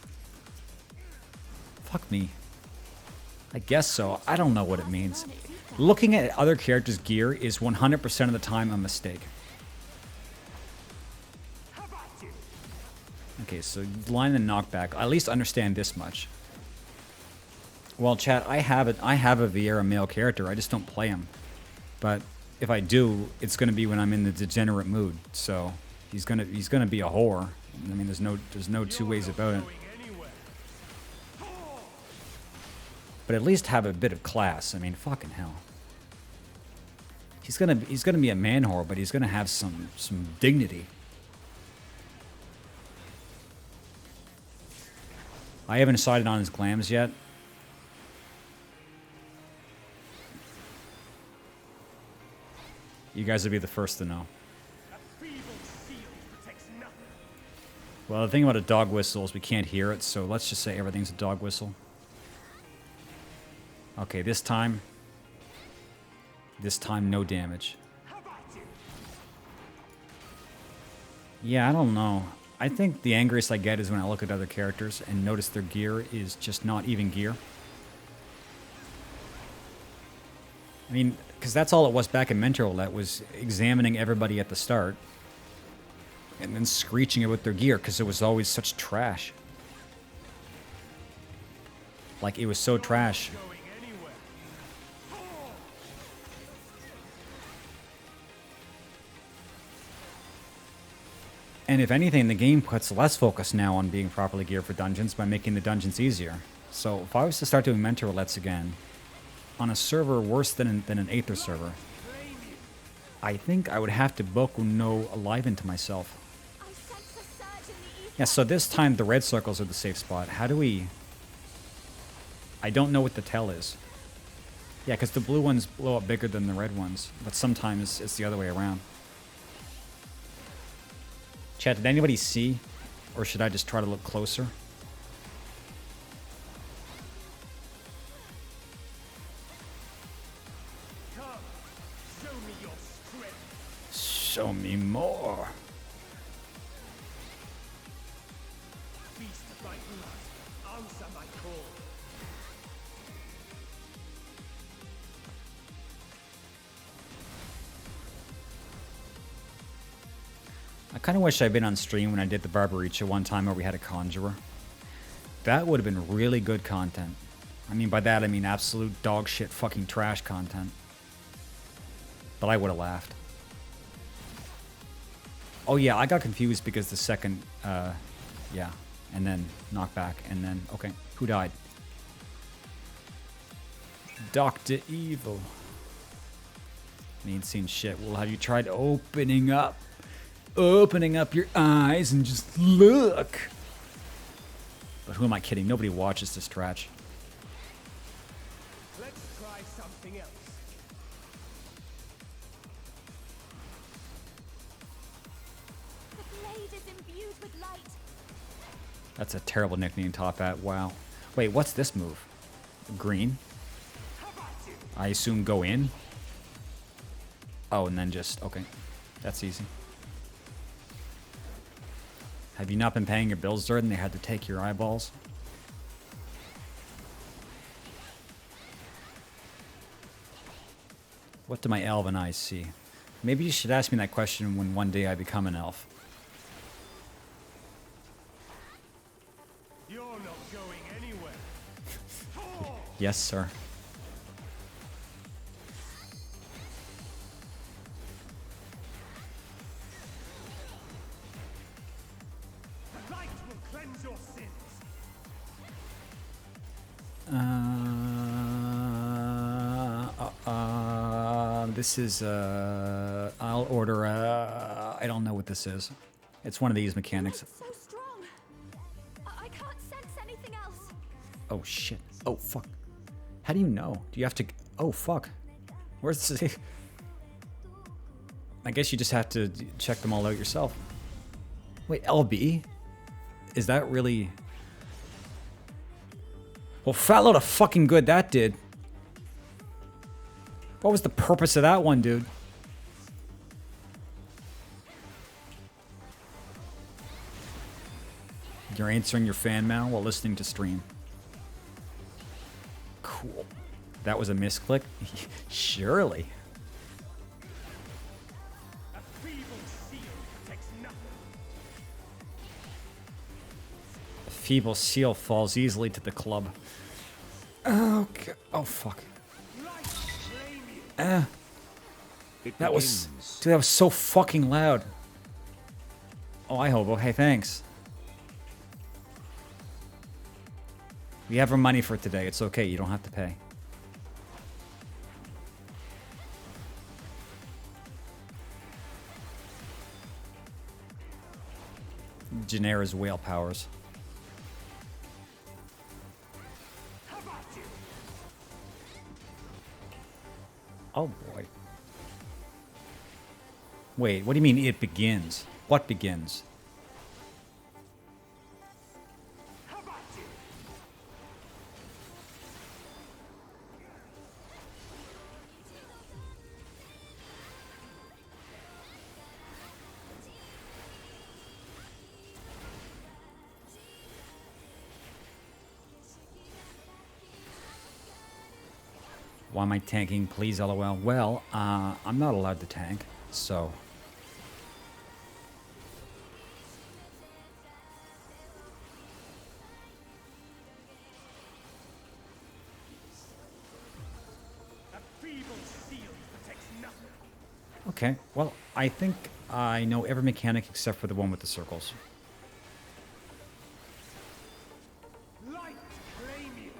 Fuck me. I guess so. I don't know what it means. Looking at other characters' gear is 100% of the time a mistake. Okay, so line and knockback. I at least understand this much. Well, chat, I have a Vieira male character. I just don't play him. But if I do, it's gonna be when I'm in the degenerate mood. So he's gonna be a whore. I mean, there's no two ways about it. But at least have a bit of class. I mean, fucking hell. He's gonna be a man whore, but he's gonna have some dignity. I haven't decided on his glams yet. You guys will be the first to know. Well, the thing about a dog whistle is we can't hear it, so let's just say everything's a dog whistle. Okay, this time no damage. Yeah, I don't know. I think the angriest I get is when I look at other characters and notice their gear is just not even gear. I mean, because that's all it was back in Mentor Roulette, was examining everybody at the start and then screeching about their gear because it was always such trash. Like, it was so trash. And if anything, the game puts less focus now on being properly geared for dungeons by making the dungeons easier. So if I was to start doing Mentor Roulettes again, on a server worse than an Aether server, I think I would have to Boku no Alive into myself. Yeah, so this time the red circles are the safe spot. How do we... I don't know what the tell is. Yeah, because the blue ones blow up bigger than the red ones, but sometimes it's the other way around. Chat, did anybody see? Or should I just try to look closer? Come, show me your strength. Show me more. Feast my blood. Answer my call. I kind of wish I'd been on stream when I did the Barbaricha one time where we had a Conjurer. That would have been really good content. I mean, by that I mean absolute dog shit fucking trash content. But I would have laughed. Oh yeah, I got confused because the second, yeah, and then knockback, and then, okay, who died? Dr. Evil. I ain't seen shit. Well, have you tried opening up your eyes and just look? But who am I kidding? Nobody watches this trash. Let's try something else. The blade is imbued with light. That's a terrible nickname, T.H.A.R. Wow. Wait, what's this move? Green? I assume go in? Oh, and then just... Okay. That's easy. Have you not been paying your bills, Zerd, and they had to take your eyeballs? What do my elven eyes see? Maybe you should ask me that question when one day I become an elf. You're not going anywhere. Yes, sir. The light will cleanse your sins. This is, I'll order, I don't know what this is. It's one of these mechanics. It's so strong. I can't sense anything else. Oh, shit. Oh, fuck. How do you know? Do you have to... Oh, fuck. Where's the... I guess you just have to check them all out yourself. Wait, LB? Is that really... Well, fat load of fucking good that did. What was the purpose of that one, dude? You're answering your fan mail while listening to stream. Cool. That was a misclick? Surely. A feeble seal protects nothing. A feeble seal falls easily to the club. Okay. Oh, fuck. Light flame you. It That was... begins. Dude, that was so fucking loud. Oh, I hope. Okay, thanks. We have our money for today. It's okay. You don't have to pay. Genera's whale powers. How about you? Oh boy. Wait, what do you mean it begins? What begins? How about you? Why am I tanking? Please, LOL. Well, I'm not allowed to tank, so... A feeble seal protects nothing. Okay, well, I think I know every mechanic except for the one with the circles. Light flame you.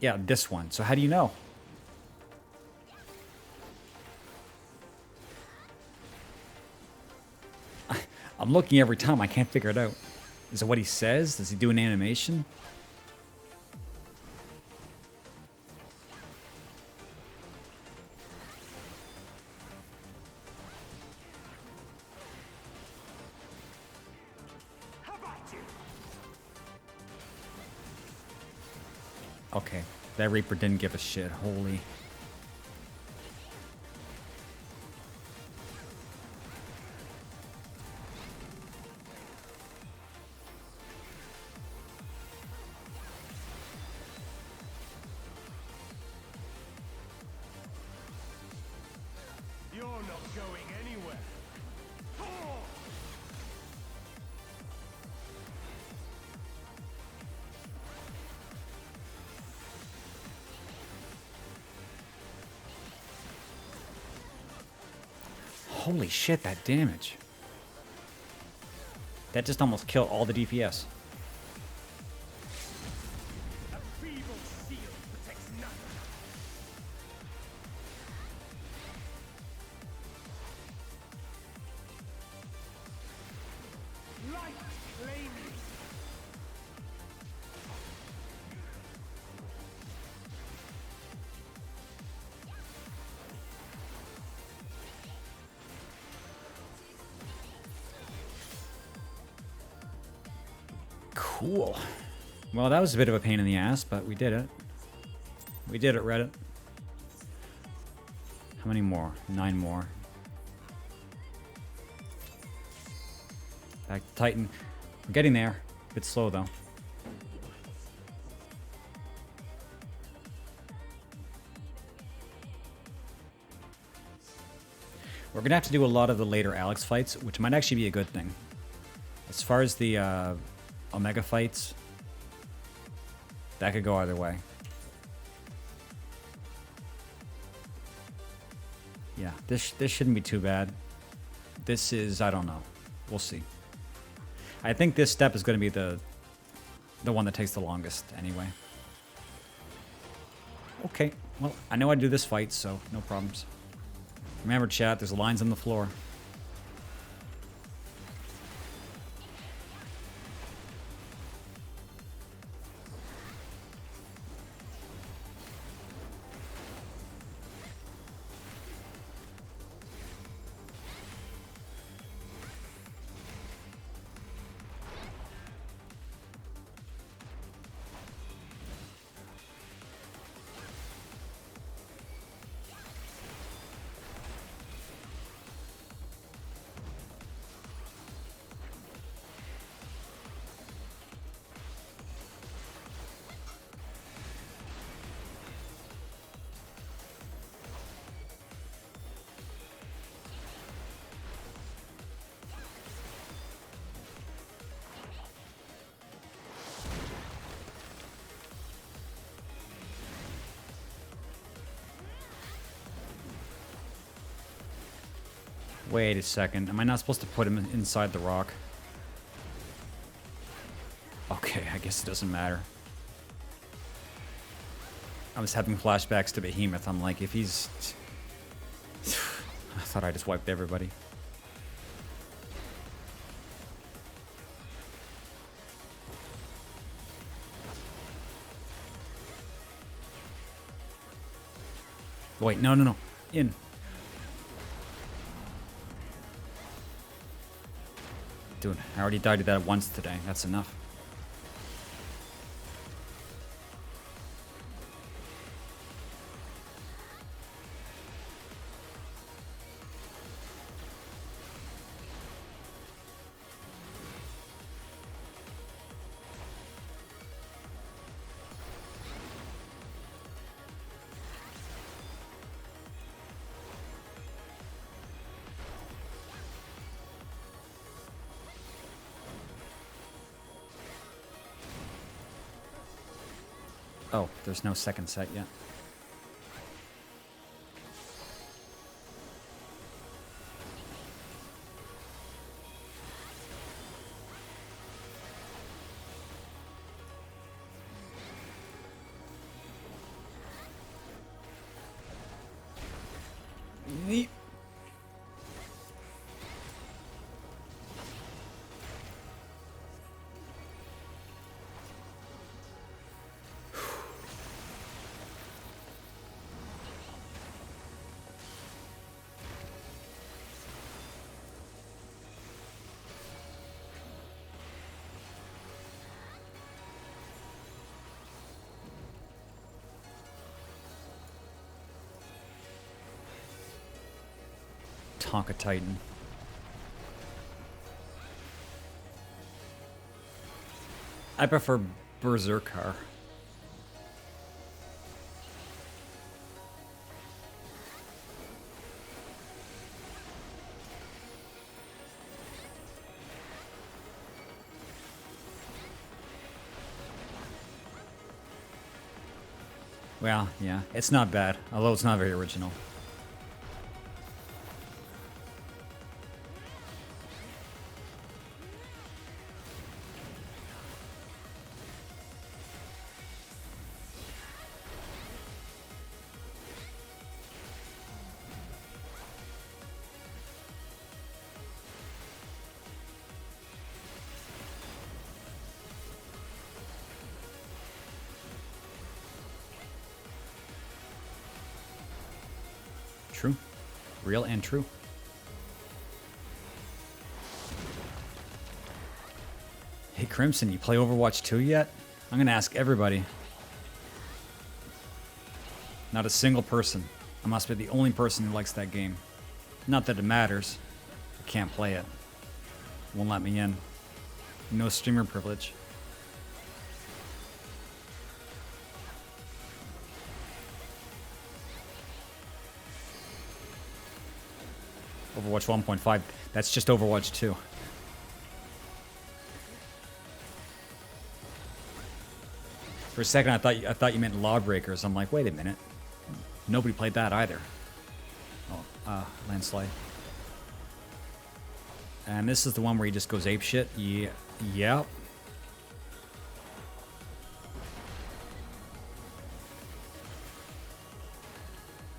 Yeah, this one. So how do you know? I'm looking every time. I can't figure it out. Is it what he says? Does he do an animation? How about you? Okay, that Reaper didn't give a shit. Holy. You're not going anywhere. Oh! Holy shit, that damage. That just almost killed all the DPS. A feeble seal protects nothing. Light flame you. Cool. Well, that was a bit of a pain in the ass, but we did it. We did it, Reddit. How many more? 9 more. Back to Titan. We're getting there. A bit slow, though. We're going to have to do a lot of the later Alex fights, which might actually be a good thing. As far as the Omega fights, that could go either way. Yeah, this shouldn't be too bad. This is, I don't know. We'll see. I think this step is going to be the one that takes the longest anyway. Okay, well, I know I do this fight, so no problems. Remember, chat, there's lines on the floor. Wait a second. Am I not supposed to put him inside the rock? Okay, I guess it doesn't matter. I was having flashbacks to Behemoth. I'm like, if he's... I thought I just wiped everybody. Wait, no, no, no. In. Dude, I already died to that once today. That's enough. Oh, there's no second set yet. Yeet. Tonka Titan. I prefer Berserker. Well, yeah, it's not bad, although it's not very original. True. Real and true. Hey Crimson, you play Overwatch 2 yet? I'm gonna ask everybody. Not a single person. I must be the only person who likes that game. Not that it matters. I can't play it. Won't let me in. No streamer privilege. Overwatch 1.5. That's just Overwatch 2. For a second, I thought you meant Lawbreakers. I'm like, wait a minute. Nobody played that either. Oh, Landslide. And this is the one where he just goes apeshit. Yeah. Yep.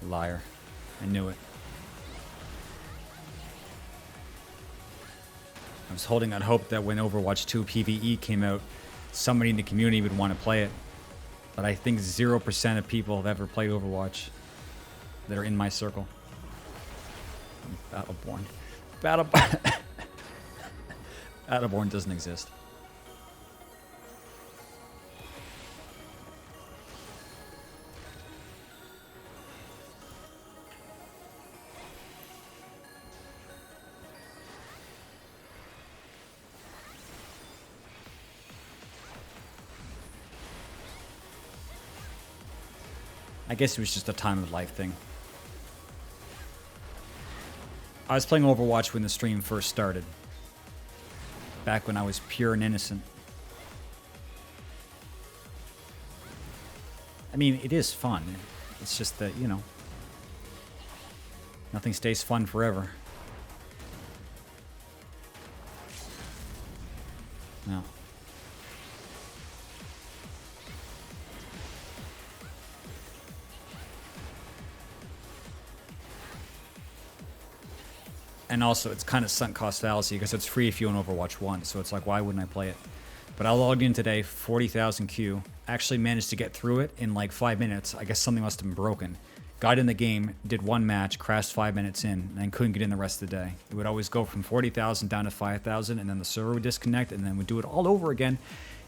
Liar. I knew it. I was holding out hope that when Overwatch 2 PvE came out, somebody in the community would want to play it. But I think 0% of people have ever played Overwatch that are in my circle. Battleborn. Battleborn doesn't exist. I guess it was just a time of life thing. I was playing Overwatch when the stream first started. Back when I was pure and innocent. I mean, it is fun. It's just that, you know, nothing stays fun forever. No. And also, it's kind of sunk cost fallacy because it's free if you own Overwatch 1. So it's like, why wouldn't I play it? But I logged in today, 40,000 Q. Actually managed to get through it in like 5 minutes. I guess something must have been broken. Got in the game, did one match, crashed 5 minutes in, and then couldn't get in the rest of the day. It would always go from 40,000 down to 5,000, and then the server would disconnect, and then would do it all over again.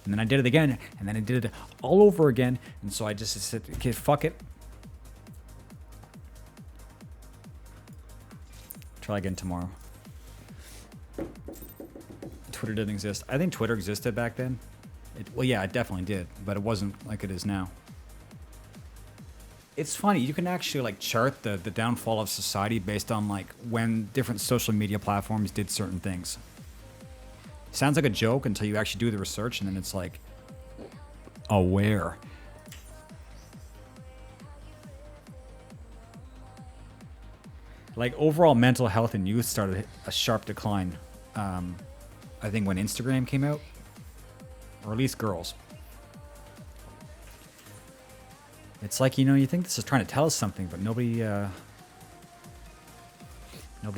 And then I did it again, and then I did it all over again. And so I just said, okay, fuck it. Try again tomorrow. Twitter didn't exist. I think Twitter existed back then. Well, yeah, it definitely did, but it wasn't like it is now. It's funny, you can actually like chart the downfall of society based on like when different social media platforms did certain things. Sounds like a joke until you actually do the research, and then it's like, oh, where? Like overall mental health in youth started a sharp decline. I think when Instagram came out, or at least girls. It's like, you know, you think this is trying to tell us something, but nobody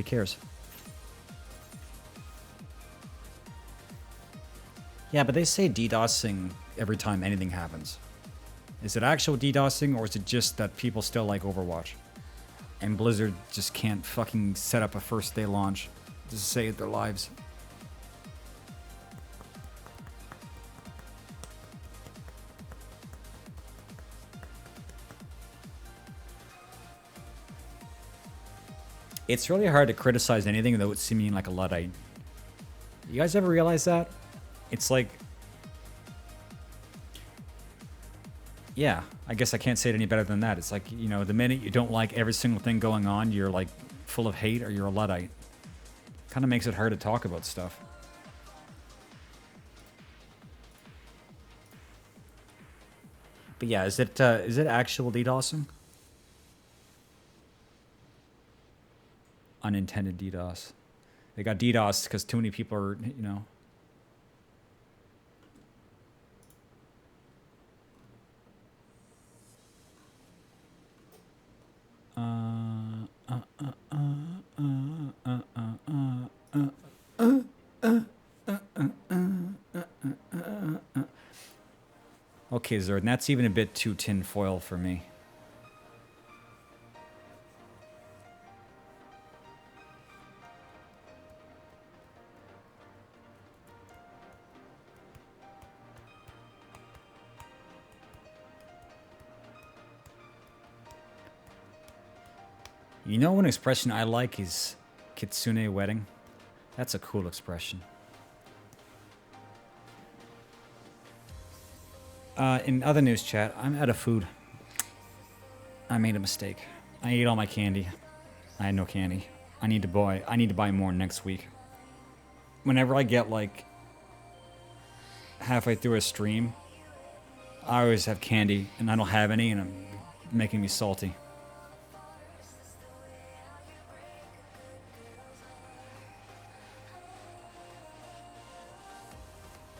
cares. Yeah, but they say DDoSing every time anything happens. Is it actual DDoSing, or is it just that people still like Overwatch? And Blizzard just can't fucking set up a first day launch to save their lives. It's really hard to criticize anything without seeming like a Luddite. You guys ever realize that? It's like... Yeah, I guess I can't say it any better than that. It's like, you know, the minute you don't like every single thing going on, you're like full of hate or you're a Luddite. Kind of makes it hard to talk about stuff. But yeah, is it actual DDoSing? Unintended DDoS. They got DDoS because too many people are, you know. Okay, Zerd, and that's even a bit too tinfoil for me. You know, one expression I like is kitsune wedding. That's a cool expression. In other news chat, I'm out of food. I made a mistake. I ate all my candy. I had no candy. I need to buy more next week. Whenever I get like halfway through a stream, I always have candy and I don't have any, and I'm making me salty.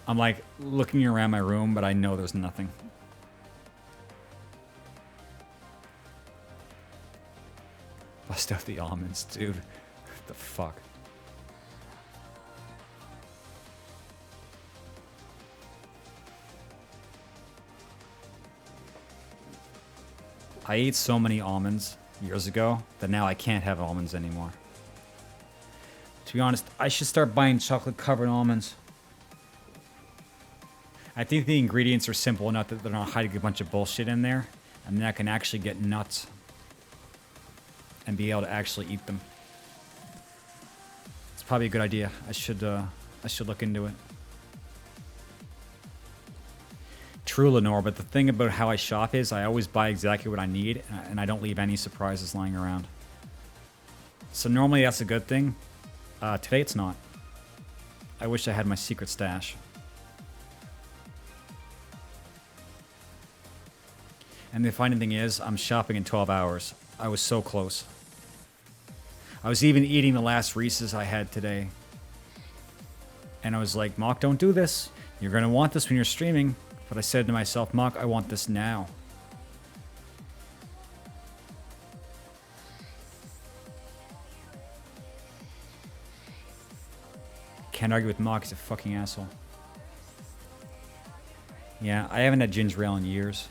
I'm like looking around my room, but I know there's nothing. Bust out the almonds, dude. What the fuck? I ate so many almonds years ago that now I can't have almonds anymore. To be honest, I should start buying chocolate-covered almonds. I think the ingredients are simple enough that they're not hiding a bunch of bullshit in there, and then I can actually get nuts and be able to actually eat them. It's probably a good idea. I should look into it. True, Lenore, but the thing about how I shop is I always buy exactly what I need, and I don't leave any surprises lying around. So normally that's a good thing. Today it's not. I wish I had my secret stash. And the funny thing is, I'm shopping in 12 hours. I was so close. I was even eating the last Reese's I had today. And I was like, Mock, don't do this. You're going to want this when you're streaming. But I said to myself, Mock, I want this now. Can't argue with Mock, he's a fucking asshole. Yeah, I haven't had ginger ale in years.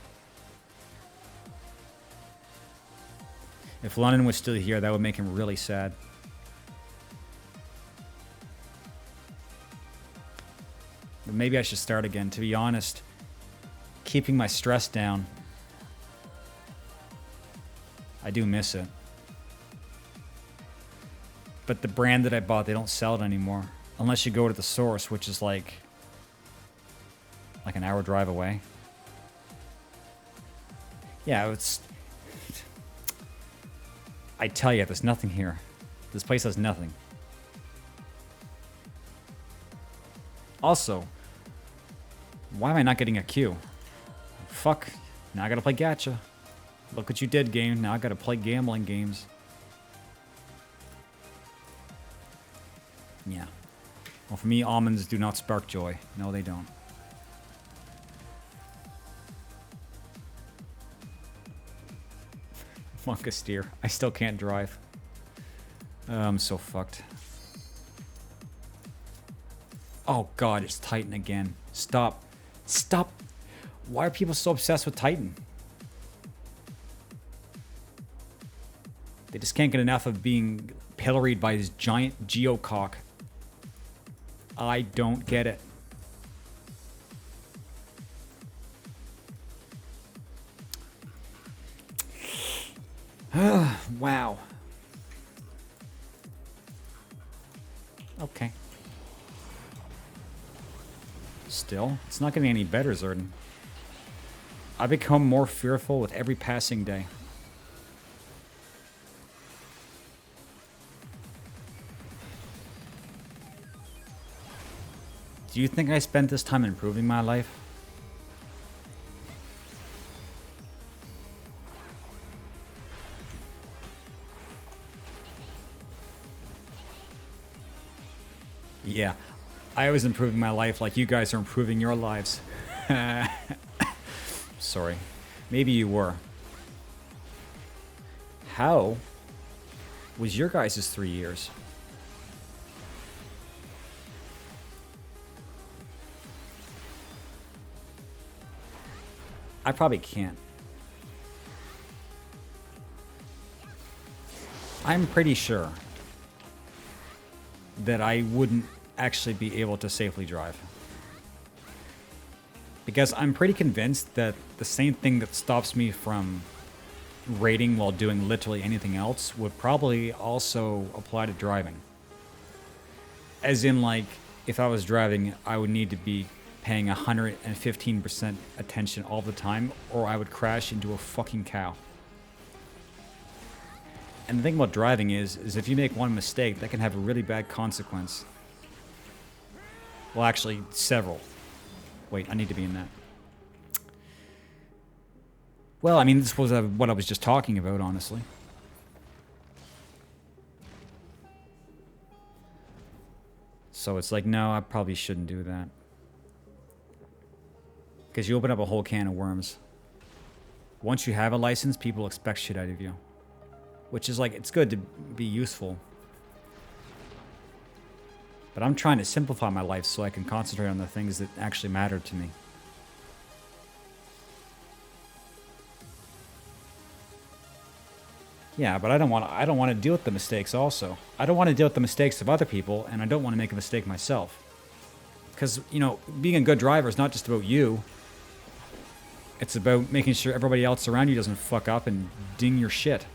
If London was still here, that would make him really sad. But maybe I should start again. To be honest, keeping my stress down, I do miss it. But the brand that I bought, they don't sell it anymore. Unless you go to the source, which is like an hour drive away. Yeah, it's... I tell you, there's nothing here. This place has nothing. Also, why am I not getting a queue? Fuck. Now I gotta play Gacha. Look what you did, game. Now I gotta play gambling games. Yeah. Well, for me, almonds do not spark joy. No, they don't. Monka steer. I still can't drive. I'm so fucked. Oh god, it's Titan again. Stop. Stop. Why are people so obsessed with Titan? They just can't get enough of being pilloried by his giant geocock. I don't get it. Wow. Okay. Still, it's not getting any better, Zerdan. I become more fearful with every passing day. Do you think I spent this time improving my life? Yeah, I was improving my life like you guys are improving your lives. Sorry. Maybe you were. How was your guys' 3 years? I probably can't. I'm pretty sure that I wouldn't actually be able to safely drive. Because I'm pretty convinced that the same thing that stops me from raiding while doing literally anything else would probably also apply to driving. As in, like, if I was driving, I would need to be paying 115% attention all the time, or I would crash into a fucking cow. And the thing about driving is if you make one mistake, that can have a really bad consequence. Well, actually, several. Wait, I need to be in that. Well, I mean, this was what I was just talking about, honestly. So it's like, no, I probably shouldn't do that. Because you open up a whole can of worms. Once you have a license, people expect shit out of you. Which is like, it's good to be useful. But I'm trying to simplify my life so I can concentrate on the things that actually matter to me. Yeah, but I don't want to deal with the mistakes also. I don't want to deal with the mistakes of other people, and I don't want to make a mistake myself. Because, you know, being a good driver is not just about you. It's about making sure everybody else around you doesn't fuck up and ding your shit.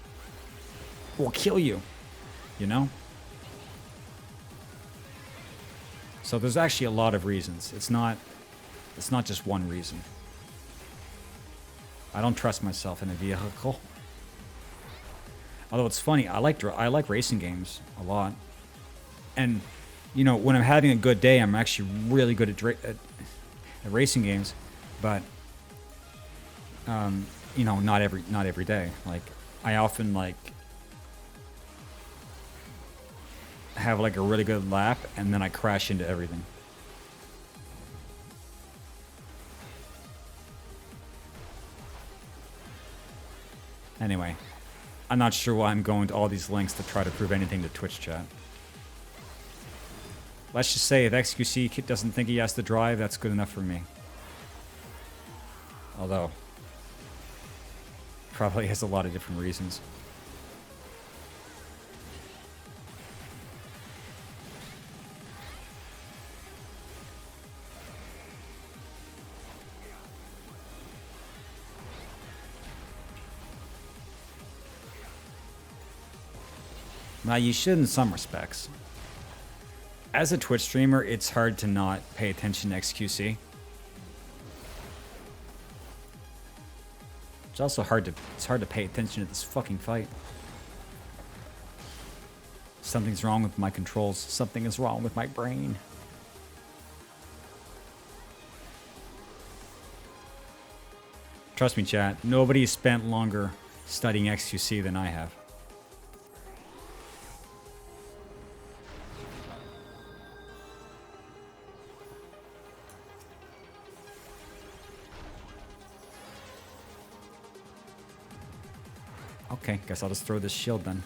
Or kill you. You know? So there's actually a lot of reasons. It's not just one reason. I don't trust myself in a vehicle. Although it's funny, I like racing games a lot. And, you know, when I'm having a good day, I'm actually really good at racing games. But, you know, not every day. Like, I often, like, have, like, a really good lap, and then I crash into everything. Anyway, I'm not sure why I'm going to all these links to try to prove anything to Twitch chat. Let's just say if XQC doesn't think he has to drive, that's good enough for me. Although, probably has a lot of different reasons. Now, you should in some respects. As a Twitch streamer, it's hard to not pay attention to XQC. It's also hard to pay attention to this fucking fight. Something's wrong with my controls. Something is wrong with my brain. Trust me, chat. Nobody spent longer studying XQC than I have. Okay, guess I'll just throw this shield then.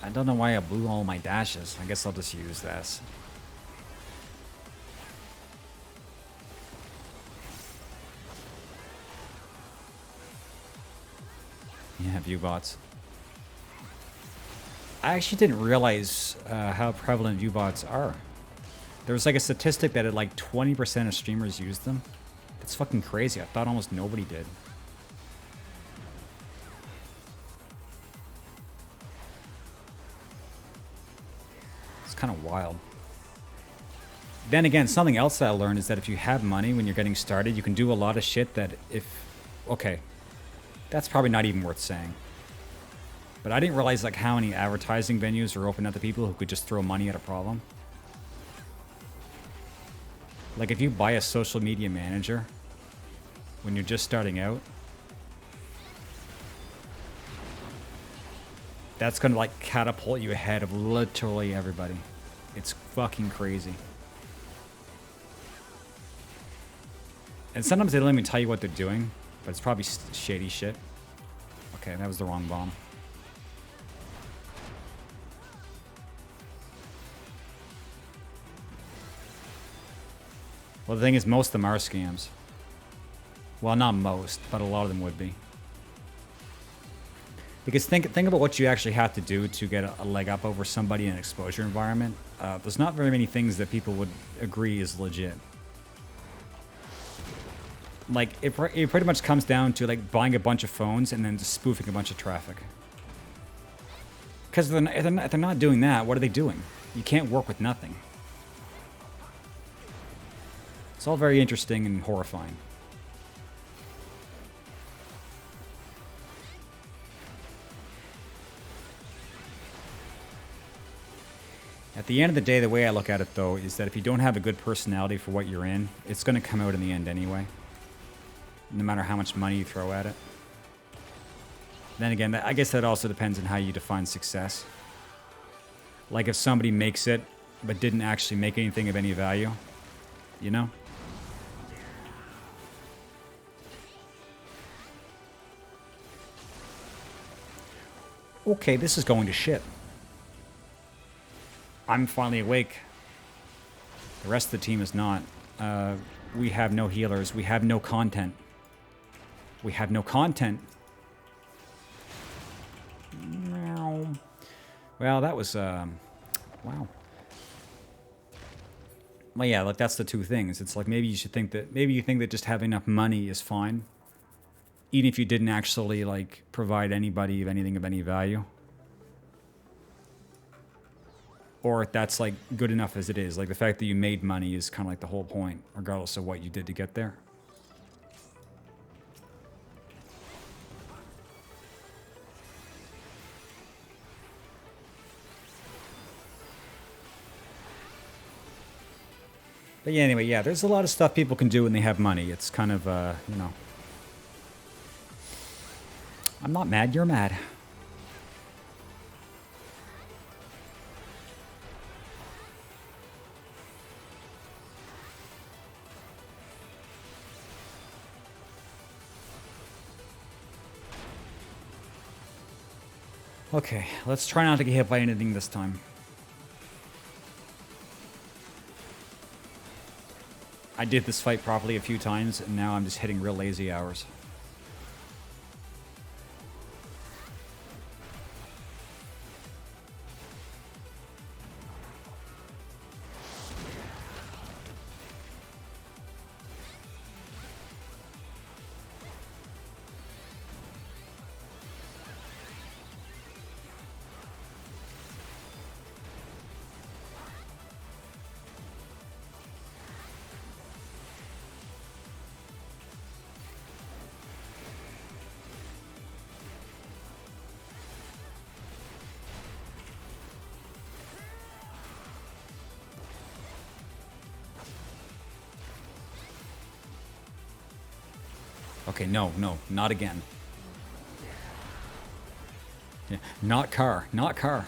I don't know why I blew all my dashes. I guess I'll just use this. Yeah, view bots. I actually didn't realize how prevalent view bots are. There was like a statistic that like 20% of streamers use them. That's fucking crazy. I thought almost nobody did. It's kind of wild. Then again, something else that I learned is that if you have money when you're getting started, you can do a lot of shit that if... Okay. That's probably not even worth saying. But I didn't realize like how many advertising venues are open up to people who could just throw money at a problem. Like if you buy a social media manager when you're just starting out, that's gonna like catapult you ahead of literally everybody. It's fucking crazy. And sometimes they don't even tell you what they're doing. But it's probably shady shit. Okay, that was the wrong bomb. Well, the thing is, most of them are scams. Well, not most, but a lot of them would be. Because think about what you actually have to do to get a leg up over somebody in an exposure environment. There's not very many things that people would agree is legit. Like, it pretty much comes down to, like, buying a bunch of phones and then just spoofing a bunch of traffic. Because if they're not doing that, what are they doing? You can't work with nothing. It's all very interesting and horrifying. At the end of the day, the way I look at it, though, is that if you don't have a good personality for what you're in, it's going to come out in the end anyway. No matter how much money you throw at it. Then again, I guess that also depends on how you define success. Like if somebody makes it, but didn't actually make anything of any value, you know? Okay, this is going to shit. I'm finally awake. The rest of the team is not. We have no healers. We have no content. We have no content. Well, that was, wow. Well, yeah, like that's the two things. It's like maybe you should think that, maybe you think that just having enough money is fine. Even if you didn't actually, like, provide anybody of anything of any value. Or if that's, like, good enough as it is. Like, the fact that you made money is kind of like the whole point, regardless of what you did to get there. But yeah, anyway, yeah, there's a lot of stuff people can do when they have money. It's kind of, you know, I'm not mad, you're mad. Okay, let's try not to get hit by anything this time. I did this fight properly a few times, and now I'm just hitting real lazy hours. Okay, no, not again. Yeah, not car, not car.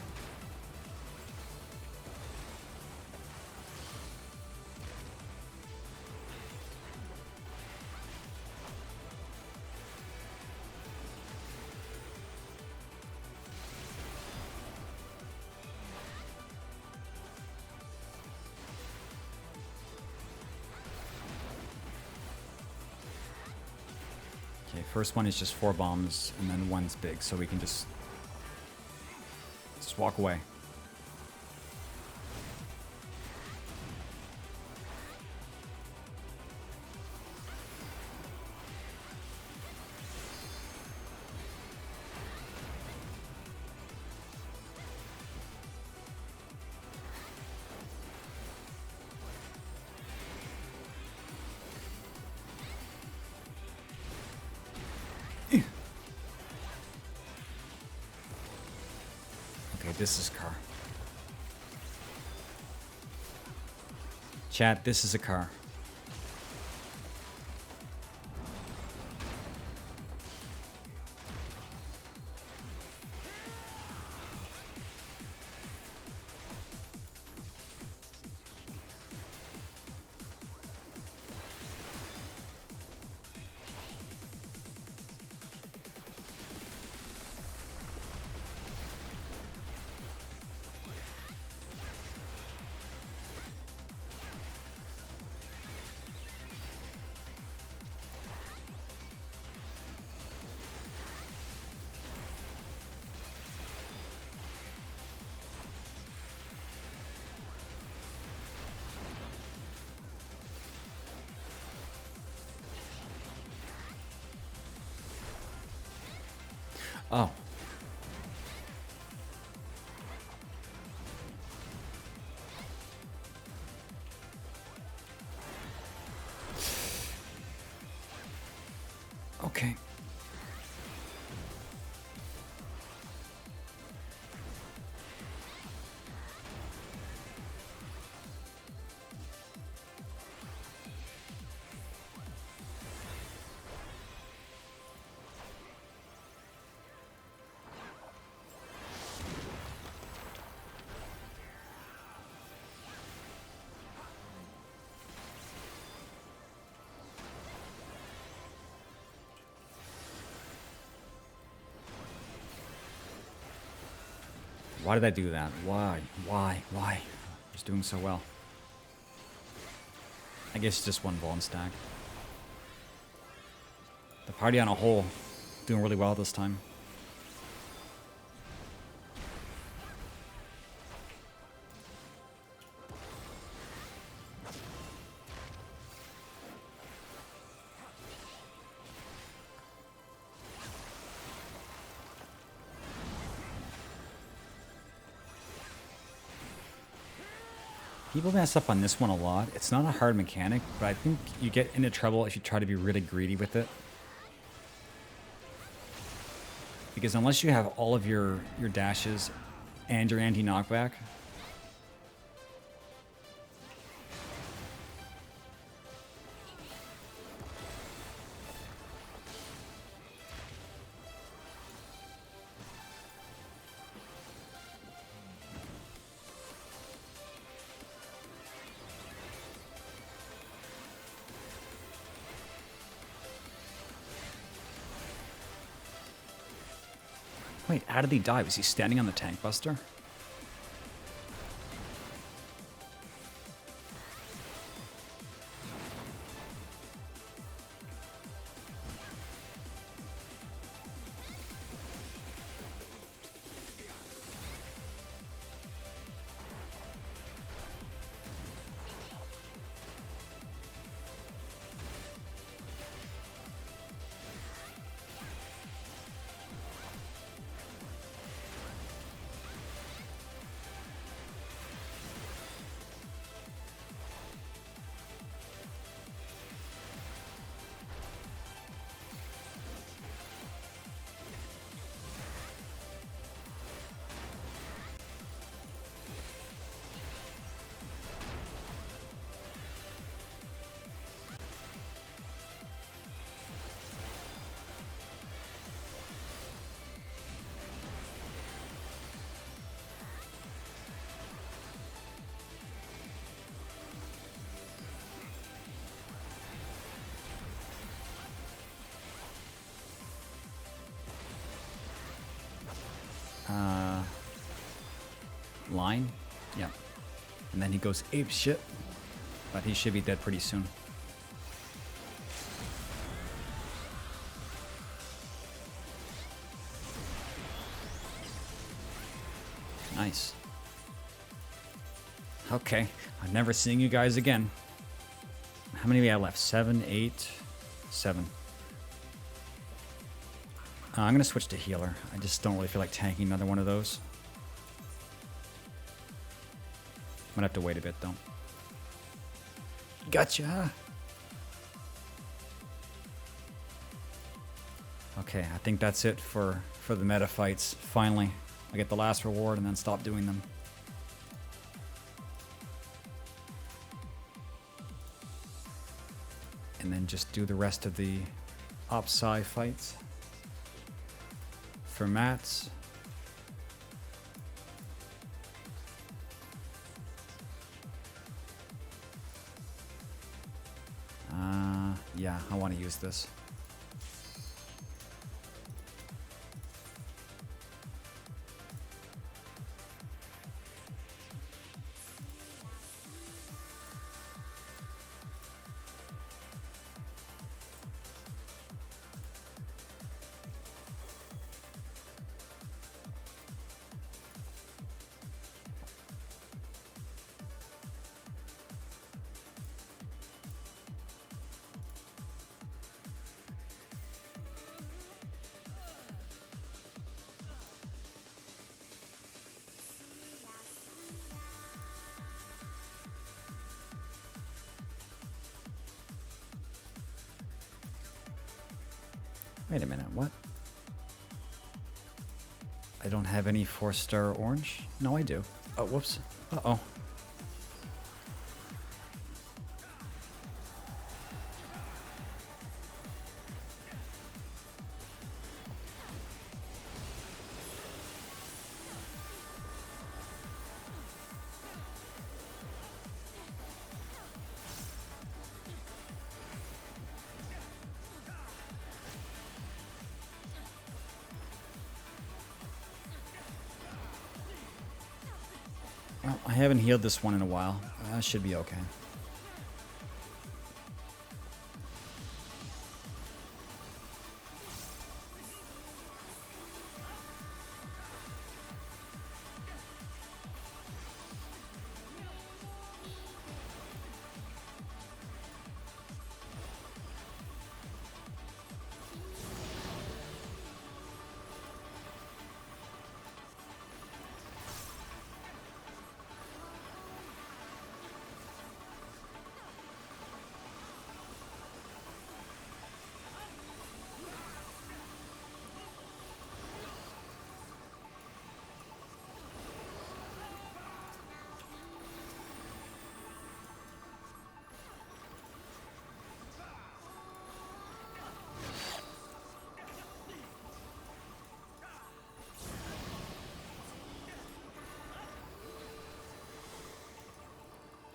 Okay, first one is just 4 bombs, and then one's big, so we can just walk away. This is a car. Chat, this is a car. Oh. Okay. Why did I do that? Why? I was doing so well. I guess just one Vaughn stack. The party on a whole doing really well this time. People mess up on this one a lot. It's not a hard mechanic, but I think you get into trouble if you try to be really greedy with it. Because unless you have all of your dashes and your anti-knockback, Wait, how did he die? Was he standing on the tank buster? Line? Yeah. And then he goes ape shit. But he should be dead pretty soon. Nice. Okay. I'm never seeing you guys again. How many do we have left? 7, 8, 7. I'm going to switch to healer. I just don't really feel like tanking another one of those. I'm going to have to wait a bit, though. Gotcha! Okay, I think that's it for the meta fights. Finally, I get the last reward and then stop doing them. And then just do the rest of the op-sci fights. For mats. Yeah, I want to use this. Wait a minute, what? I don't have any 4-star orange? No, I do. Oh, whoops. Uh-oh. Well, I haven't healed this one in a while. I should be okay.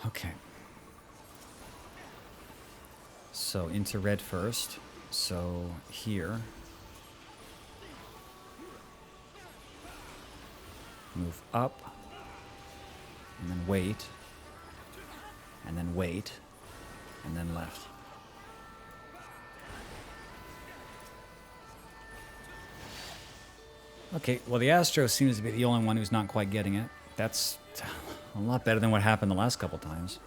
Okay. So into red first. So here. move up, and then wait, and then wait, and then left. Okay, well the Astro seems to be the only one who's not quite getting it. That's a lot better than what happened the last couple times.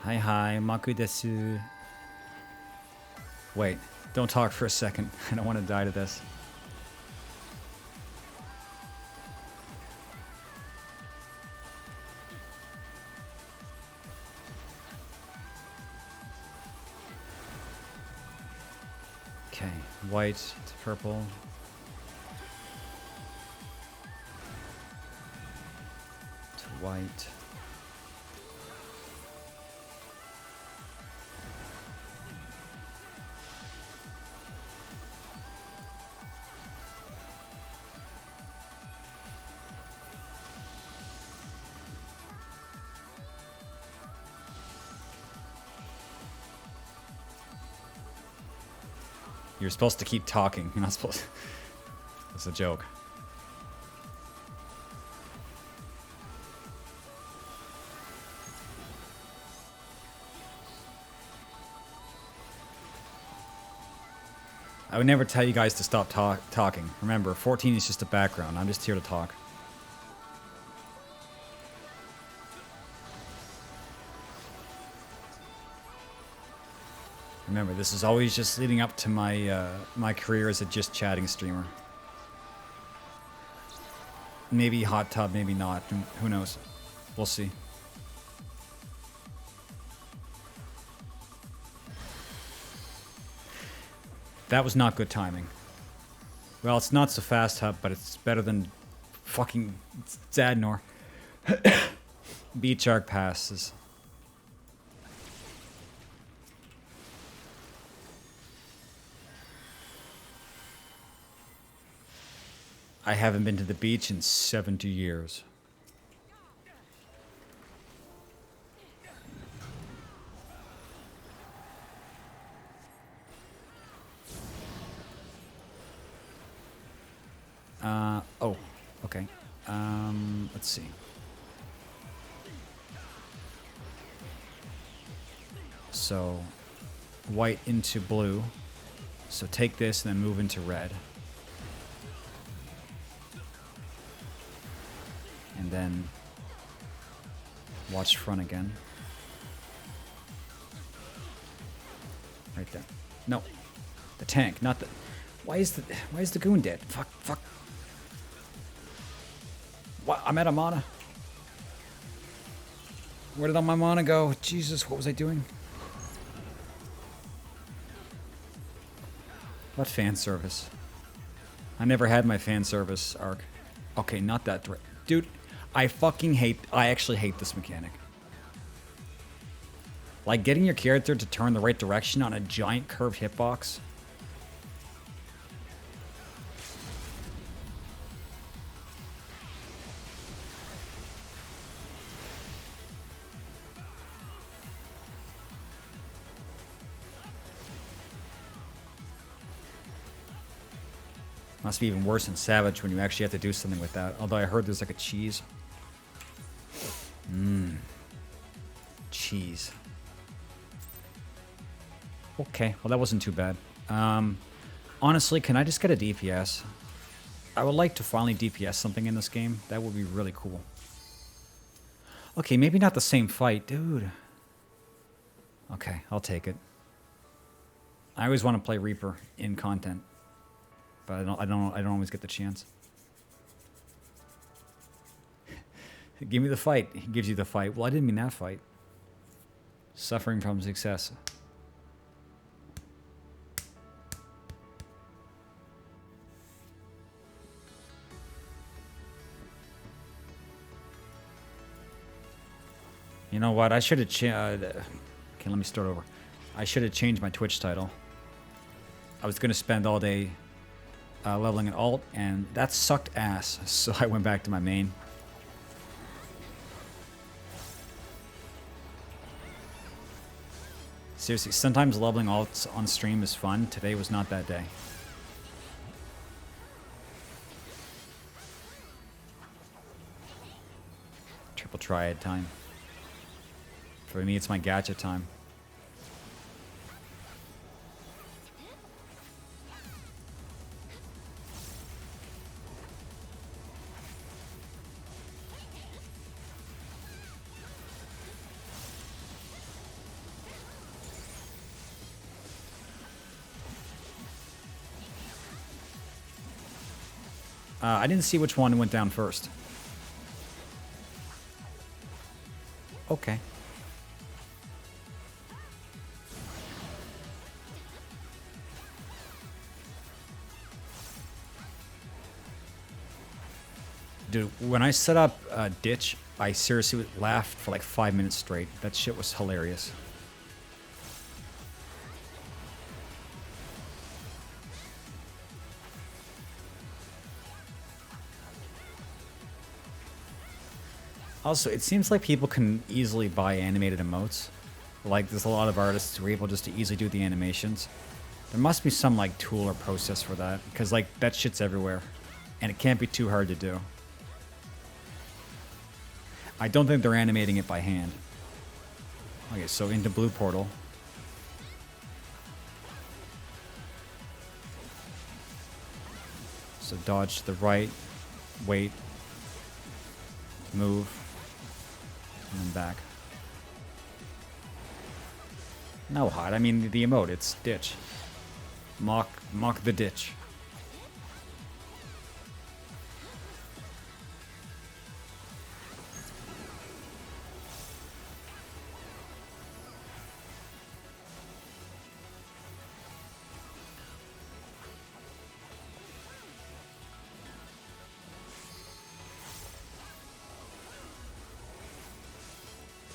Hi hi, Maku desu. Wait, don't talk for a second. I don't want to die to this. Okay, white to purple. To white. You're supposed to keep talking. You're not supposed to. That's a joke. I would never tell you guys to stop talking. Remember, 14 is just a background. I'm just here to talk. Remember, this is always just leading up to my my career as a just chatting streamer. Maybe hot tub, maybe not. Who knows? We'll see. That was not good timing. Well, it's not so fast hub, but it's better than fucking Zadnor. Beach arc passes. I haven't been to the beach in 70 years. Oh, okay. Let's see. So, white into blue. So take this and then move into red. And then watch front again. Right there. No. The tank, not the... Why is the goon dead? Fuck. What? I'm out of mana. Where did all my mana go? Jesus, what was I doing? What fan service? I never had my fan service arc. Okay, not that direct. Dude, I actually hate this mechanic. Like getting your character to turn the right direction on a giant curved hitbox. Must be even worse than Savage when you actually have to do something with that. Although I heard there's like a cheese. Cheese. Okay, well that wasn't too bad. Honestly, can I just get a DPS? I would like to finally DPS something in this game. That would be really cool. Okay, maybe not the same fight. Dude. Okay, I'll take it. I always want to play Reaper in content, but I don't always get the chance. Give me the fight. He gives you the fight. Well, I didn't mean that fight. Suffering from success. You know what? I should have okay, let me start over. I should have changed my Twitch title. I was going to spend all day leveling an alt, and that sucked ass. So I went back to my main. Seriously, sometimes leveling alts on stream is fun. Today was not that day. Triple triad time. For me, it's my gacha time. I didn't see which one went down first. Okay. Dude, when I set up Ditch, I seriously laughed for like 5 minutes straight. That shit was hilarious. Also, it seems like people can easily buy animated emotes. Like, there's a lot of artists who are able just to easily do the animations. There must be some, like, tool or process for that. Because, like, that shit's everywhere. And it can't be too hard to do. I don't think they're animating it by hand. Okay, so into blue portal. So dodge to the right, wait, move, and then back. No hot, I mean the emote, it's ditch. Mock the ditch.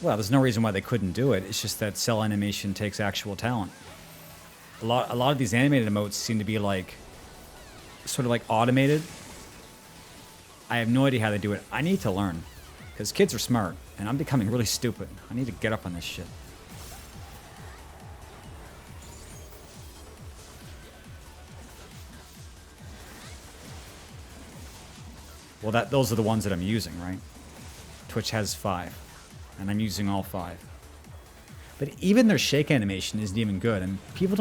Well, there's no reason why they couldn't do it. It's just that cell animation takes actual talent. A lot of these animated emotes seem to be like, sort of like automated. I have no idea how they do it. I need to learn, because kids are smart, and I'm becoming really stupid. I need to get up on this shit. Well, those are the ones that I'm using, right? Twitch has 5. And I'm using all 5. But even their shake animation isn't even good, and people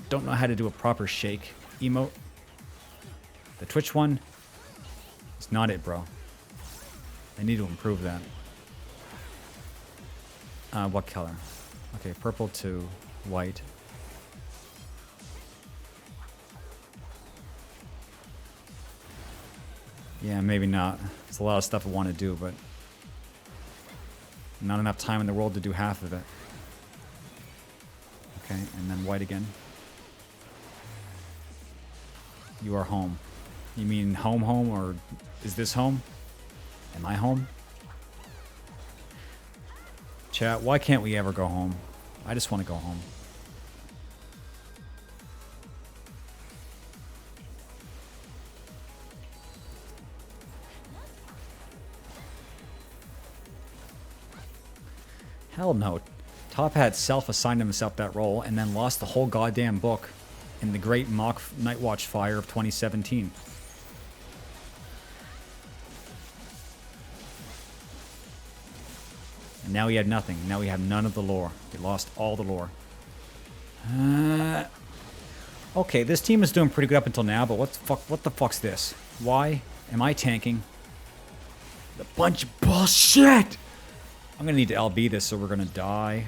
don't know how to do a proper shake emote. The Twitch one is not it, bro. They need to improve that. What color? Okay, purple to white. Yeah, maybe not. There's a lot of stuff I want to do, but not enough time in the world to do half of it. Okay, and then white again. You are home. You mean home, or is this home? Am I home? Chat, why can't we ever go home? I just want to go home. Hell no. Top Hat self-assigned himself that role and then lost the whole goddamn book in the great mock Nightwatch fire of 2017. And now he had nothing. Now we have none of the lore. We lost all the lore. Okay, this team is doing pretty good up until now, but what the fuck's this? Why am I tanking? A bunch of bullshit! I'm gonna need to LB this, so we're gonna die.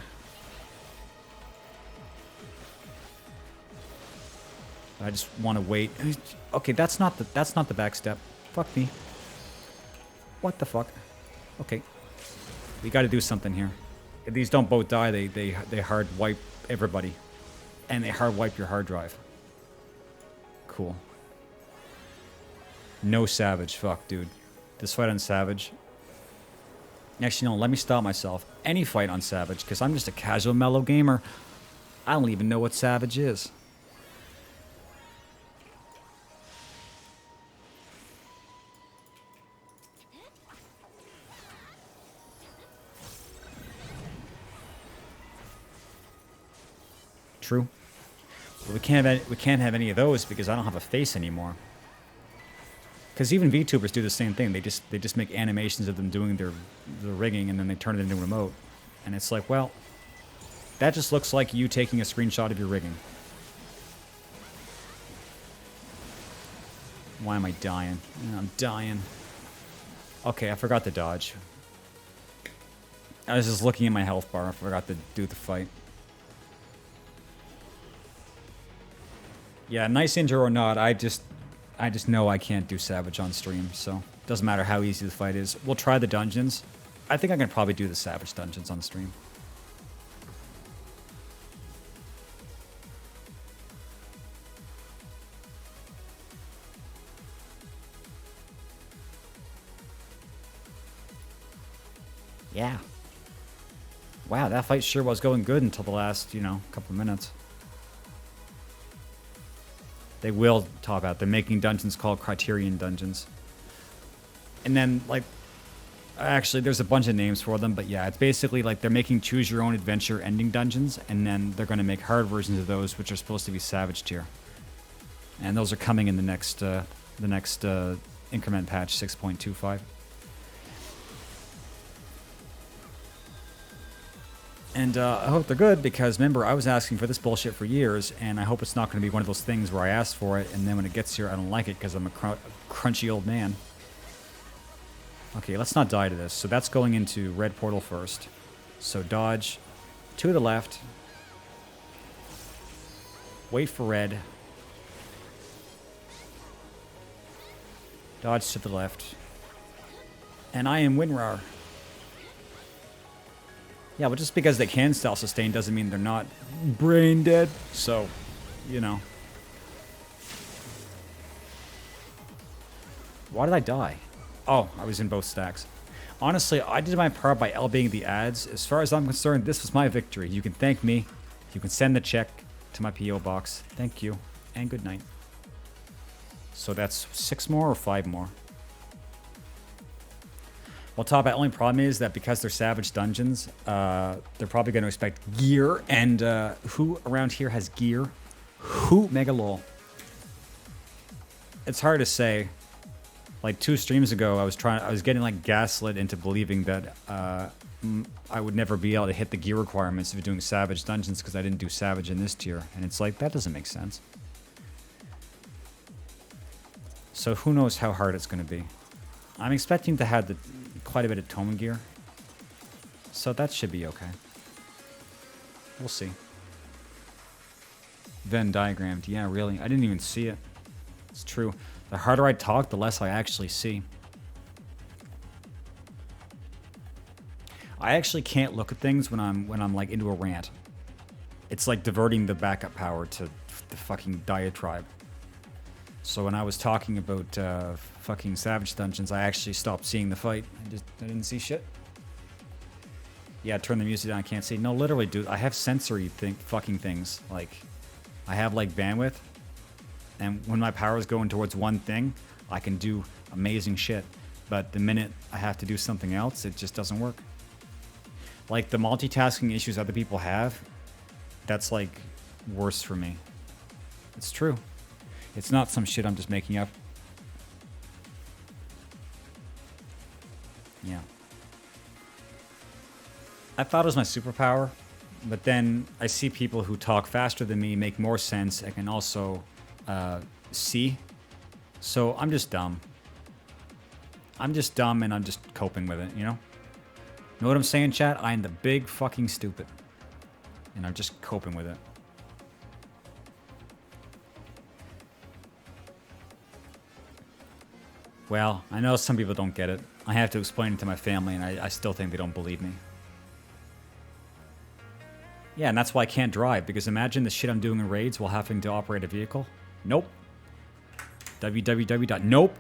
I just want to wait. Okay, that's not the back step. Fuck me. What the fuck? Okay. We got to do something here. If these don't both die, they hard wipe everybody. And they hard wipe your hard drive. Cool. No Savage. Fuck, dude. This fight on Savage. Actually, no, let me stop myself. Any fight on Savage, because I'm just a casual mellow gamer. I don't even know what Savage is. True. But we can't have any of those because I don't have a face anymore. Because even VTubers do the same thing. They just make animations of them doing their rigging and then they turn it into a remote. And it's like, well, that just looks like you taking a screenshot of your rigging. Why am I dying? I'm dying. Okay, I forgot to dodge. I was just looking at my health bar. I forgot to do the fight. Yeah, nice intro or not, I just know I can't do Savage on stream, so doesn't matter how easy the fight is. We'll try the dungeons. I think I can probably do the Savage dungeons on stream. Yeah. Wow, that fight sure was going good until the last, couple minutes. They will top out. They're making dungeons called Criterion dungeons. And then, actually, there's a bunch of names for them, but yeah, it's basically like they're making choose your own adventure ending dungeons, and then they're going to make hard versions of those, which are supposed to be Savage tier. And those are coming in the next increment patch 6.25. And I hope they're good because, remember, I was asking for this bullshit for years, and I hope it's not going to be one of those things where I asked for it, and then when it gets here, I don't like it because I'm a crunchy old man. Okay, let's not die to this. So that's going into red portal first. So dodge to the left. Wait for red. Dodge to the left. And I am WinRAR. Yeah, but just because they can self-sustain doesn't mean they're not brain dead. So, Why did I die? Oh, I was in both stacks. Honestly, I did my part by LBing the ads. As far as I'm concerned, this was my victory. You can thank me. You can send the check to my P.O. box. Thank you, and good night. So that's 6 more or 5 more? Well, top, the only problem is that because they're Savage dungeons, they're probably going to expect gear. And who around here has gear? Who? Mega lol. It's hard to say. Like 2 streams ago, I was getting gaslit into believing that I would never be able to hit the gear requirements of doing Savage dungeons because I didn't do Savage in this tier. And it's like, that doesn't make sense. So who knows how hard it's going to be. I'm expecting to have quite a bit of tome gear. So that should be okay. We'll see. Venn diagrammed. Yeah, really. I didn't even see it. It's true. The harder I talk, the less I actually see. I actually can't look at things when I'm into a rant. It's like diverting the backup power to the fucking diatribe. So when I was talking about fucking Savage dungeons, I actually stopped seeing the fight. I didn't see shit. Yeah, turn the music down. I can't see. No, literally, dude. I have sensory fucking things. Like, I have bandwidth, and when my power is going towards one thing, I can do amazing shit. But the minute I have to do something else, it just doesn't work. Like the multitasking issues other people have, that's worse for me. It's true. It's not some shit I'm just making up. Yeah. I thought it was my superpower, but then I see people who talk faster than me make more sense and can also see. So I'm just dumb. I'm just dumb and I'm just coping with it, Know what I'm saying, chat? I'm the big fucking stupid. And I'm just coping with it. Well, I know some people don't get it. I have to explain it to my family, and I still think they don't believe me. Yeah, and that's why I can't drive, because imagine the shit I'm doing in raids while having to operate a vehicle. Nope. Nope.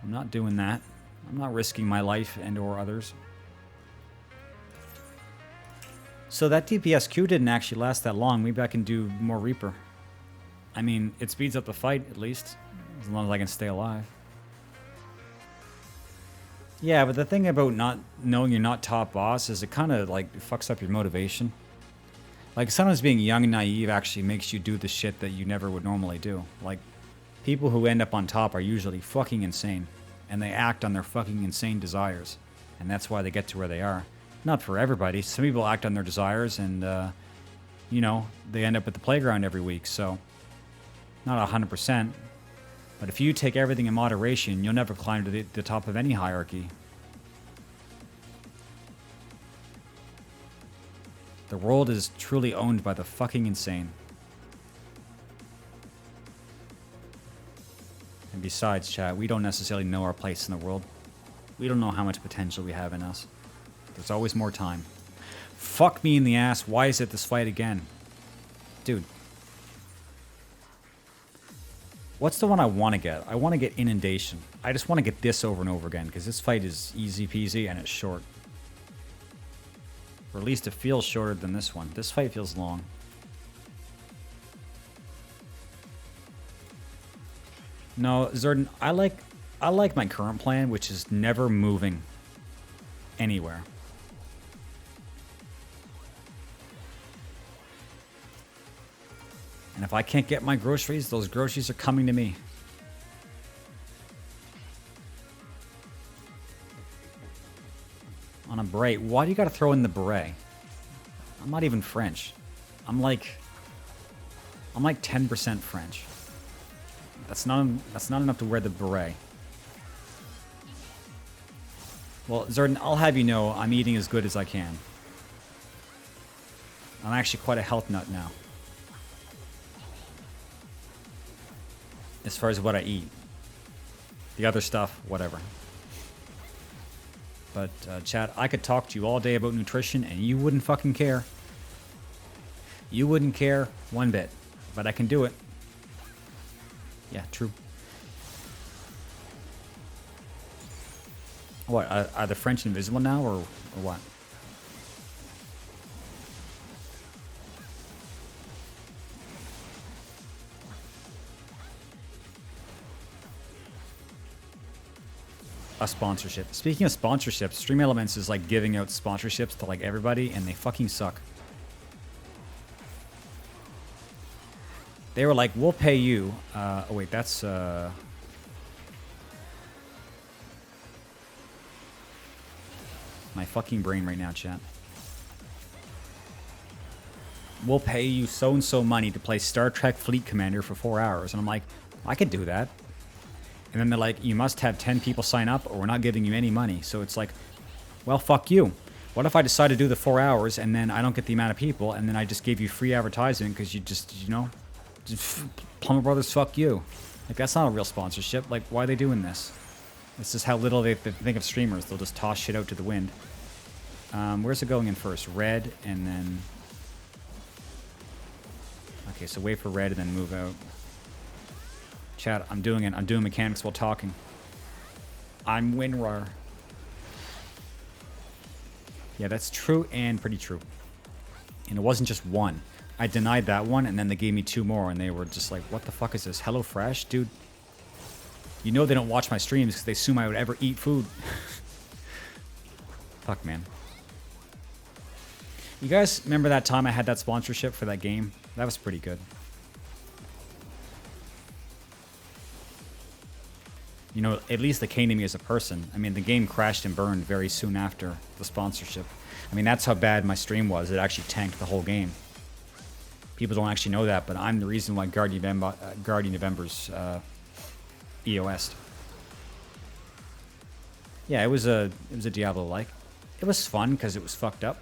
I'm not doing that. I'm not risking my life and or others. So that DPS queue didn't actually last that long. Maybe I can do more Reaper. I mean, it speeds up the fight, at least. As long as I can stay alive. Yeah, but the thing about not knowing you're not top boss is it kind of, like, fucks up your motivation. Like, sometimes being young and naive actually makes you do the shit that you never would normally do. Like, people who end up on top are usually fucking insane. And they act on their fucking insane desires. And that's why they get to where they are. Not for everybody. Some people act on their desires and, you know, they end up at the playground every week. So, not 100%. But if you take everything in moderation, you'll never climb to the top of any hierarchy. The world is truly owned by the fucking insane. And besides, chat, we don't necessarily know our place in the world. We don't know how much potential we have in us. There's always more time. Fuck me in the ass. Why is it this fight again? Dude. What's the one I want to get? I want to get Inundation. I just want to get this over and over again, because this fight is easy peasy and it's short. Or at least it feels shorter than this one. This fight feels long. No, Zerdan, I like my current plan, which is never moving anywhere. And if I can't get my groceries, those groceries are coming to me. On a beret. Why do you gotta throw in the beret? I'm not even French. I'm like 10% French. That's not enough to wear the beret. Well, Zerdan, I'll have you know I'm eating as good as I can. I'm actually quite a health nut now. As far as what I eat. The other stuff, whatever. But, chat, I could talk to you all day about nutrition and you wouldn't fucking care. You wouldn't care one bit. But I can do it. Yeah, true. What, are the French invisible now, or what? A sponsorship. Speaking of sponsorships, Stream Elements is like giving out sponsorships to like everybody, and they fucking suck. They were like, we'll pay you. Oh wait, that's my fucking brain right now, chat. We'll pay you so and so money to play Star Trek Fleet Commander for 4 hours. And I'm like, I could do that. And then they're like, you must have 10 people sign up or we're not giving you any money. So it's like, well, fuck you. What if I decide to do the 4 hours and then I don't get the amount of people and then I just gave you free advertising because you just, you know, just, Plumber Brothers, fuck you. Like, that's not a real sponsorship. Like, why are they doing this? This is how little they think of streamers. They'll just toss shit out to the wind. Where's it going in first? Red and then... Okay, so wait for red and then move out. Chat, I'm doing it. I'm doing mechanics while talking. I'm WinRAR. Yeah, that's true and pretty true. And it wasn't just one. I denied that one, and then they gave me 2 more, and they were just like, what the fuck is this? HelloFresh? Dude, you know they don't watch my streams because they assume I would ever eat food. Fuck, man. You guys remember that time I had that sponsorship for that game? That was pretty good. You know, at least they came to me as a person. I mean, the game crashed and burned very soon after the sponsorship. I mean, that's how bad my stream was. It actually tanked the whole game. People don't actually know that, but I'm the reason why Guardian of Ember's EOS'd. Yeah, it was a Diablo-like. It was fun because it was fucked up.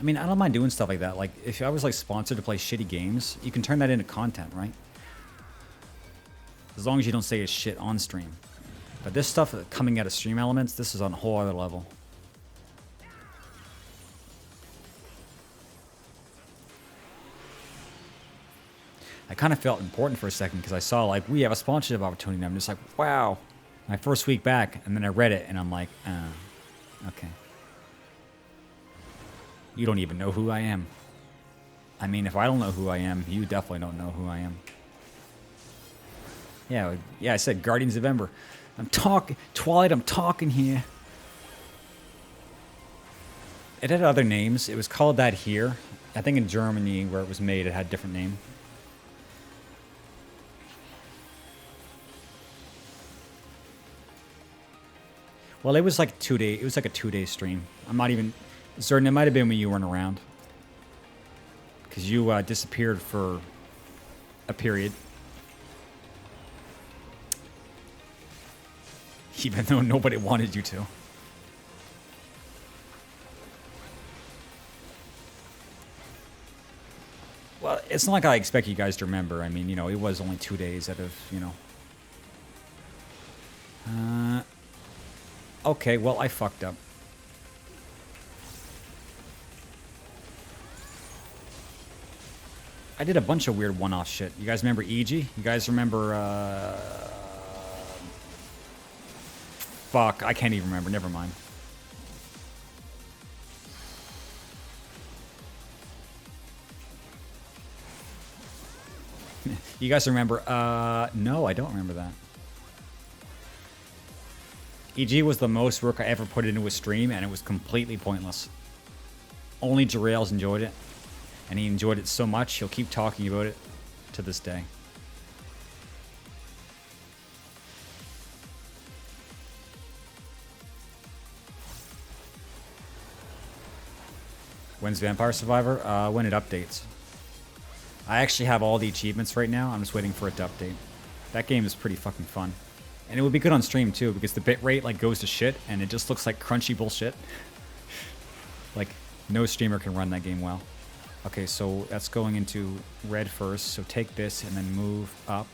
I mean, I don't mind doing stuff like that. Like, if I was like sponsored to play shitty games, you can turn that into content, right? As long as you don't say a shit on stream. But this stuff coming out of stream elements, this is on a whole other level. I kind of felt important for a second because I saw like we have a sponsorship opportunity and I'm just like, wow. My first week back, and then I read it and I'm like, okay. You don't even know who I am. I mean, if I don't know who I am, you definitely don't know who I am. Yeah, I said Guardians of Ember. I'm talking, Twilight, I'm talking here. It had other names. It was called that here. I think in Germany, where it was made, it had a different name. Well, it was like 2 day. It was like a 2-day stream. I'm not even certain. It might have been when you weren't around, because you disappeared for a period, even though nobody wanted you to. Well, it's not like I expect you guys to remember. I mean, you know, it was only 2 days out of, you know. Okay, well, I fucked up. I did a bunch of weird one-off shit. You guys remember EG? You guys remember, fuck, I can't even remember. Never mind. You guys remember? No, I don't remember that. EG was the most work I ever put into a stream, and it was completely pointless. Only Jarails enjoyed it, and he enjoyed it so much, he'll keep talking about it to this day. When's Vampire Survivor? When it updates. I actually have all the achievements right now. I'm just waiting for it to update. That game is pretty fucking fun. And it would be good on stream too, because the bitrate like goes to shit and it just looks like crunchy bullshit. Like, no streamer can run that game well. Okay, so that's going into red first. So take this and then move up.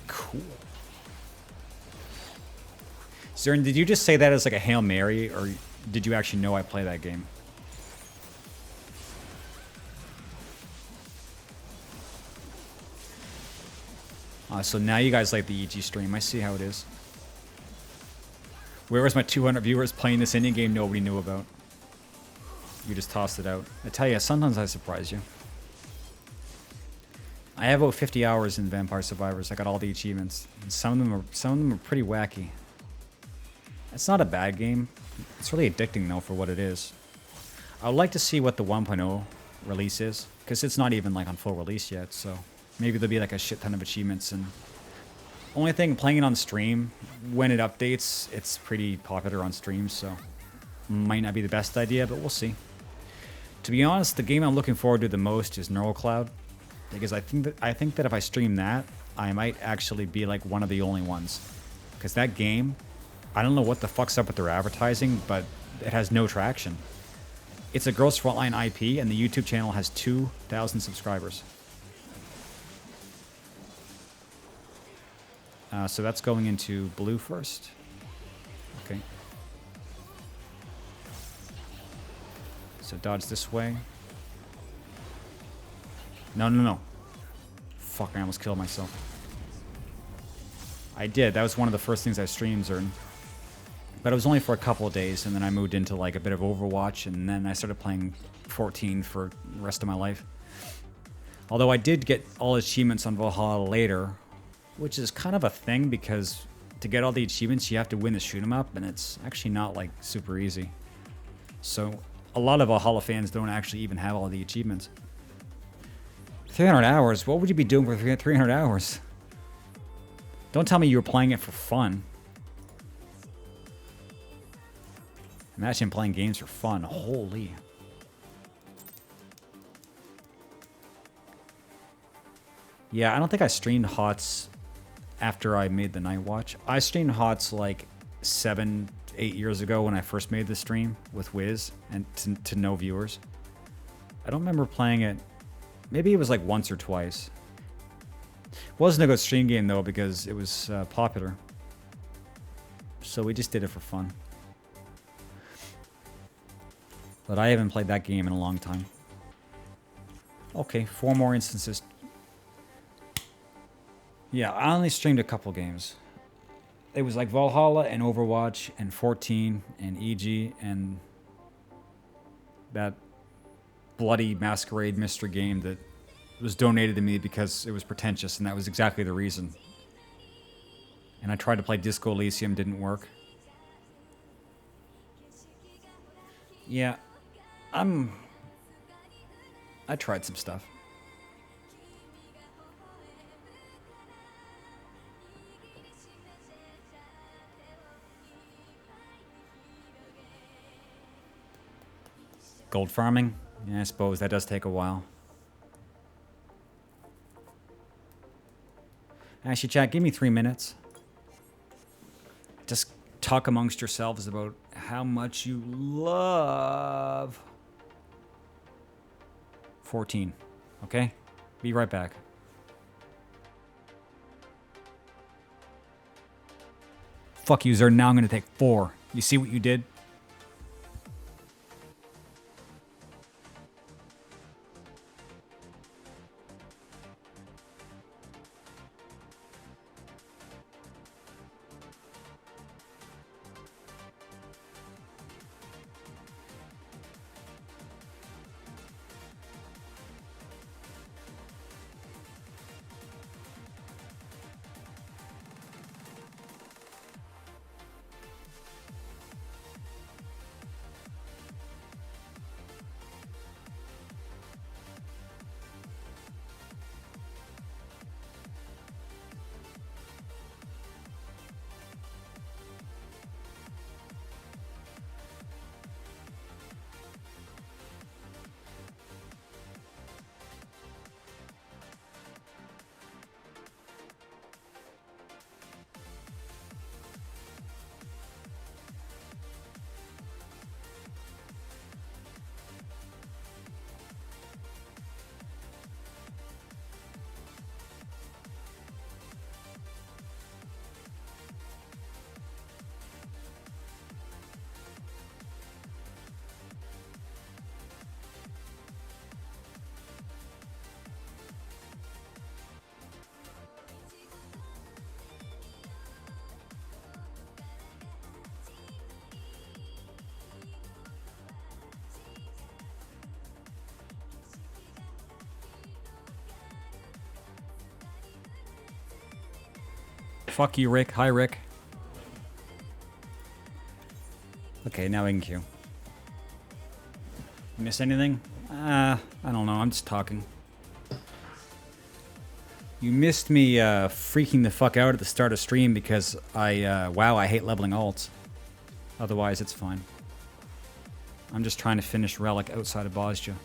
Cool. Zern, did you just say that as like a Hail Mary, or did you actually know I play that game? So now you guys like the EG stream. I see how it is. Where was my 200 viewers playing this Indian game nobody knew about? You just tossed it out. I tell you, sometimes I surprise you. I have about 50 hours in Vampire Survivors. I got all the achievements. And some of them are pretty wacky. It's not a bad game. It's really addicting though for what it is. I would like to see what the 1.0 release is, because it's not even like on full release yet, so maybe there'll be like a shit ton of achievements. And only thing, playing it on stream, when it updates, it's pretty popular on stream, so might not be the best idea, but we'll see. To be honest, the game I'm looking forward to the most is Neural Cloud, because I think that if I stream that, I might actually be like one of the only ones. Because that game, I don't know what the fuck's up with their advertising, but it has no traction. It's a Girls Frontline IP, and the YouTube channel has 2,000 subscribers. So that's going into blue first. Okay. So dodge this way. No. Fuck, I almost killed myself. I did. That was one of the first things I streamed, Zern. But it was only for a couple of days, and then I moved into like a bit of Overwatch, and then I started playing 14 for the rest of my life. Although I did get all achievements on Valhalla later, which is kind of a thing, because to get all the achievements you have to win the shoot 'em up, and it's actually not like super easy. So a lot of Valhalla fans don't actually even have all the achievements. 300 hours? What would you be doing for 300 hours? Don't tell me you were playing it for fun. Imagine playing games for fun. Holy. Yeah, I don't think I streamed HOTS after I made the Night Watch. I streamed HOTS like 7-8 years ago when I first made the stream with Wiz and to no viewers. I don't remember playing it Maybe it was like once or twice. Wasn't a good stream game though because it was popular. So we just did it for fun. But I haven't played that game in a long time. Okay, 4 more instances. Yeah, I only streamed a couple games. It was like Valhalla and Overwatch and 14 and EG and that bloody Masquerade mystery game that was donated to me because it was pretentious, and that was exactly the reason. And I tried to play Disco Elysium, didn't work. Yeah, I tried some stuff. Gold farming? Yeah, I suppose that does take a while. Actually, chat, give me 3 minutes. Just talk amongst yourselves about how much you love 14. Okay? Be right back. Fuck you, Zer. Now I'm gonna take 4. You see what you did? Fuck you, Rick. Hi, Rick. Okay, now we can queue. Miss anything? I don't know. I'm just talking. You missed me freaking the fuck out at the start of stream because I hate leveling alts. Otherwise, it's fine. I'm just trying to finish Relic outside of Bosja.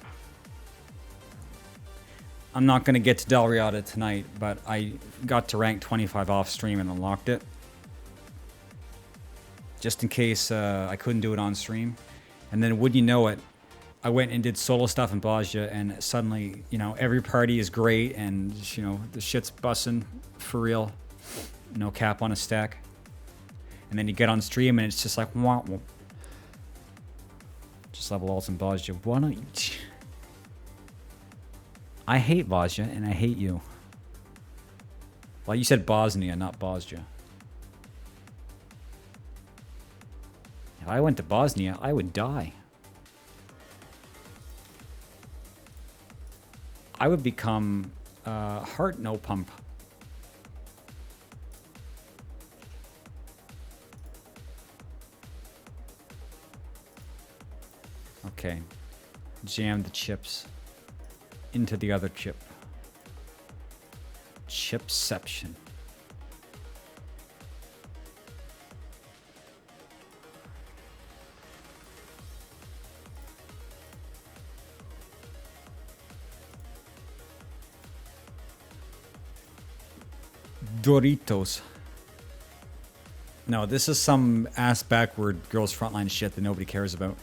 I'm not going to get to Dalriada tonight, but I got to rank 25 off stream and unlocked it. Just in case I couldn't do it on stream. And then, would you know it, I went and did solo stuff in Bosja, and suddenly, you know, every party is great, and, you know, the shit's bussin' for real. No cap on a stack. And then you get on stream, and it's just like, wah, wah. Just level alts in Bosja. Why don't you... I hate Bosnia, and I hate you. Well, you said Bosnia, not Bosnia. If I went to Bosnia, I would die. I would become heart no pump. Okay. Jam the chips into the other chip. Chipception. Doritos. No, this is some ass backward girls frontline shit that nobody cares about.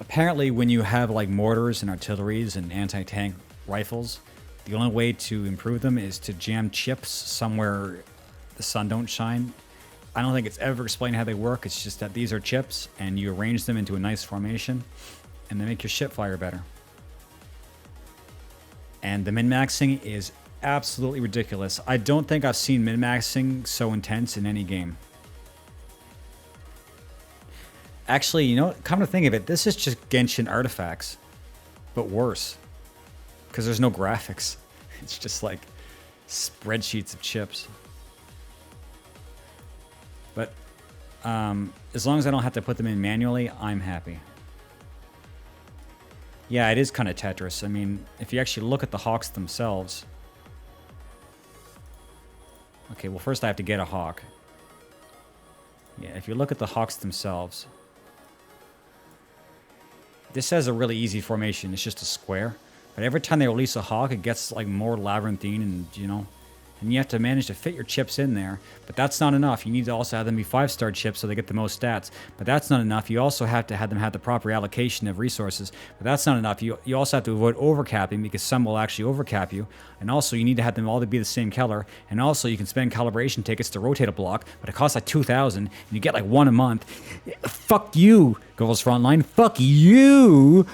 apparently when you have like mortars and artilleries and anti-tank rifles, the only way to improve them is to jam chips somewhere the sun don't shine. I don't think it's ever explained how they work. It's just that these are chips and you arrange them into a nice formation and they make your ship fire better. And the min-maxing is absolutely ridiculous. I don't think I've seen min-maxing so intense in any game. Actually, you know, come to think of it, this is just Genshin artifacts, but worse. Because there's no graphics. It's just like spreadsheets of chips. But as long as I don't have to put them in manually, I'm happy. Yeah, it is kind of Tetris. I mean, if you actually look at the hawks themselves... Okay, well first I have to get a hawk. Yeah, if you look at the hawks themselves... This has a really easy formation. It's just a square. But every time they release a hawk, it gets like more labyrinthine and, you know... And you have to manage to fit your chips in there. But that's not enough. You need to also have them be 5-star chips so they get the most stats. But that's not enough. You also have to have them have the proper allocation of resources. But that's not enough. You also have to avoid overcapping because some will actually overcap you. And also you need to have them all to be the same color. And also you can spend calibration tickets to rotate a block. But it costs like 2,000. And you get like one a month. Fuck you, Girls Frontline. Fuck you.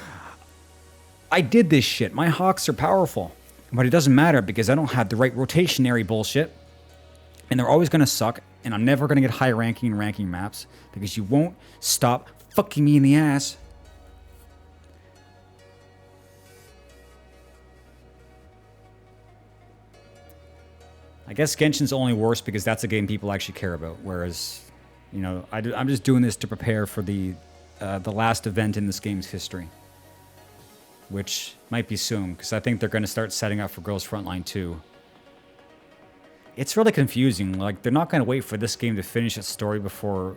I did this shit. My hawks are powerful. But it doesn't matter because I don't have the right rotationary bullshit. And they're always going to suck. And I'm never going to get high ranking in ranking maps. Because you won't stop fucking me in the ass. I guess Genshin's only worse because that's a game people actually care about. Whereas, you know, I'm just doing this to prepare for the last event in this game's history. Which might be soon, because I think they're going to start setting up for Girls Frontline 2. It's really confusing. Like, they're not going to wait for this game to finish its story before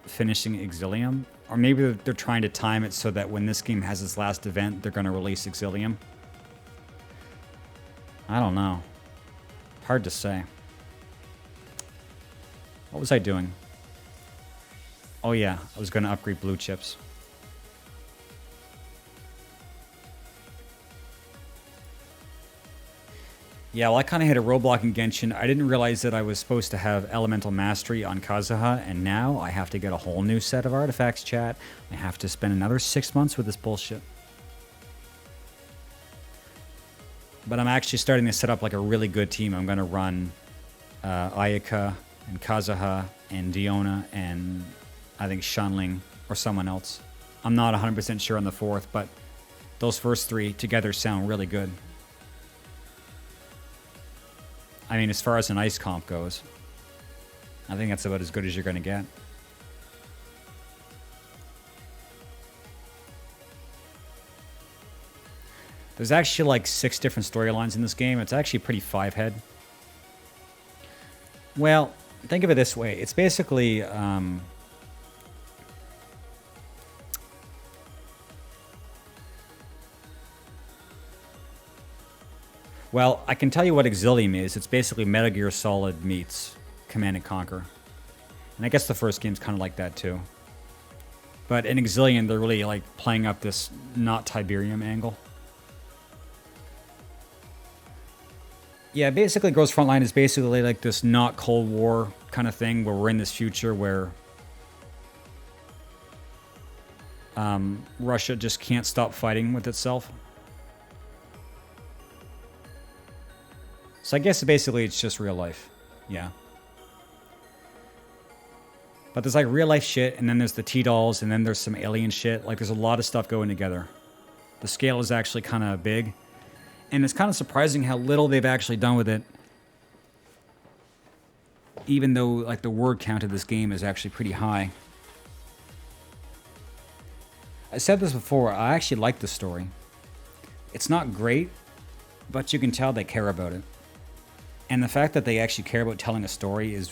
finishing Exilium. Or maybe they're trying to time it so that when this game has its last event, they're going to release Exilium. I don't know. Hard to say. What was I doing? Oh yeah, I was going to upgrade blue chips. Yeah, well, I kind of hit a roadblock in Genshin. I didn't realize that I was supposed to have Elemental Mastery on Kazuha, and now I have to get a whole new set of artifacts, chat. I have to spend another 6 months with this bullshit. But I'm actually starting to set up like a really good team. I'm going to run Ayaka and Kazuha and Diona and I think Shanling or someone else. I'm not 100% sure on the fourth, but those first three together sound really good. I mean, as far as an ice comp goes, I think that's about as good as you're going to get. There's actually like 6 different storylines in this game. It's actually pretty 5-head. Well, think of it this way. It's basically... Well, I can tell you what Exilium is. It's basically Metal Gear Solid meets Command & Conquer. And I guess the first game's kind of like that too. But in Exilium, they're really like playing up this not Tiberium angle. Yeah, basically Girls Frontline is basically like this not Cold War kind of thing where we're in this future where Russia just can't stop fighting with itself. So I guess basically it's just real life. Yeah. But there's like real life shit, and then there's the T.Dolls, and then there's some alien shit. Like there's a lot of stuff going together. The scale is actually kind of big. And it's kind of surprising how little they've actually done with it. Even though like the word count of this game is actually pretty high. I said this before, I actually like the story. It's not great, but you can tell they care about it. And the fact that they actually care about telling a story is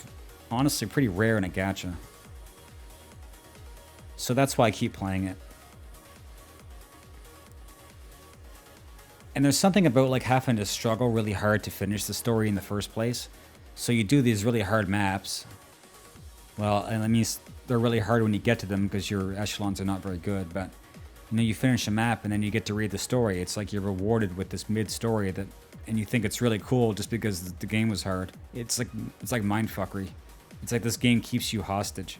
honestly pretty rare in a gacha. So that's why I keep playing it. And there's something about like having to struggle really hard to finish the story in the first place. So you do these really hard maps. Well, and that means they're really hard when you get to them because your echelons are not very good. But You know, you finish a map and then you get to read the story. It's like you're rewarded with this mid-story that, and you think it's really cool just because the game was hard. It's like mindfuckery. It's like this game keeps you hostage.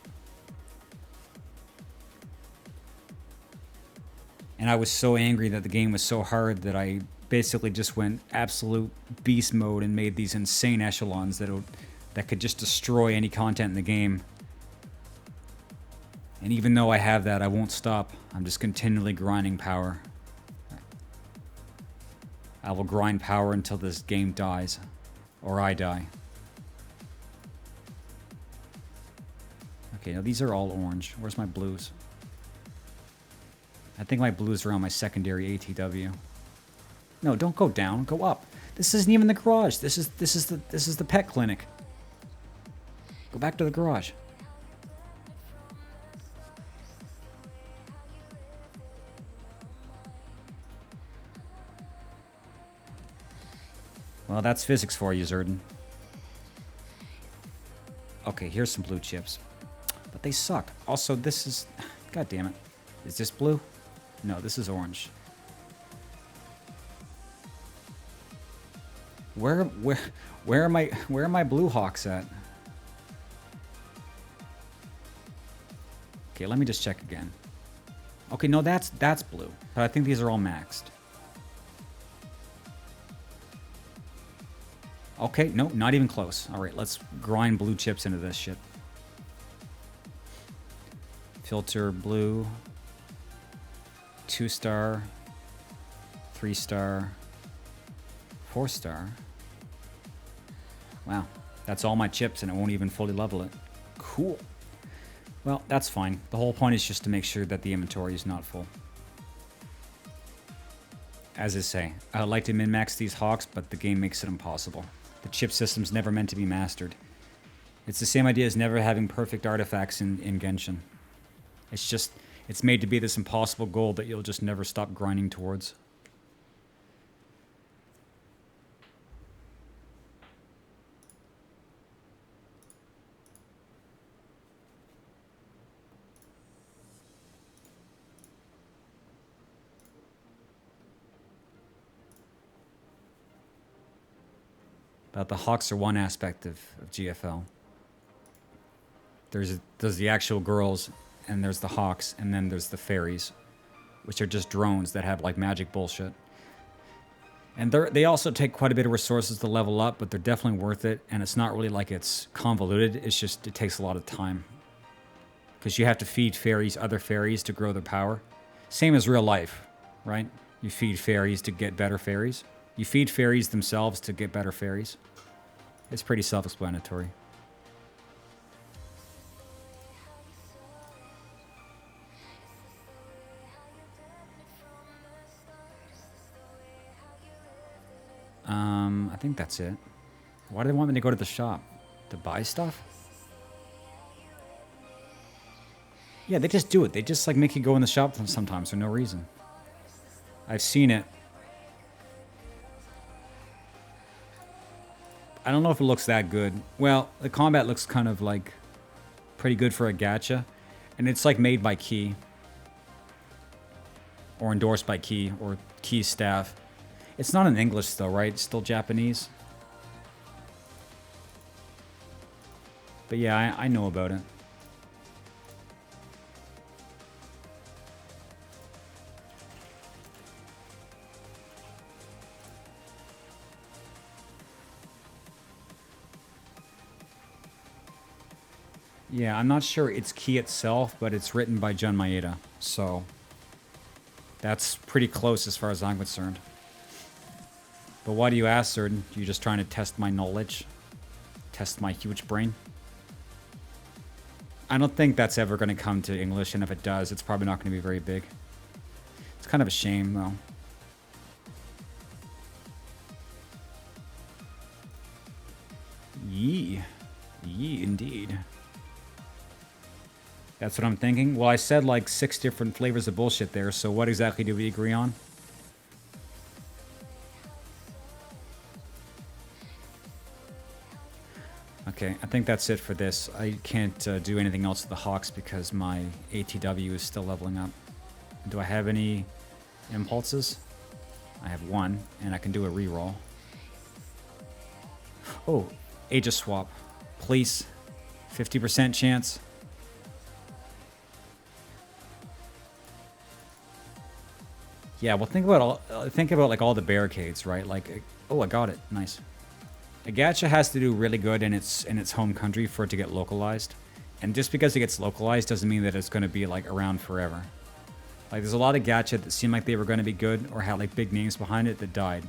And I was so angry that the game was so hard that I basically just went absolute beast mode and made these insane echelons that could just destroy any content in the game. And even though I have that, I won't stop. I'm just continually grinding power. I will grind power until this game dies. Or I die. Okay, now these are all orange. Where's my blues? I think my blues are on my secondary ATW. No, don't go down. Go up. This isn't even the garage. This is the pet clinic. Go back to the garage. Well, that's physics for you, Zerden. Okay, here's some blue chips. But they suck. Also, this is... God damn it. Is this blue? No, this is orange. Where are my blue hawks at? Okay, let me just check again. Okay, no, that's blue. But I think these are all maxed. Okay, no, not even close. All right, let's grind blue chips into this shit. Filter blue. 2-star. 3-star. 4-star. Wow, that's all my chips and it won't even fully level it. Cool. Well, that's fine. The whole point is just to make sure that the inventory is not full. As I say, I would like to min-max these hawks, but the game makes it impossible. The chip system's never meant to be mastered. It's the same idea as never having perfect artifacts in Genshin. It's just, it's made to be this impossible goal that you'll just never stop grinding towards. But the hawks are one aspect of GFL. There's the actual girls, and there's the hawks, and then there's the fairies, which are just drones that have like magic bullshit. And they also take quite a bit of resources to level up, but they're definitely worth it. And it's not really like it's convoluted. It's just, it takes a lot of time. Because you have to feed fairies other fairies to grow their power. Same as real life, right? You feed fairies to get better fairies. You feed fairies themselves to get better fairies. It's pretty self-explanatory. I think that's it. Why do they want me to go to the shop? To buy stuff? Yeah, they just do it. They just like make you go in the shop sometimes for no reason. I've seen it. I don't know if it looks that good. Well, the combat looks kind of like pretty good for a gacha. And it's like made by Key. Or endorsed by Key. Or Key's staff. It's not in English though, right? It's still Japanese. But yeah, I know about it. Yeah, I'm not sure it's Key itself, but it's written by Jun Maeda, so that's pretty close as far as I'm concerned. But why do you ask, sir? You're just trying to test my knowledge? Test my huge brain? I don't think that's ever going to come to English, and if it does, it's probably not going to be very big. It's kind of a shame, though. Yee, indeed. That's what I'm thinking. Well, I said like 6 different flavors of bullshit there, so what exactly do we agree on? Okay, I think that's it for this. I can't do anything else with the Hawks because my ATW is still leveling up. Do I have any impulses? I have one, and I can do a reroll. Oh, Aegis swap. Please. 50% chance. Yeah, well, think about like all the barricades, right? Like, oh, I got it. Nice. A gacha has to do really good in its home country for it to get localized, and just because it gets localized doesn't mean that it's going to be like around forever. Like, there's a lot of gacha that seemed like they were going to be good or had like big names behind it that died,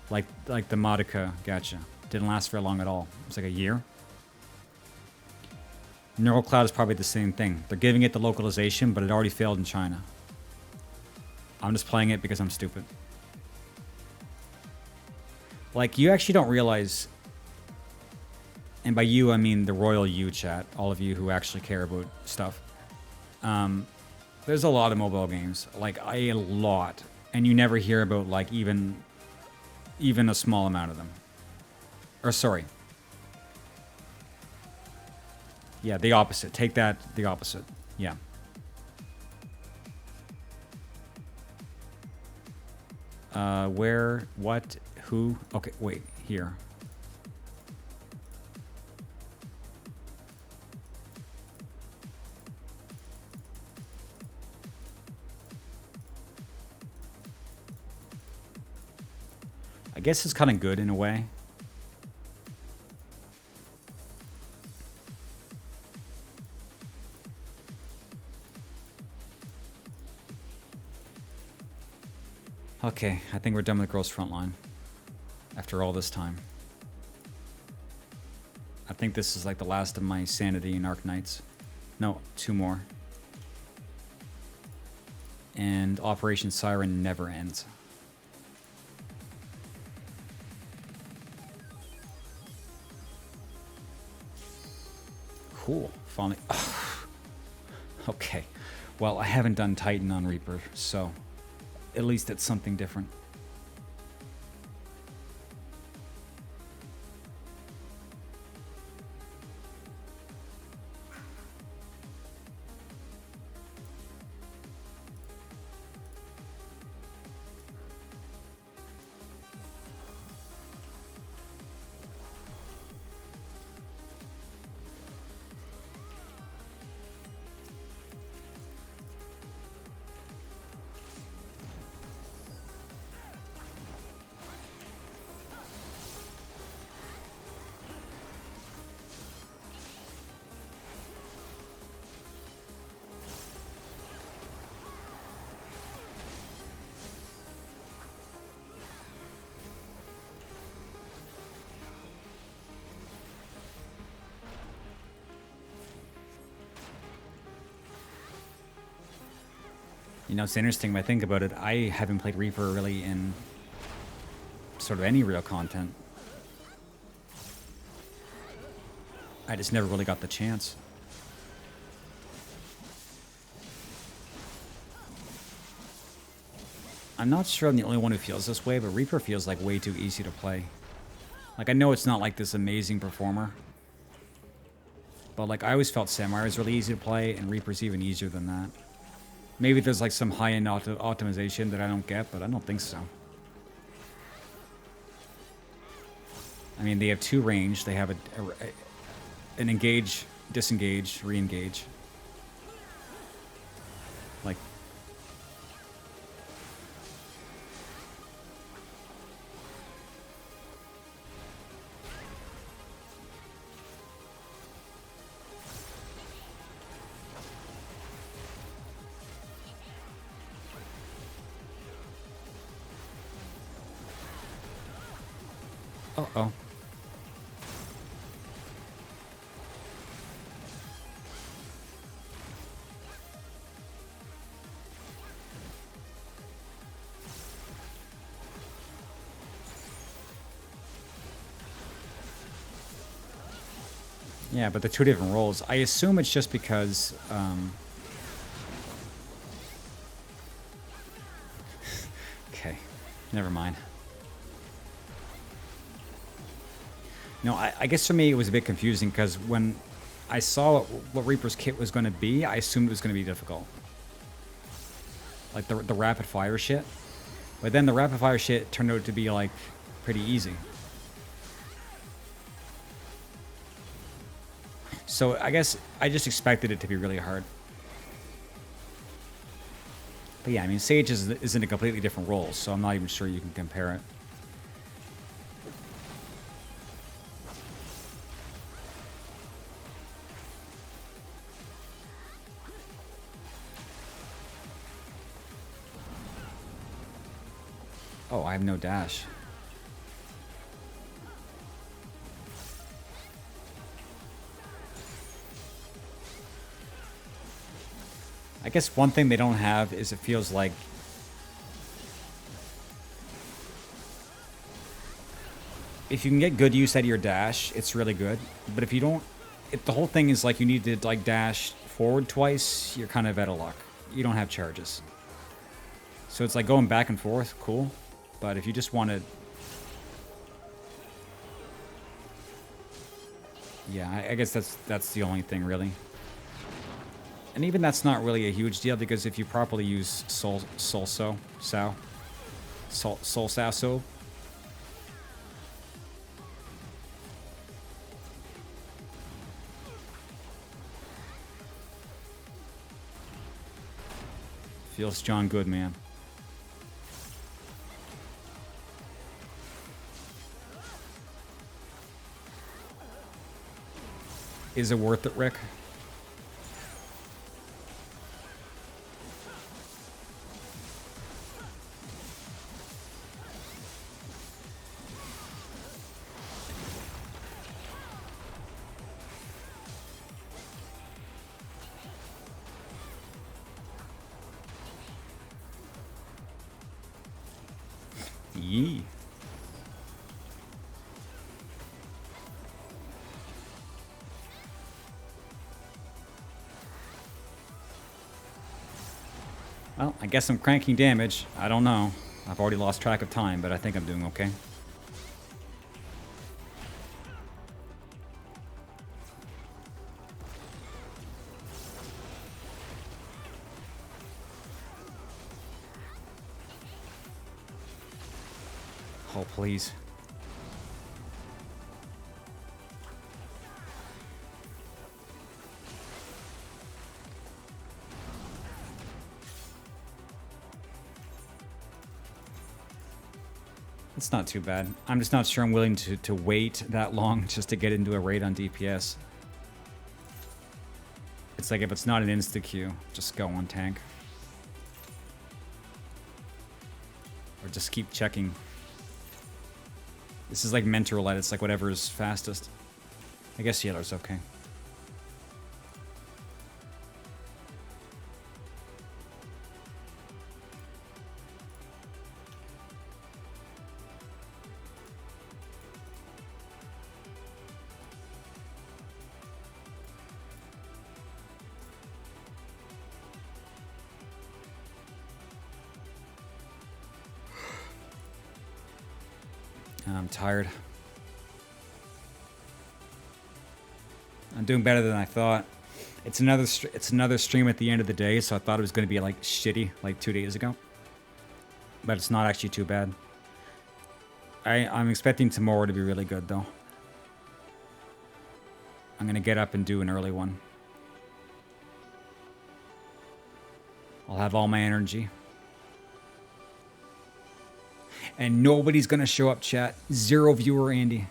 like the Madoka gacha didn't last very long at all. It was like a year. Neural Cloud is probably the same thing. They're giving it the localization, but it already failed in China. I'm just playing it because I'm stupid. Like, you actually don't realize, and by you I mean the royal you chat, all of you who actually care about stuff. There's a lot of mobile games, like a lot, and you never hear about like even a small amount of them. Or sorry. Yeah, the opposite. Take that, the opposite. Yeah. Where, what, who? Okay, wait, here. I guess it's kind of good in a way. Okay, I think we're done with Girls Frontline. After all this time. I think this is like the last of my sanity in Arknights. No, 2 more. And Operation Siren never ends. Cool. Finally. Okay. Well, I haven't done Titan on Reaper, so at least it's something different. You know, it's interesting when I think about it. I haven't played Reaper really in sort of any real content. I just never really got the chance. I'm not sure I'm the only one who feels this way, but Reaper feels like way too easy to play. Like, I know it's not like this amazing performer, but like I always felt Samurai is really easy to play, and Reaper's even easier than that. Maybe there's like some high-end optimization that I don't get, but I don't think so. I mean, they have 2 range. They have an engage, disengage, re-engage. Like, uh-oh. Yeah, but the 2 different roles. I assume it's just because, okay, never mind. No, I guess for me it was a bit confusing because when I saw what Reaper's kit was going to be, I assumed it was going to be difficult. like the rapid fire shit. But then the rapid fire shit turned out to be like pretty easy. So I guess I just expected it to be really hard. But yeah, I mean, Sage is in a completely different role, so I'm not even sure you can compare it. Oh, I have no dash. I guess one thing they don't have is it feels like if you can get good use out of your dash, it's really good. But if you don't, if the whole thing is like you need to like dash forward twice, you're kind of out of luck. You don't have charges. So it's like going back and forth, cool. But if you just want to... Yeah, I guess that's the only thing, really. And even that's not really a huge deal, because if you properly use Soul Sasso, feels John good, man. Is it worth it, Rick? Yee. Well, I guess I'm cranking damage. I don't know. I've already lost track of time, but I think I'm doing okay. Oh, please. It's not too bad. I'm just not sure I'm willing to wait that long just to get into a raid on DPS. It's like if it's not an insta-Q, just go on tank. Or just keep checking. This is like mentor roulette. It's like whatever is fastest. I guess yellow's okay. I'm tired. I'm doing better than I thought. It's another stream at the end of the day, so I thought it was going to be like shitty like 2 days ago. But it's not actually too bad. I'm expecting tomorrow to be really good though. I'm going to get up and do an early one. I'll have all my energy. And nobody's gonna show up, chat. 0 viewer, Andy.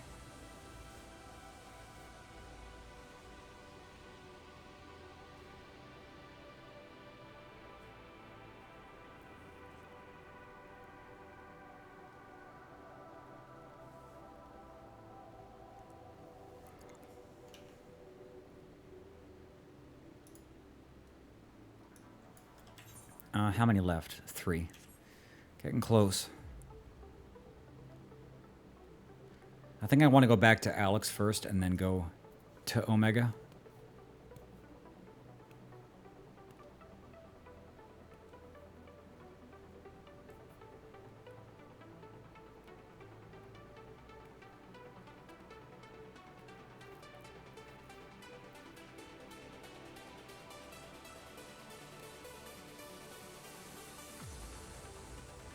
How many left? 3. Getting close. I think I want to go back to Alex first and then go to Omega.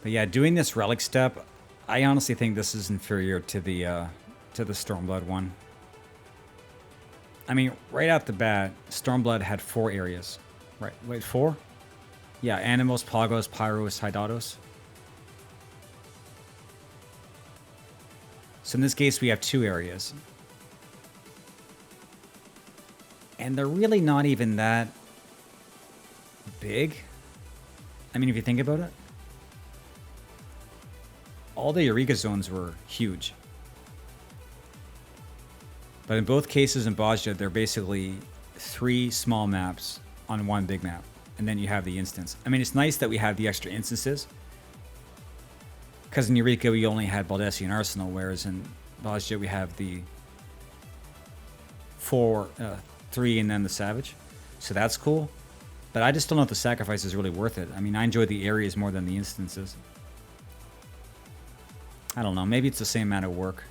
But yeah, doing this relic step, I honestly think this is inferior to the Stormblood one. I mean, right out the bat, Stormblood had 4 areas. Right, wait, 4? Yeah, Animos, Pagos, Pyros, Hydatos. So in this case, we have 2 areas. And they're really not even that big. I mean, if you think about it. All the Eureka zones were huge. But in both cases in Bajja, they're basically 3 small maps on 1 big map. And then you have the instance. I mean, it's nice that we have the extra instances. Because in Eureka, we only had Baldesi and Arsenal, whereas in Bajja, we have the 3 and then the Savage. So that's cool. But I just don't know if the sacrifice is really worth it. I mean, I enjoy the areas more than the instances. I don't know. Maybe it's the same amount of work.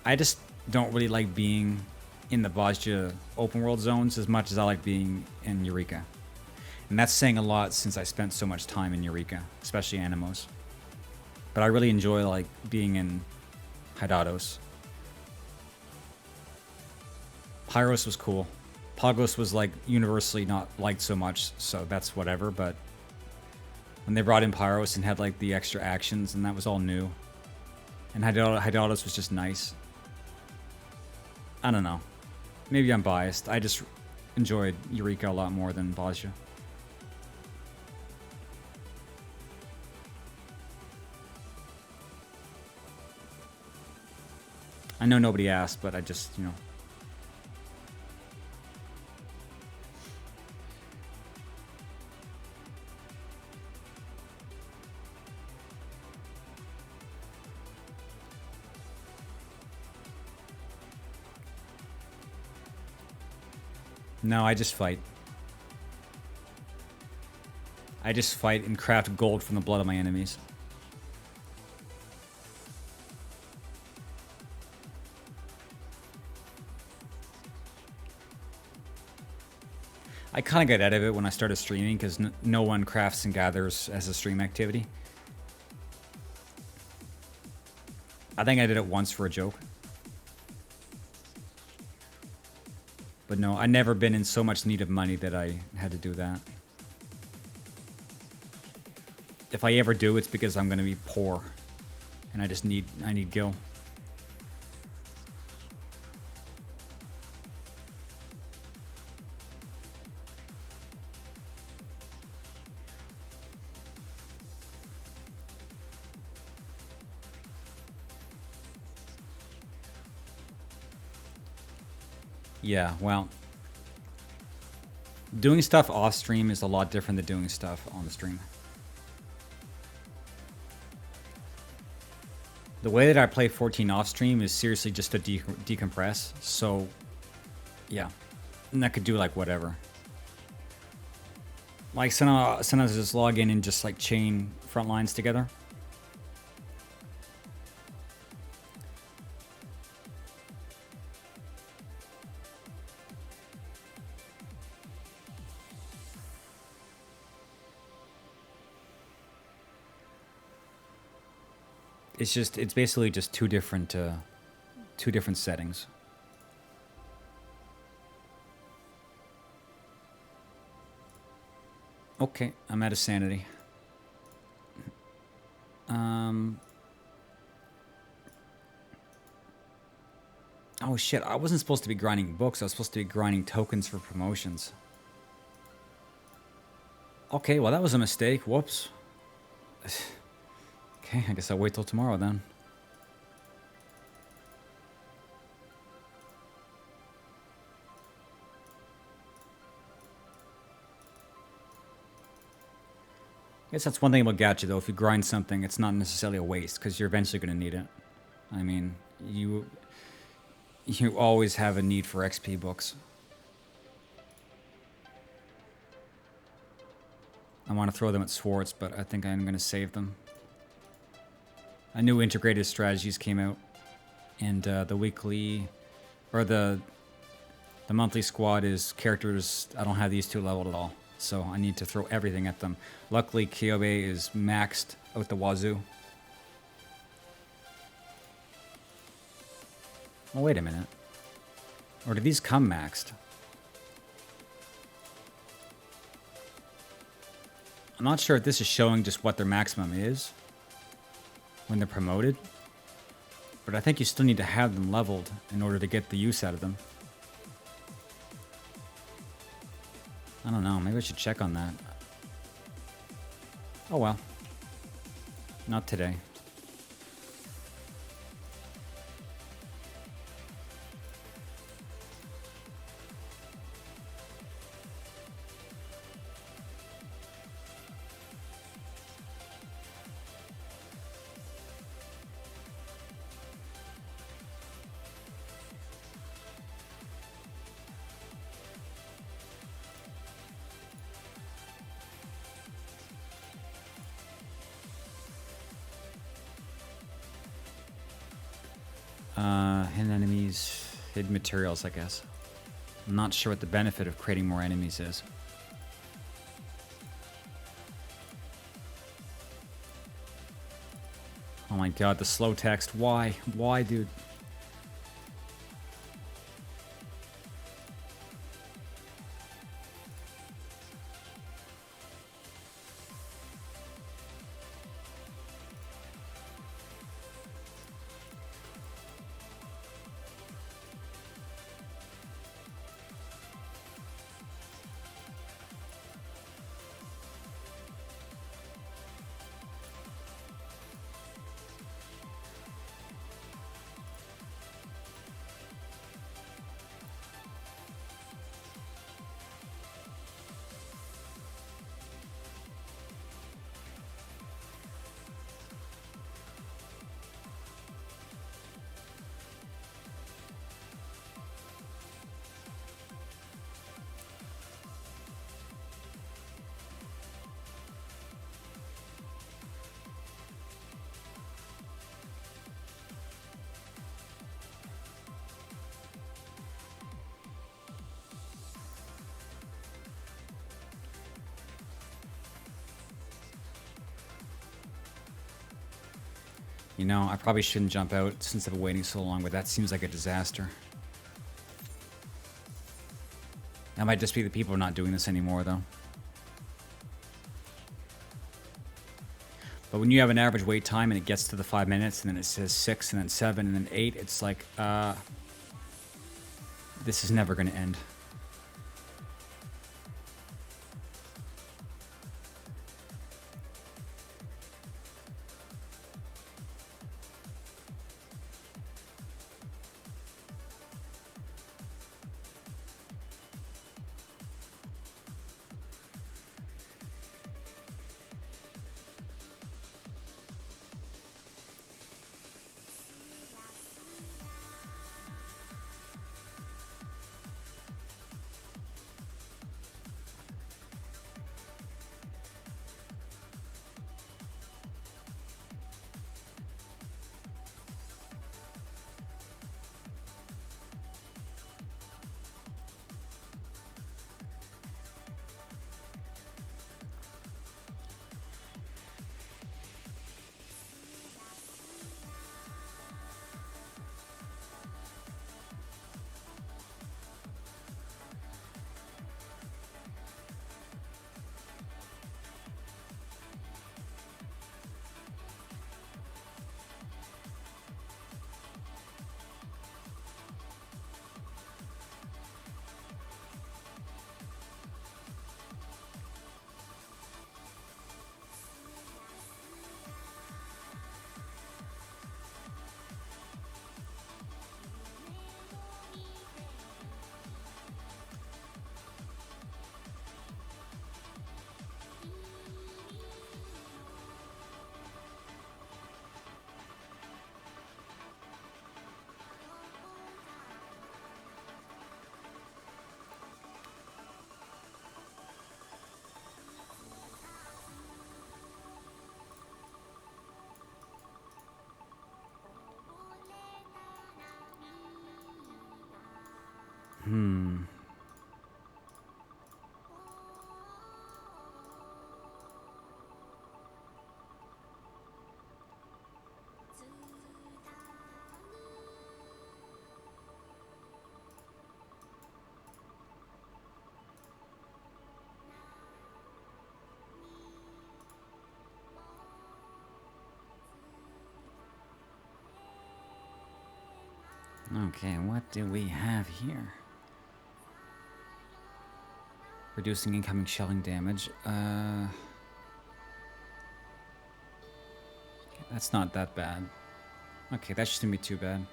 I just don't really like being in the Bajja open world zones as much as I like being in Eureka. And that's saying a lot since I spent so much time in Eureka, especially Animos. But I really enjoy like being in Hydatos. Pyros was cool. Pagos was like universally not liked so much, so that's whatever, but when they brought in Pyros and had like the extra actions and that was all new. And Hydatos was just nice. I don't know. Maybe I'm biased. I just enjoyed Eureka a lot more than Bajja. I know nobody asked, but I just, you know. No, I just fight. I just fight and craft gold from the blood of my enemies. I kind of got out of it when I started streaming because no one crafts and gathers as a stream activity. I think I did it once for a joke. But no, I've never been in so much need of money that I had to do that. If I ever do, it's because I'm going to be poor. And I need gil. Yeah, well, doing stuff off stream is a lot different than doing stuff on the stream. The way that I play 14 off stream is seriously just to decompress. So, yeah, and I could do like whatever. Like sometimes I just log in and just like chain front lines together. It's basically just two different settings. Okay, I'm out of sanity. Oh shit, I wasn't supposed to be grinding books, I was supposed to be grinding tokens for promotions. Okay, well that was a mistake, whoops. Okay, I guess I'll wait till tomorrow then. I guess that's one thing about Gacha though. If you grind something, it's not necessarily a waste because you're eventually going to need it. I mean, you always have a need for XP books. I want to throw them at Swartz, but I think I'm going to save them. A new integrated strategies came out, and the weekly, or the monthly squad is characters. I don't have these two leveled at all, so I need to throw everything at them. Luckily, Kyobe is maxed out the wazoo. Oh, wait a minute. Or do these come maxed? I'm not sure if this is showing just what their maximum is when they're promoted, but I think you still need to have them leveled in order to get the use out of them. I don't know, maybe I should check on that. Oh well. Not today. Hidden enemies, hidden materials, I guess. I'm not sure what the benefit of creating more enemies is. Oh my god, the slow text. Why? Why, dude? You know, I probably shouldn't jump out since I've been waiting so long, but that seems like a disaster. That might just be the people not doing this anymore, though. But when you have an average wait time and it gets to the 5 minutes, and then it says 6, and then 7, and then 8, it's like, this is never going to end. Okay, what do we have here? Reducing incoming shelling damage. That's not that bad. Okay, that shouldn't be too bad.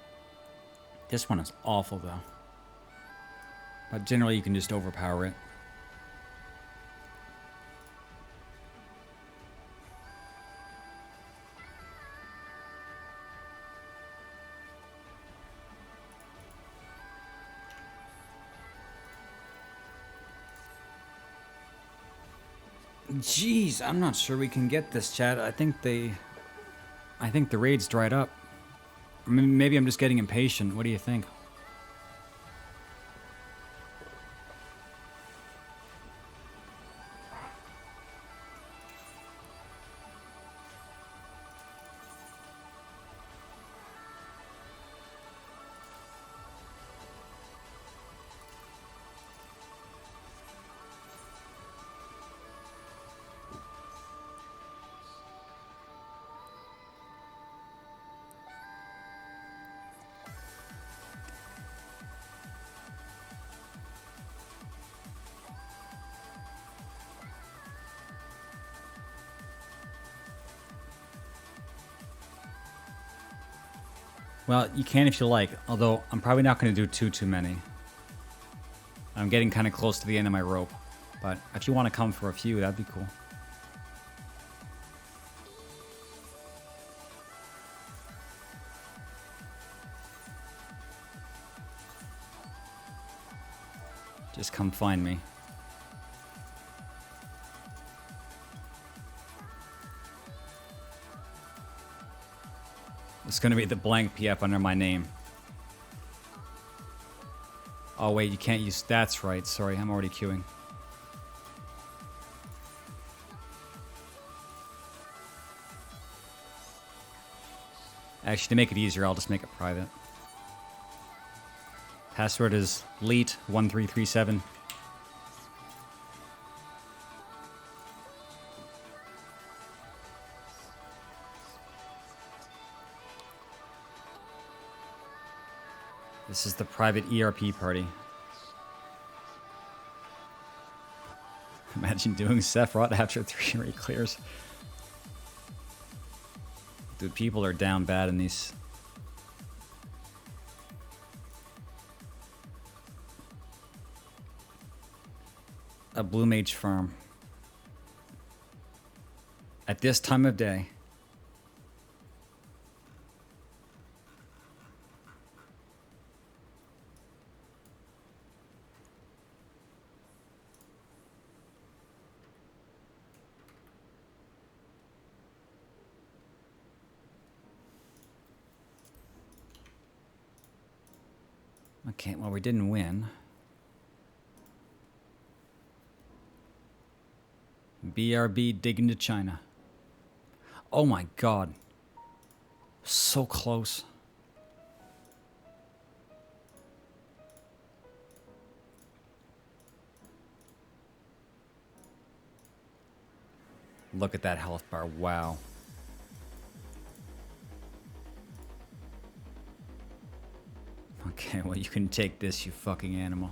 This one is awful though. But generally you can just overpower it. Jeez, I'm not sure we can get this, chat. I think the raid's dried up. I mean, maybe I'm just getting impatient. What do you think? Well, you can if you like, although I'm probably not going to do too many. I'm getting kind of close to the end of my rope, but if you want to come for a few, that'd be cool. Just come find me. It's going to be the blank PF under my name. Oh wait, you can't use stats, right? Sorry, I'm already queuing. Actually, to make it easier, I'll just make it private. Password is leet1337. This is the private ERP party. Imagine doing Sephiroth after 3 raid clears. Dude, people are down bad in these. A Blue Mage farm. At this time of day. Okay, well, we didn't win. BRB digging to China. Oh my god. So close. Look at that health bar. Wow. Okay, well, you can take this, you fucking animal.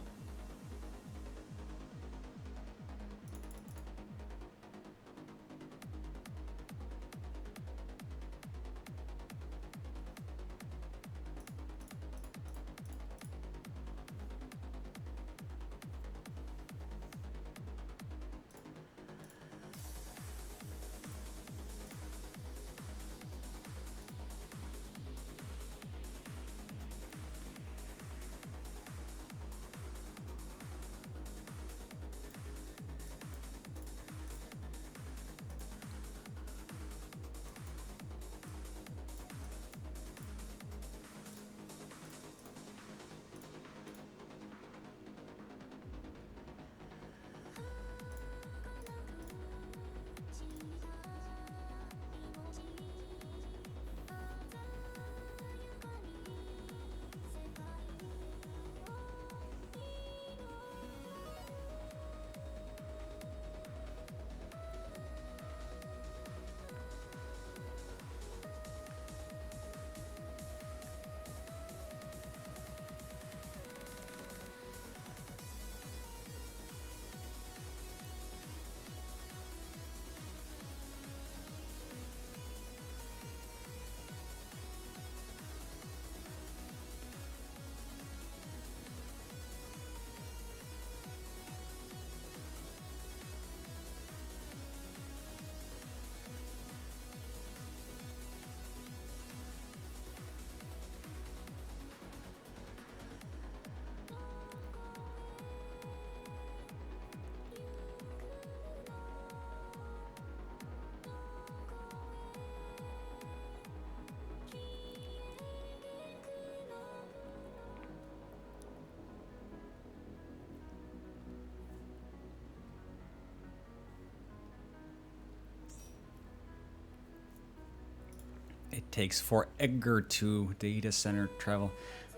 It takes forever to data center travel.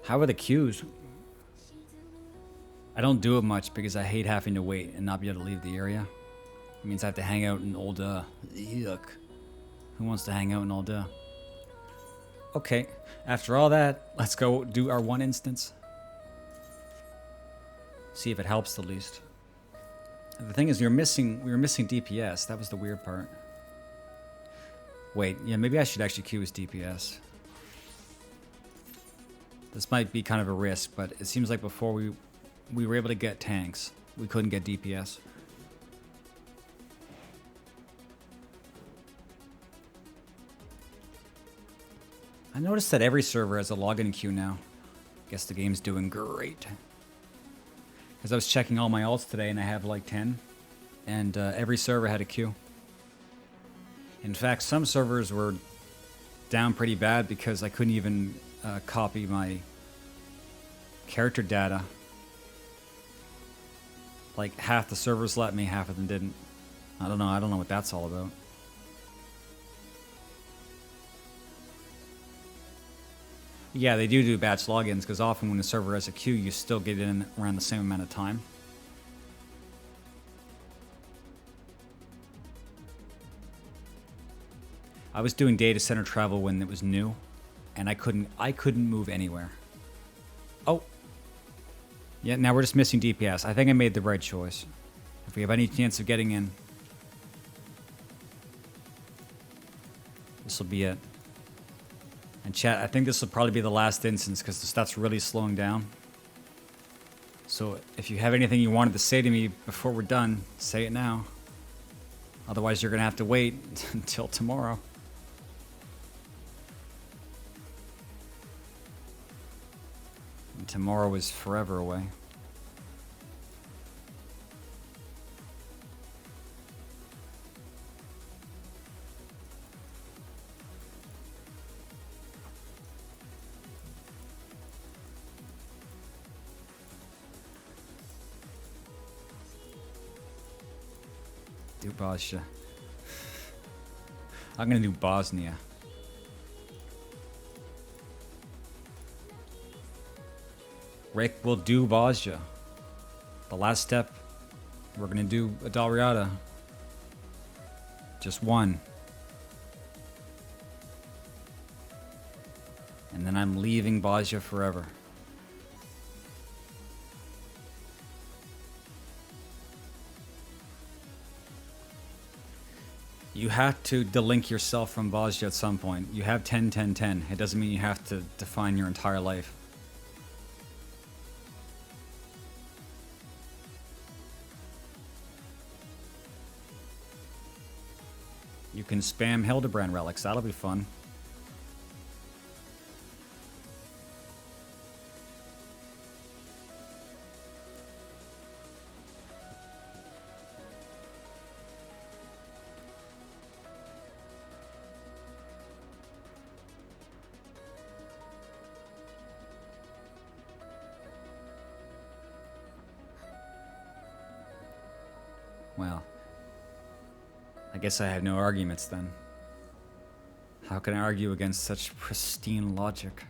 How are the queues? I don't do it much because I hate having to wait and not be able to leave the area. It means I have to hang out in Olda. Yuck. Who wants to hang out in Olda? Okay, after all that, let's go do our one instance. See if it helps the least. The thing is, we were missing DPS. That was the weird part. Wait, yeah, maybe I should actually queue as DPS. This might be kind of a risk, but it seems like before we were able to get tanks. We couldn't get DPS. I noticed that every server has a login queue now. Guess the game's doing great. Because I was checking all my alts today and I have like 10. And every server had a queue. In fact, some servers were down pretty bad because I couldn't even copy my character data. Like half the servers let me, half of them didn't. I don't know what that's all about. Yeah, they do batch logins because often when the server has a queue, you still get in around the same amount of time. I was doing data center travel when it was new, and I couldn't move anywhere. Oh. Yeah, now we're just missing DPS. I think I made the right choice. If we have any chance of getting in, this will be it. And chat, I think this will probably be the last instance because the stuff's really slowing down. So if you have anything you wanted to say to me before we're done, say it now. Otherwise, you're going to have to wait until tomorrow. And tomorrow is forever away. Do Bosnia. I'm gonna do Bosnia. Rick will do Bosnia. The last step, we're gonna do a Dalriada. Just one. And then I'm leaving Bosnia forever. You have to delink yourself from Bosnia at some point. You have 10, 10, 10. It doesn't mean you have to define your entire life. You can spam Hildebrand relics. That'll be fun. Well, I guess I have no arguments then. How can I argue against such pristine logic?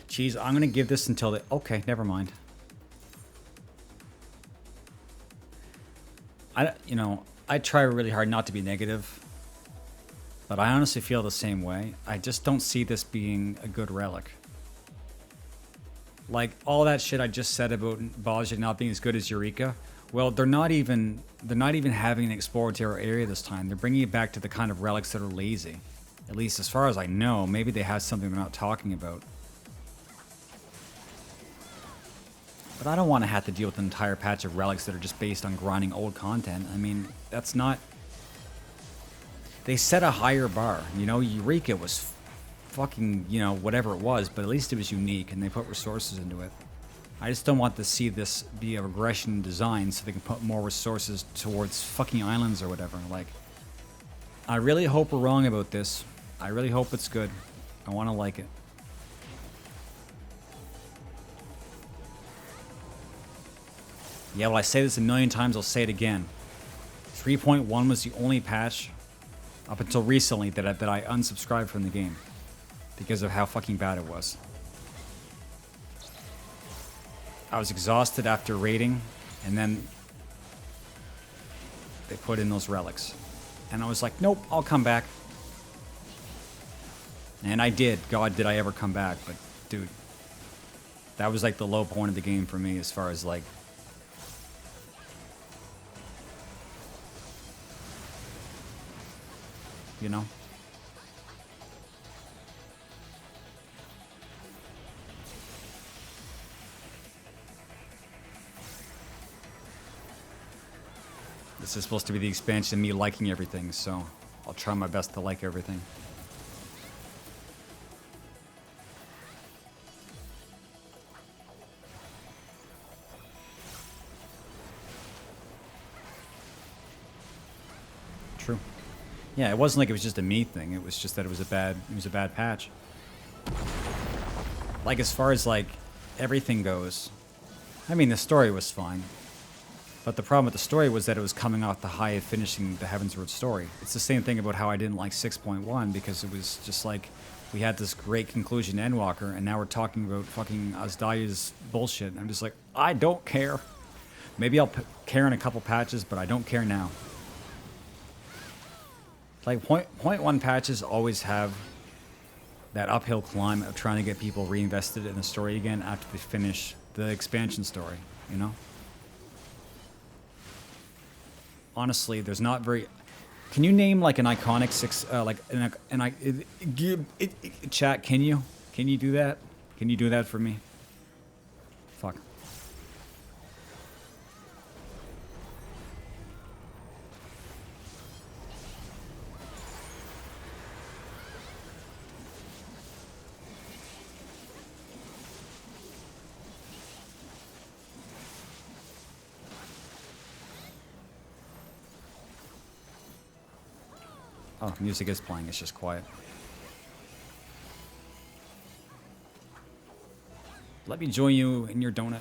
Geez, I'm gonna give this until the... Okay, never mind. I try really hard not to be negative, but I honestly feel the same way. I just don't see this being a good relic. Like, all that shit I just said about Bosnia not being as good as Eureka, well, they're not even having an exploratory area this time. They're bringing it back to the kind of relics that are lazy. At least as far as I know. Maybe they have something they're not talking about. But I don't want to have to deal with an entire patch of relics that are just based on grinding old content. I mean, that's not... They set a higher bar. You know, Eureka was fucking, whatever it was, but at least it was unique and they put resources into it. I just don't want to see this be a regression in design so they can put more resources towards fucking islands or whatever. Like, I really hope we're wrong about this. I really hope it's good. I want to like it. Yeah, well, I say this a million times, I'll say it again. 3.1 was the only patch up until recently that I unsubscribed from the game because of how fucking bad it was. I was exhausted after raiding, and then they put in those relics. And I was like, nope, I'll come back. And I did. God, did I ever come back. But, dude, that was like the low point of the game for me as far as like... You know? This is supposed to be the expansion of me liking everything, so I'll try my best to like everything. True. Yeah, it wasn't like it was just a me thing. It was just that it was a bad patch. Like as far as like everything goes, I mean the story was fine. But the problem with the story was that it was coming off the high of finishing the Heavensward story. It's the same thing about how I didn't like 6.1 because it was just like we had this great conclusion to Endwalker and now we're talking about fucking Azdaya's bullshit. I'm just like, I don't care. Maybe I'll care in a couple patches, but I don't care now. Like point 1 patches always have that uphill climb of trying to get people reinvested in the story again after they finish the expansion story, you know? Honestly, there's not very... Can you name like an iconic chat, can you? Can you do that? Can you do that for me? Fuck. Oh, music is playing, it's just quiet. Let me join you in your donut.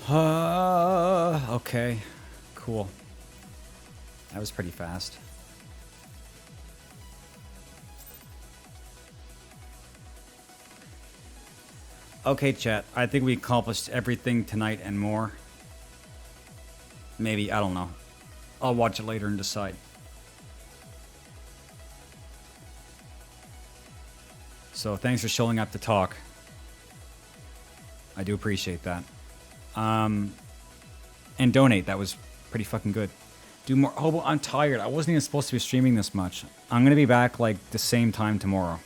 Ah. Okay, cool. That was pretty fast. Okay, chat. I think we accomplished everything tonight and more. Maybe, I don't know. I'll watch it later and decide. So thanks for showing up to talk. I do appreciate that. And donate. That was pretty fucking good. Do more. Hobo, I'm tired. I wasn't even supposed to be streaming this much. I'm going to be back like the same time tomorrow.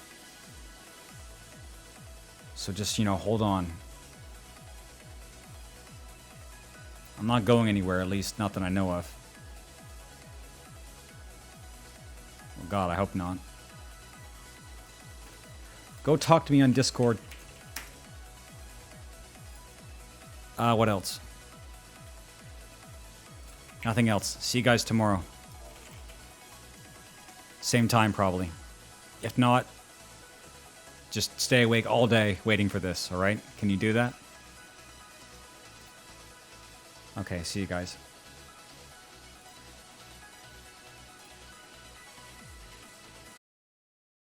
So just, you know, hold on. I'm not going anywhere, at least not that I know of. Oh god, I hope not. Go talk to me on Discord. What else? Nothing else. See you guys tomorrow. Same time, probably. If not, just stay awake all day waiting for this, alright? Can you do that? Okay, see you guys.